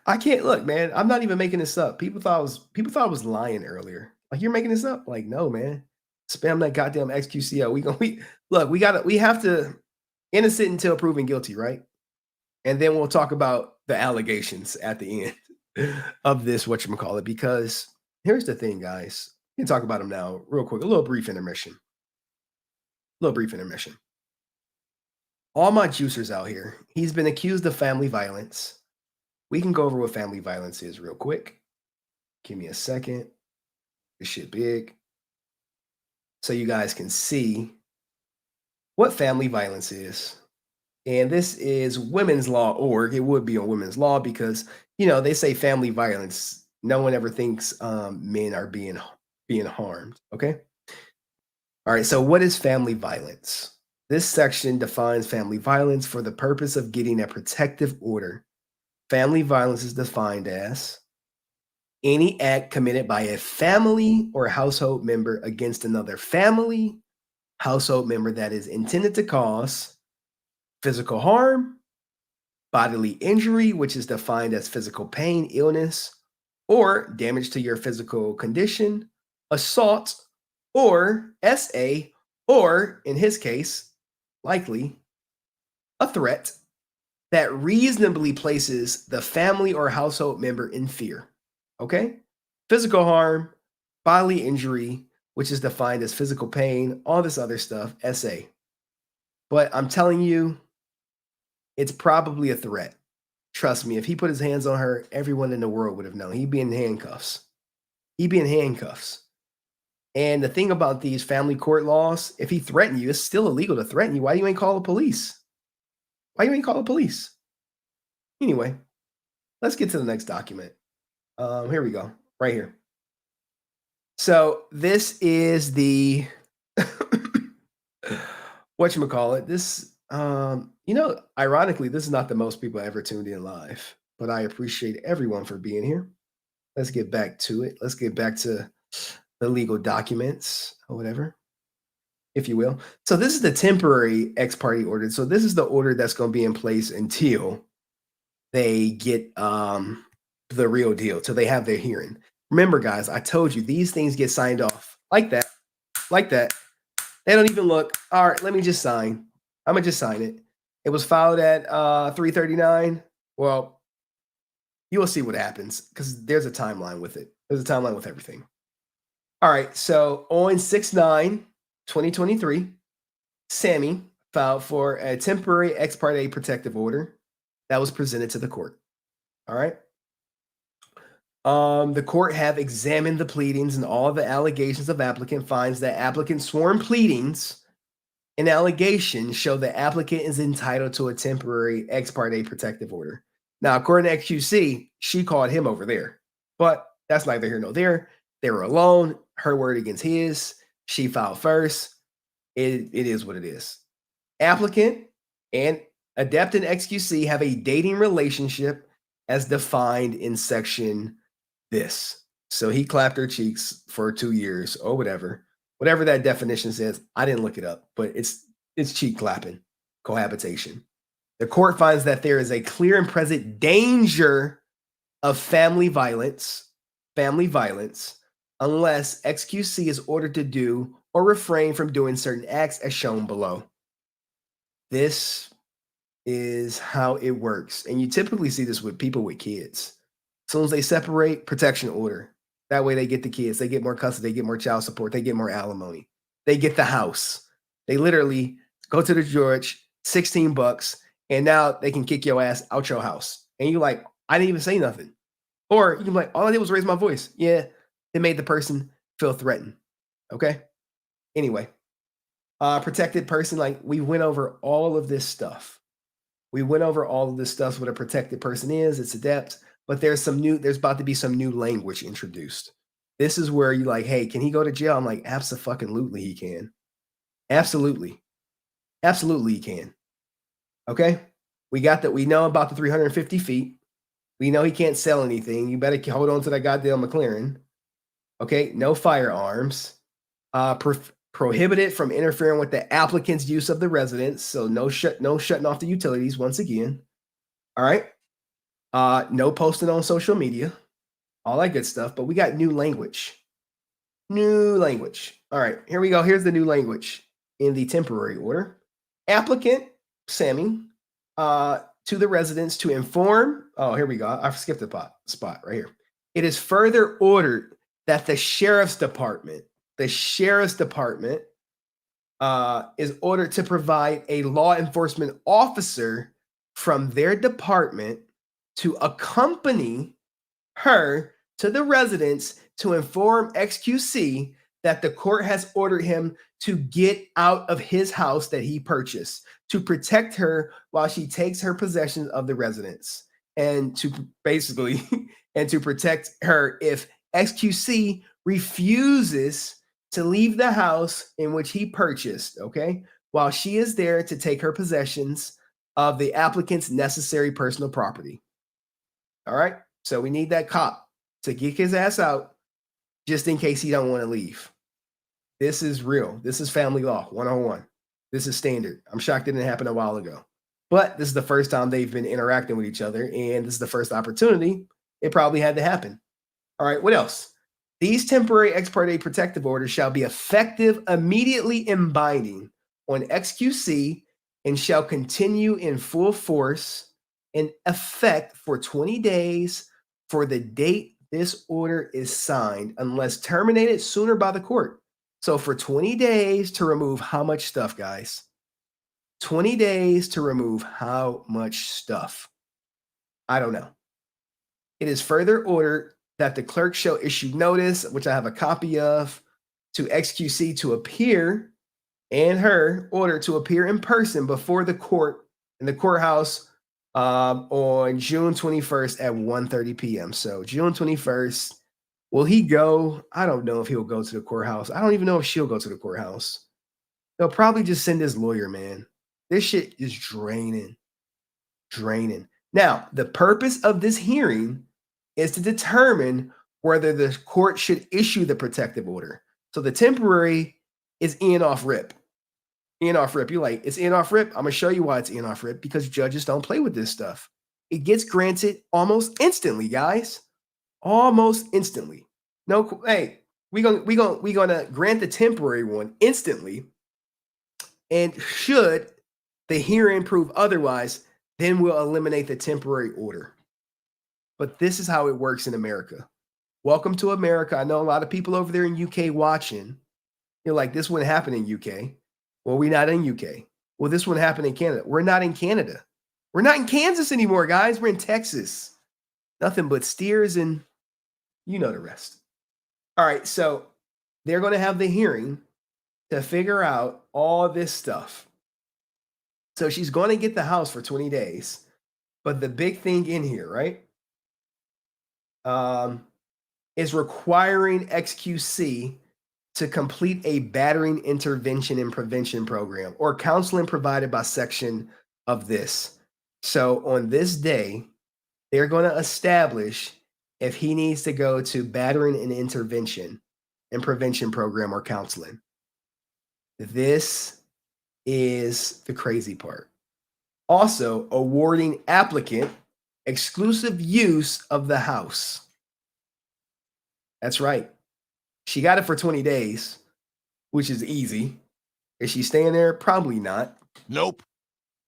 K: I can't look, man. I'm not even making this up. People thought I was lying earlier. Like, you're making this up? Like, no, man. Spam that goddamn XQCL. We have to innocent until proven guilty, right? And then we'll talk about the allegations at the end of this, whatchamacallit, because here's the thing, guys. We can talk about them now real quick. A little brief intermission. All my juicers out here, he's been accused of family violence. We can go over what family violence is real quick. Give me a second. This shit big. So you guys can see what family violence is. And this is women's law org. It would be on women's law because, you know, they say family violence. No one ever thinks men are being harmed. Okay. All right. So what is family violence? This section defines family violence for the purpose of getting a protective order. Family violence is defined as any act committed by a family or household member against another family, household member that is intended to cause physical harm, bodily injury, which is defined as physical pain, illness, or damage to your physical condition, assault, or SA, or in his case, likely a threat that reasonably places the family or household member in fear. Okay? Physical harm, bodily injury, which is defined as physical pain, all this other stuff, SA. But I'm telling you, it's probably a threat. Trust me, if he put his hands on her, everyone in the world would have known. He'd be in handcuffs. He'd be in handcuffs. And the thing about these family court laws, if he threatened you, it's still illegal to threaten you. Why you ain't call the police? Why you ain't call the police? Anyway, let's get to the next document. Here we go, right here. So this is the whatchamacallit. This, you know, ironically, this is not the most people ever tuned in live, but I appreciate everyone for being here. Let's get back to it. Let's get back to the legal documents or whatever, if you will. So this is the temporary ex parte order. So this is the order that's going to be in place until they get the real deal, till they have their hearing. Remember, guys, I told you these things get signed off like that, like that. They don't even look. All right, let me just sign. I'm gonna just sign it. It was filed at 3:39. Well, you will see what happens because there's a timeline with it. There's a timeline with everything. All right, so on 6/9/2023, Sammy filed for a temporary ex parte protective order that was presented to the court. All right. The court have examined the pleadings and all the allegations of applicant, finds that applicant's sworn pleadings and allegations show the applicant is entitled to a temporary ex parte protective order. Now, according to XQC, she called him over there, but that's neither here nor there. They were alone, her word against his. She filed first. It is what it is. Applicant and Adept and XQC have a dating relationship as defined in section this. So he clapped her cheeks for 2 years or whatever that definition says. I didn't look it up, but it's cheek clapping, cohabitation. The court finds that there is a clear and present danger of family violence, unless XQC is ordered to do or refrain from doing certain acts as shown below. This is how it works. And you typically see this with people with kids. As soon as they separate, protection order. That way they get the kids. They get more custody. They get more child support. They get more alimony. They get the house. They literally go to the George, $16, and now they can kick your ass out your house. And you're like, I didn't even say nothing. Or you can be like, all I did was raise my voice. Yeah, it made the person feel threatened. Okay? Anyway, protected person, like we went over all of this stuff. What a protected person is. It's adept. But there's about to be some new language introduced. This is where you're like, hey, can he go to jail? I'm like, absolutely he can. Absolutely he can. Okay? We know about the 350 feet. We know he can't sell anything. You better hold on to that goddamn McLaren. Okay? No firearms. Prohibited from interfering with the applicant's use of the residence. So no shutting off the utilities once again. All right? No posting on social media, all that good stuff. But we got new language. All right, here we go. Here's the new language in the temporary order. Applicant, Sammy, to the residents to inform. Oh, here we go. I skipped the spot right here. It is further ordered that the sheriff's department is ordered to provide a law enforcement officer from their department to accompany her to the residence to inform XQC that the court has ordered him to get out of his house that he purchased to protect her while she takes her possessions of the residence, and to basically and to protect her if XQC refuses to leave the house in which he purchased, okay, while she is there to take her possessions of the applicant's necessary personal property. All right, so we need that cop to get his ass out just in case he don't want to leave. This is real. This is family law 101. This is standard. I'm shocked it didn't happen a while ago. But this is the first time they've been interacting with each other, and this is the first opportunity it probably had to happen. All right, what else? These temporary ex parte protective orders shall be effective immediately and binding on XQC and shall continue in full force and effect for 20 days for the date this order is signed, unless terminated sooner by the court. So for 20 days to remove how much stuff, guys? 20 days to remove how much stuff? I don't know. It is further ordered that the clerk shall issue notice, which I have a copy of, to XQC to appear, and her order to appear in person before the court in the courthouse on June 21st at 1:30 p.m. So June 21st. Will he go? I don't know if he'll go to the courthouse. I don't even know if she'll go to the courthouse. They'll probably just send his lawyer, man. This shit is draining. Now, the purpose of this hearing is to determine whether the court should issue the protective order. So the temporary is in off rip. In off rip. You're like, it's in off rip? I'm going to show you why it's in off rip, because judges don't play with this stuff. It gets granted almost instantly, guys. Almost instantly. No, hey, we're gonna grant the temporary one instantly. And should the hearing prove otherwise, then we'll eliminate the temporary order. But this is how it works in America. Welcome to America. I know a lot of people over there in UK watching. You're like, this wouldn't happen in UK. Well, we're not in UK. Well, this wouldn't happen in Canada. We're not in Canada. We're not in Kansas anymore, guys. We're in Texas. Nothing but steers and you know the rest. All right, so they're going to have the hearing to figure out all this stuff. So she's going to get the house for 20 days. But the big thing in here, right, is requiring XQC to complete a battering intervention and prevention program or counseling provided by section of this. So on this day, they're going to establish if he needs to go to battering and intervention and prevention program or counseling. This is the crazy part. Also, awarding applicant exclusive use of the house. That's right. She got it for 20 days, which is easy. Is she staying there? Probably not.
J: Nope.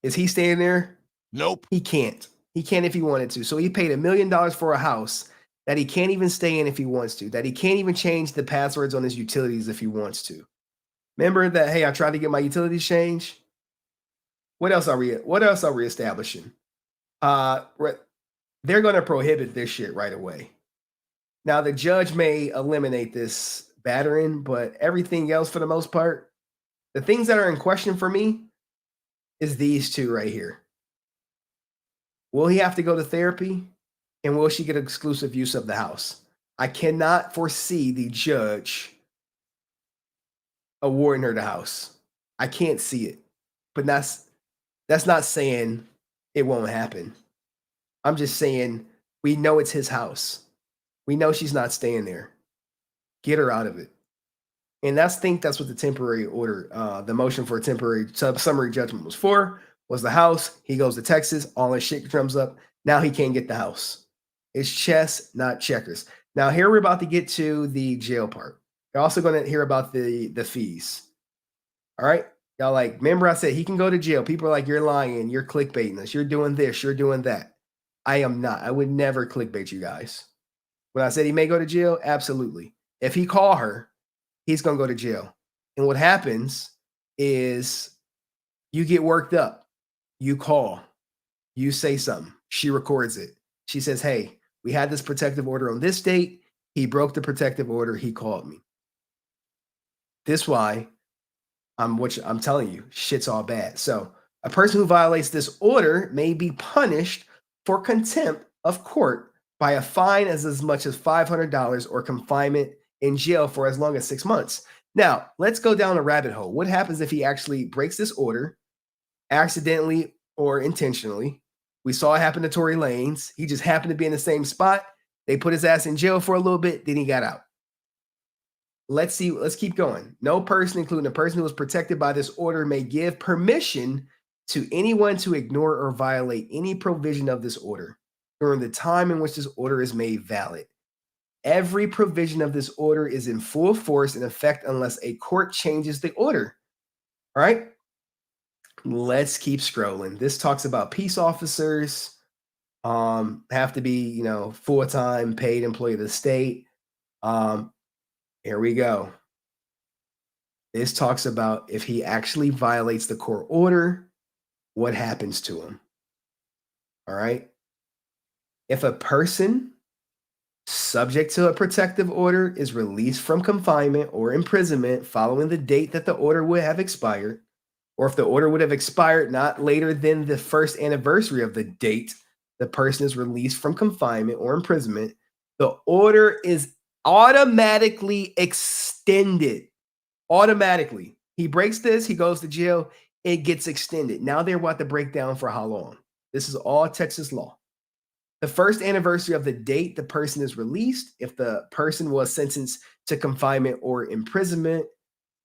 K: Is he staying there?
J: Nope.
K: He can't. He can't if he wanted to. So he paid $1 million for a house that he can't even stay in if he wants to, that he can't even change the passwords on his utilities if he wants to. Remember that, hey, I tried to get my utilities changed? What else are we establishing? They're going to prohibit this shit right away. Now, the judge may eliminate this battering, but everything else, for the most part, the things that are in question for me is these two right here. Will he have to go to therapy? And will she get exclusive use of the house? I cannot foresee the judge awarding her the house. I can't see it. But that's not saying it won't happen. I'm just saying we know it's his house. We know she's not staying there. Get her out of it. And that's what the temporary order, the motion for a temporary summary judgment was for, was the house. He goes to Texas, all his shit comes up. Now he can't get the house. It's chess, not checkers. Now here we're about to get to the jail part. You're also going to hear about the fees. All right? Y'all like, remember I said he can go to jail. People are like, you're lying. You're clickbaiting us. You're doing this. You're doing that. I am not. I would never clickbait you guys. When I said he may go to jail, absolutely. If he call her, he's going to go to jail. And what happens is you get worked up. You call. You say something. She records it. She says, hey, we had this protective order on this date. He broke the protective order. He called me. This why I'm telling you, shit's all bad. So a person who violates this order may be punished for contempt of court by a fine as much as $500 or confinement in jail for as long as 6 months. Now, let's go down a rabbit hole. What happens if he actually breaks this order accidentally or intentionally? We saw it happen to Tory Lanez. He just happened to be in the same spot. They put his ass in jail for a little bit, then he got out. Let's see. Let's keep going. No person, including a person who was protected by this order, may give permission to anyone to ignore or violate any provision of this order during the time in which this order is made valid. Every provision of this order is in full force and effect unless a court changes the order. All right. Let's keep scrolling. This talks about peace officers have to be, full-time paid employee of the state. Here we go. This talks about if he actually violates the court order, what happens to him. All right. If a person subject to a protective order is released from confinement or imprisonment following the date that the order would have expired, or if the order would have expired not later than the first anniversary of the date the person is released from confinement or imprisonment, the order is automatically extended. Automatically. He breaks this, he goes to jail, it gets extended. Now they're about to break down for how long. This is all Texas law. The first anniversary of the date the person is released, if the person was sentenced to confinement or imprisonment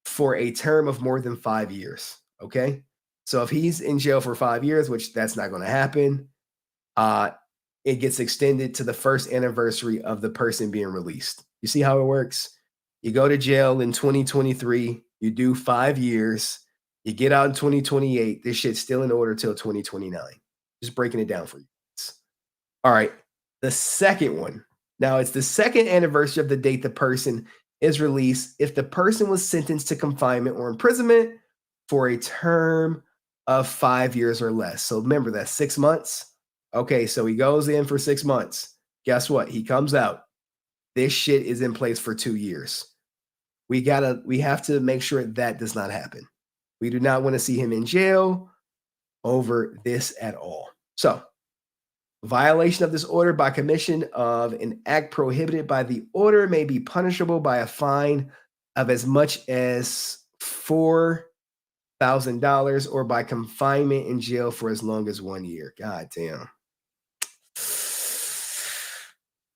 K: for a term of more than 5 years. Okay. So if he's in jail for 5 years, which that's not going to happen, it gets extended to the first anniversary of the person being released. You see how it works? You go to jail in 2023, you do 5 years, you get out in 2028. This shit's still in order till 2029. Just breaking it down for you. All right. The second one. Now it's the second anniversary of the date the person is released if the person was sentenced to confinement or imprisonment for a term of 5 years or less. So remember, that's 6 months. Okay, so he goes in for 6 months. Guess what? He comes out. This shit is in place for 2 years. We have to make sure that does not happen. We do not want to see him in jail over this at all. So, violation of this order by commission of an act prohibited by the order may be punishable by a fine of as much as $4,000 or by confinement in jail for as long as 1 year. God damn.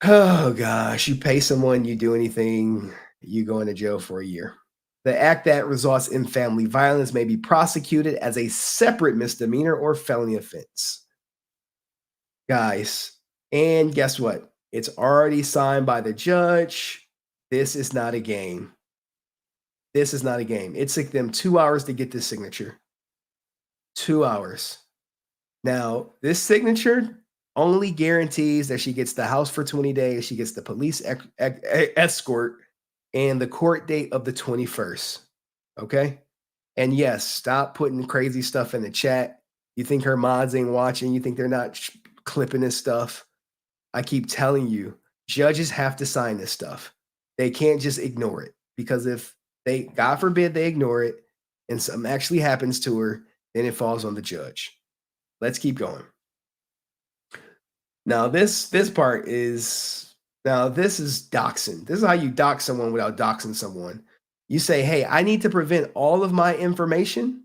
K: Oh gosh, you pay someone, you do anything, you go into jail for a year. The act that results in family violence may be prosecuted as a separate misdemeanor or felony offense. Guys, and guess what? It's already signed by the judge. This is not a game. This is not a game. It took them 2 hours to get this signature. 2 hours. Now, this signature only guarantees that she gets the house for 20 days. She gets the police escort and the court date of the 21st. Okay? And yes, stop putting crazy stuff in the chat. You think her mods ain't watching? You think they're not clipping this stuff? I keep telling you, judges have to sign this stuff. They can't just ignore it, because if they, God forbid, they ignore it and something actually happens to her, then it falls on the judge. Let's keep going. Now this part is, this is doxing. This is how you dox someone without doxing someone. You say, hey, I need to prevent all of my information.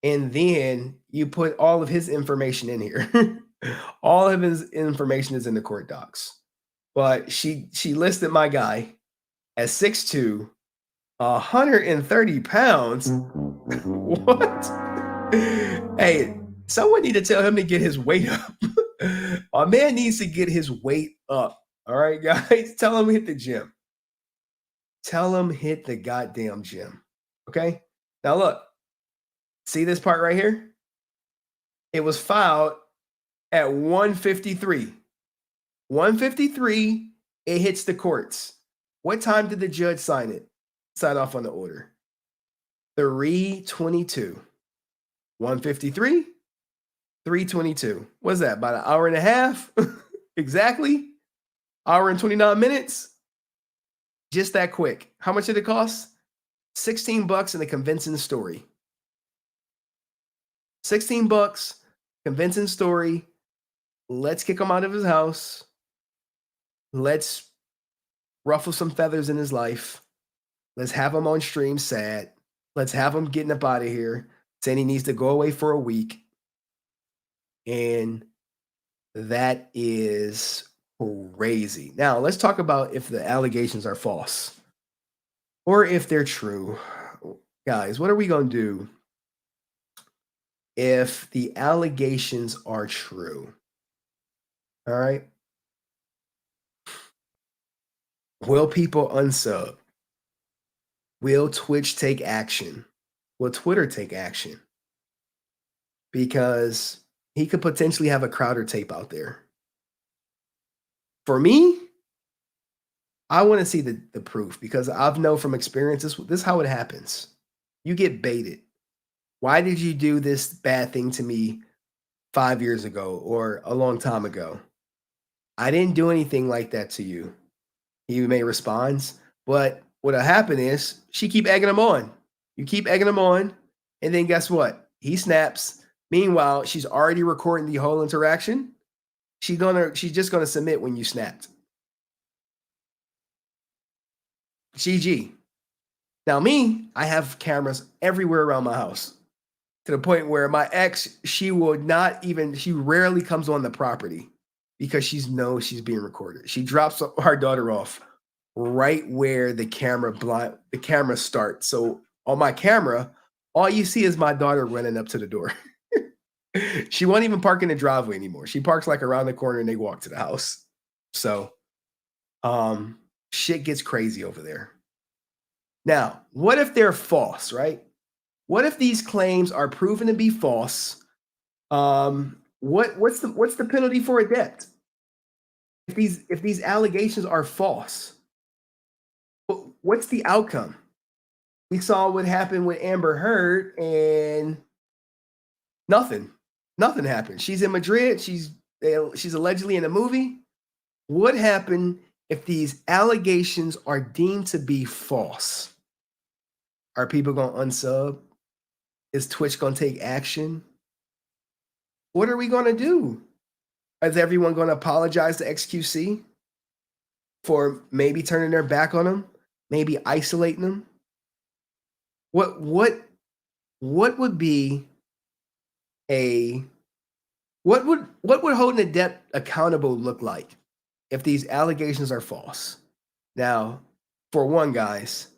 K: And then you put all of his information in here. All of his information is in the court docs. But she listed my guy as 6'2", 130 pounds. What? Hey, someone need to tell him to get his weight up. My man needs to get his weight up. All right, guys. Tell him hit the gym. Tell him hit the goddamn gym. Okay? Now look. See this part right here? It was filed at 1:53. 1:53, it hits the courts. What time did the judge sign it? Sign off on the order. 3:22. 1:53, 3:22. What's that? About an hour and a half? Exactly. Hour and 29 minutes. Just that quick. How much did it cost? $16 and a convincing story. $16, convincing story. Let's kick him out of his house. Let's ruffle some feathers in his life. Let's have him on stream sad. Let's have him getting up out of here, saying he needs to go away for a week. And that is crazy. Now, let's talk about if the allegations are false or if they're true. Guys, what are we going to do if the allegations are true? All right. Will people unsub? Will Twitch take action? Will Twitter take action? Because he could potentially have a Crowder tape out there. For me, I want to see the proof because I've known from experience this is how it happens. You get baited. Why did you do this bad thing to me 5 years ago or a long time ago? I didn't do anything like that to you. He may respond, but what'll happen is she keep egging him on. You keep egging him on, and then guess what? He snaps. Meanwhile, she's already recording the whole interaction. She's just gonna submit when you snapped. GG. Now me, I have cameras everywhere around my house to the point where my ex, she rarely comes on the property because she knows she's being recorded. She drops our daughter off right where the camera starts. So on my camera, all you see is my daughter running up to the door. She won't even park in the driveway anymore. She parks like around the corner and they walk to the house. So shit gets crazy over there. Now, what if they're false, right? What if these claims are proven to be false? What's the penalty for Adept? If these allegations are false, what's the outcome? We saw what happened with Amber Heard, and nothing happened. She's in Madrid. She's allegedly in a movie. What happened if these allegations are deemed to be false? Are people going to unsub? Is Twitch going to take action? What are we going to do? Is everyone going to apologize to XQC for maybe turning their back on them, maybe isolating them? What would be what would holding Adept accountable look like if these allegations are false? Now, for one, guys,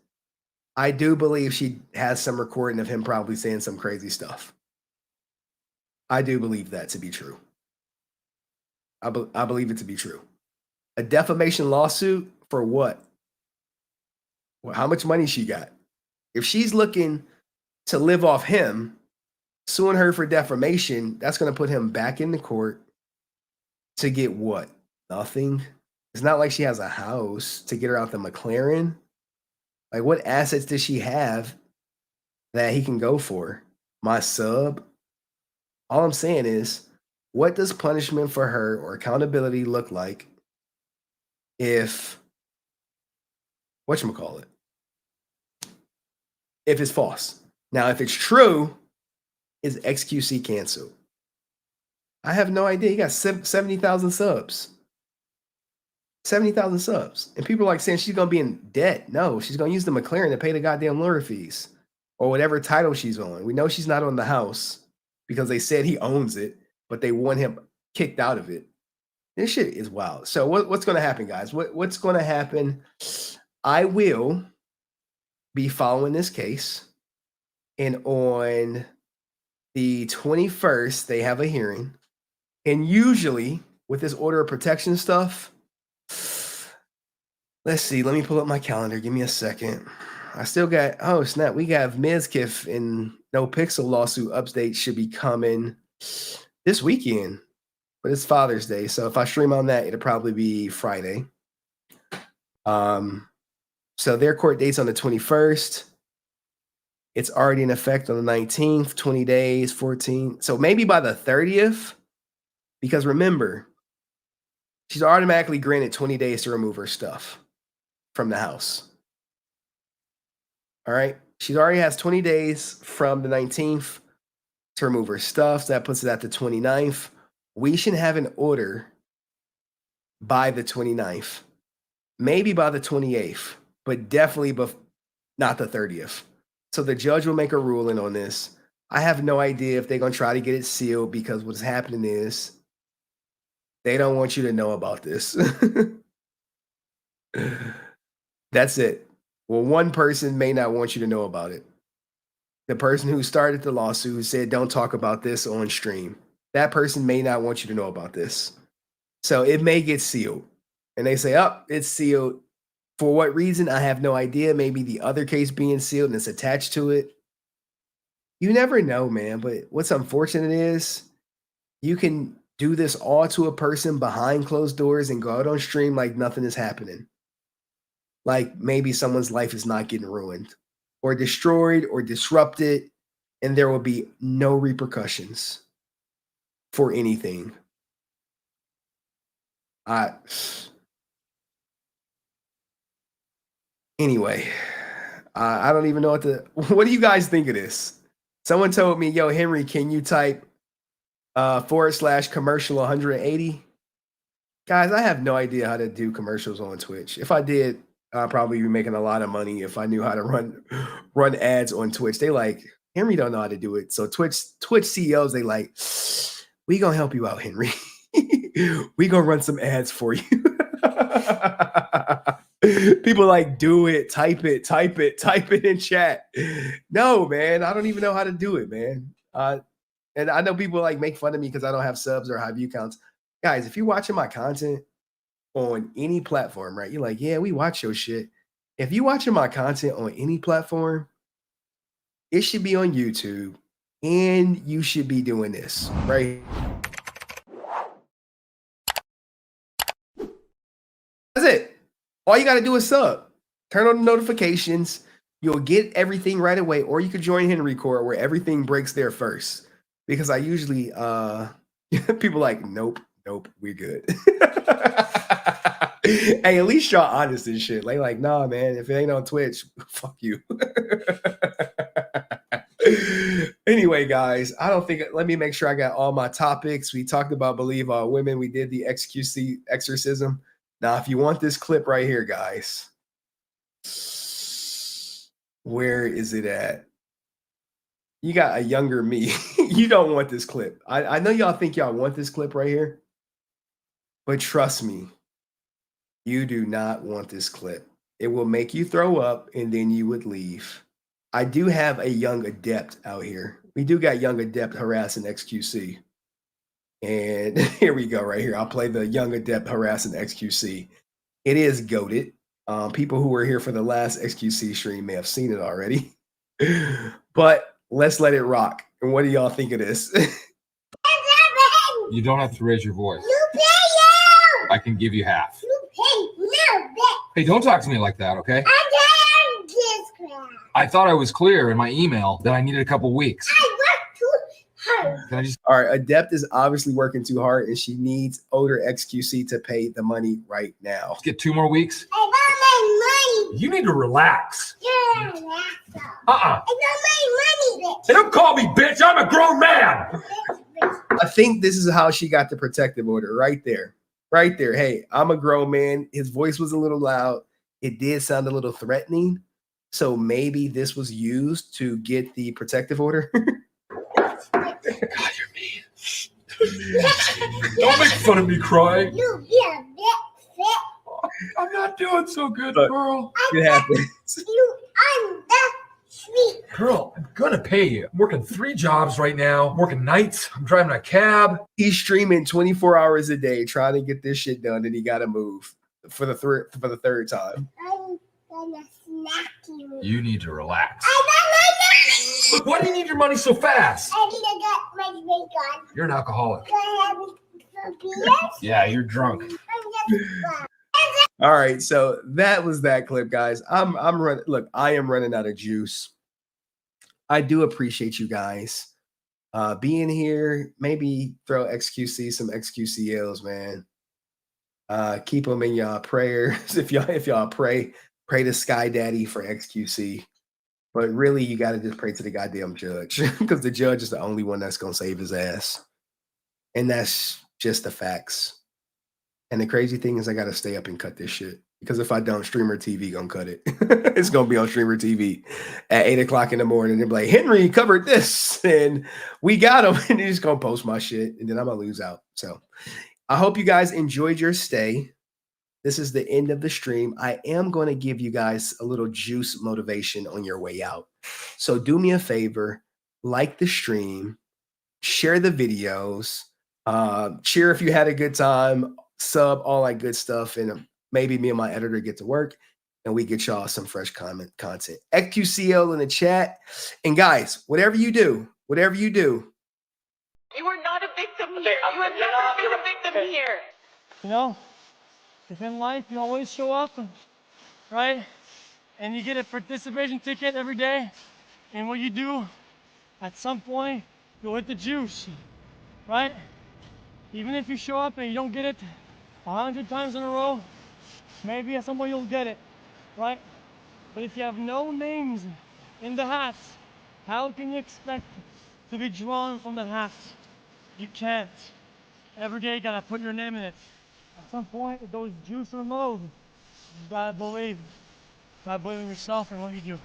K: I do believe she has some recording of him probably saying some crazy stuff. I do believe that to be true. I believe it to be true. A defamation lawsuit for what? Well, how much money she got? If she's looking to live off him, suing her for defamation, that's going to put him back in the court to get what? Nothing. It's not like she has a house to get her out the McLaren. Like, what assets does she have that he can go for? My sub? All I'm saying is, what does punishment for her or accountability look like if, whatchamacallit, if it's false? Now, if it's true, is XQC canceled? I have no idea. You got 70,000 subs. 70,000 subs. And people are like saying she's going to be in debt. No, she's going to use the McLaren to pay the goddamn lawyer fees or whatever title she's on. We know she's not on the house because they said he owns it, but they want him kicked out of it. This shit is wild. So what's going to happen, guys? What's going to happen? I will be following this case. And on the 21st, they have a hearing. And usually with this order of protection stuff, let's see. Let me pull up my calendar. Give me a second. I still got, oh snap, we got Mizkif and No Pixel lawsuit update should be coming this weekend, but it's Father's Day. So if I stream on that, it'll probably be Friday. So their court date's on the 21st. It's already in effect on the 19th, 20 days, 14. So maybe by the 30th, because remember, she's automatically granted 20 days to remove her stuff from the house. All right. She already has 20 days from the 19th to remove her stuff. So that puts it at the 29th. We should have an order by the 29th, maybe by the 28th, but definitely not the 30th. So the judge will make a ruling on this. I have no idea if they're going to try to get it sealed, because what's happening is they don't want you to know about this. That's it. Well, one person may not want you to know about it. The person who started the lawsuit, who said, don't talk about this on stream, that person may not want you to know about this. So it may get sealed. And they say, oh, it's sealed. For what reason? I have no idea. Maybe the other case being sealed and it's attached to it. You never know, man. But what's unfortunate is you can do this all to a person behind closed doors and go out on stream like nothing is happening. Like maybe someone's life is not getting ruined or destroyed or disrupted, and there will be no repercussions for anything. Anyway, I don't even know what do you guys think of this? Someone told me, yo, Henry, can you type /commercial 180? Guys, I have no idea how to do commercials on Twitch. If I did, I'd probably be making a lot of money if I knew how to run ads on Twitch. They like, Henry don't know how to do it. So Twitch CEOs, they like, we gonna help you out, Henry. We gonna run some ads for you. People like, do it, type it in chat. No, man, I don't even know how to do it, man. And I know people like make fun of me because I don't have subs or high view counts. Guys, if you're watching my content on any platform, right? You're like, yeah, we watch your shit. If you're watching my content on any platform, it should be on YouTube, and you should be doing this, right? That's it. All you got to do is sub. Turn on the notifications. You'll get everything right away, or you could join Henry Core where everything breaks there first. Because I usually, people like, nope, we're good. Hey, at least y'all honest and shit. Like, nah, man, if it ain't on Twitch, fuck you. Anyway, guys, let me make sure I got all my topics. We talked about Believe All Women. We did the XQC Exorcism. Now, if you want this clip right here, guys, where is it at? You got a younger me. You don't want this clip. I know y'all think y'all want this clip right here, but trust me, you do not want this clip. It will make you throw up and then you would leave. I do have a young adept out here. We do got young adept harassing XQC. And here we go right here. I'll play the young adept harassing XQC. It is goated. People who were here for the last XQC stream may have seen it already. But let's let it rock. And what do y'all think of this?
D: You don't have to raise your voice. I can give you half. Hey, don't talk to me like that, okay? I thought I was clear in my email that I needed a couple weeks. Can I just...
K: All right, Adept is obviously working too hard, and she needs older XQC to pay the money right now.
D: Let's get 2 more weeks.
Q: I got my money.
D: You need to relax.
Q: You're a relaxer.
D: I
Q: got my money, bitch.
D: Hey, don't call me bitch. I'm a grown man.
K: I think this is how she got the protective order right there. Right there. Hey, I'm a grown man. His voice was a little loud. It did sound a little threatening. So maybe this was used to get the protective order.
D: God, you're mean. Don't make fun of me crying.
Q: You get a bit fit.
D: I'm not doing so good, girl.
K: It happens.
Q: I'm the sweet.
D: Girl, I'm gonna pay you. I'm working 3 jobs right now. I'm working nights. I'm driving a cab.
K: He's streaming 24 hours a day trying to get this shit done, and he got to move for the third time.
Q: I'm gonna smack you.
D: You need to relax.
Q: I got my money.
D: Look, why do you need your money so fast?
Q: I think I got my drink on.
D: You're an alcoholic.
Q: Can I have some beers?
D: Yeah, you're drunk.
Q: I'm just
K: All right, so that was that clip, guys. I'm running. Look, I am running out of juice. I do appreciate you guys being here. Maybe throw XQC some XQCLs, man. Keep them in y'all prayers. If y'all pray to Sky Daddy for XQC. But really, you got to just pray to the goddamn judge because the judge is the only one that's going to save his ass. And that's just the facts. And the crazy thing is I got to stay up and cut this shit. Because if I don't, Streamer TV going to cut it. It's going to be on Streamer TV at 8 o'clock in the morning. They'll be like, Henry covered this. And we got him. And he's going to post my shit. And then I'm going to lose out. So I hope you guys enjoyed your stay. This is the end of the stream. I am going to give you guys a little juice motivation on your way out. So do me a favor, like the stream, share the videos, cheer if you had a good time, sub, all that good stuff. And maybe me and my editor get to work and we get y'all some fresh content. XQCL in the chat. And guys, whatever you do,
F: You are not a victim here. You have never been a victim here.
G: You know, if in life you always show up, right? And you get a participation ticket every day, and what you do, at some point, you'll hit the juice, right? Even if you show up and you don't get it 100 times in a row, maybe at some point you'll get it, right? But if you have no names in the hats, how can you expect to be drawn from the hats? You can't. Every day you gotta put your name in it. At some point, it goes juice or low. You gotta believe in yourself and what you do.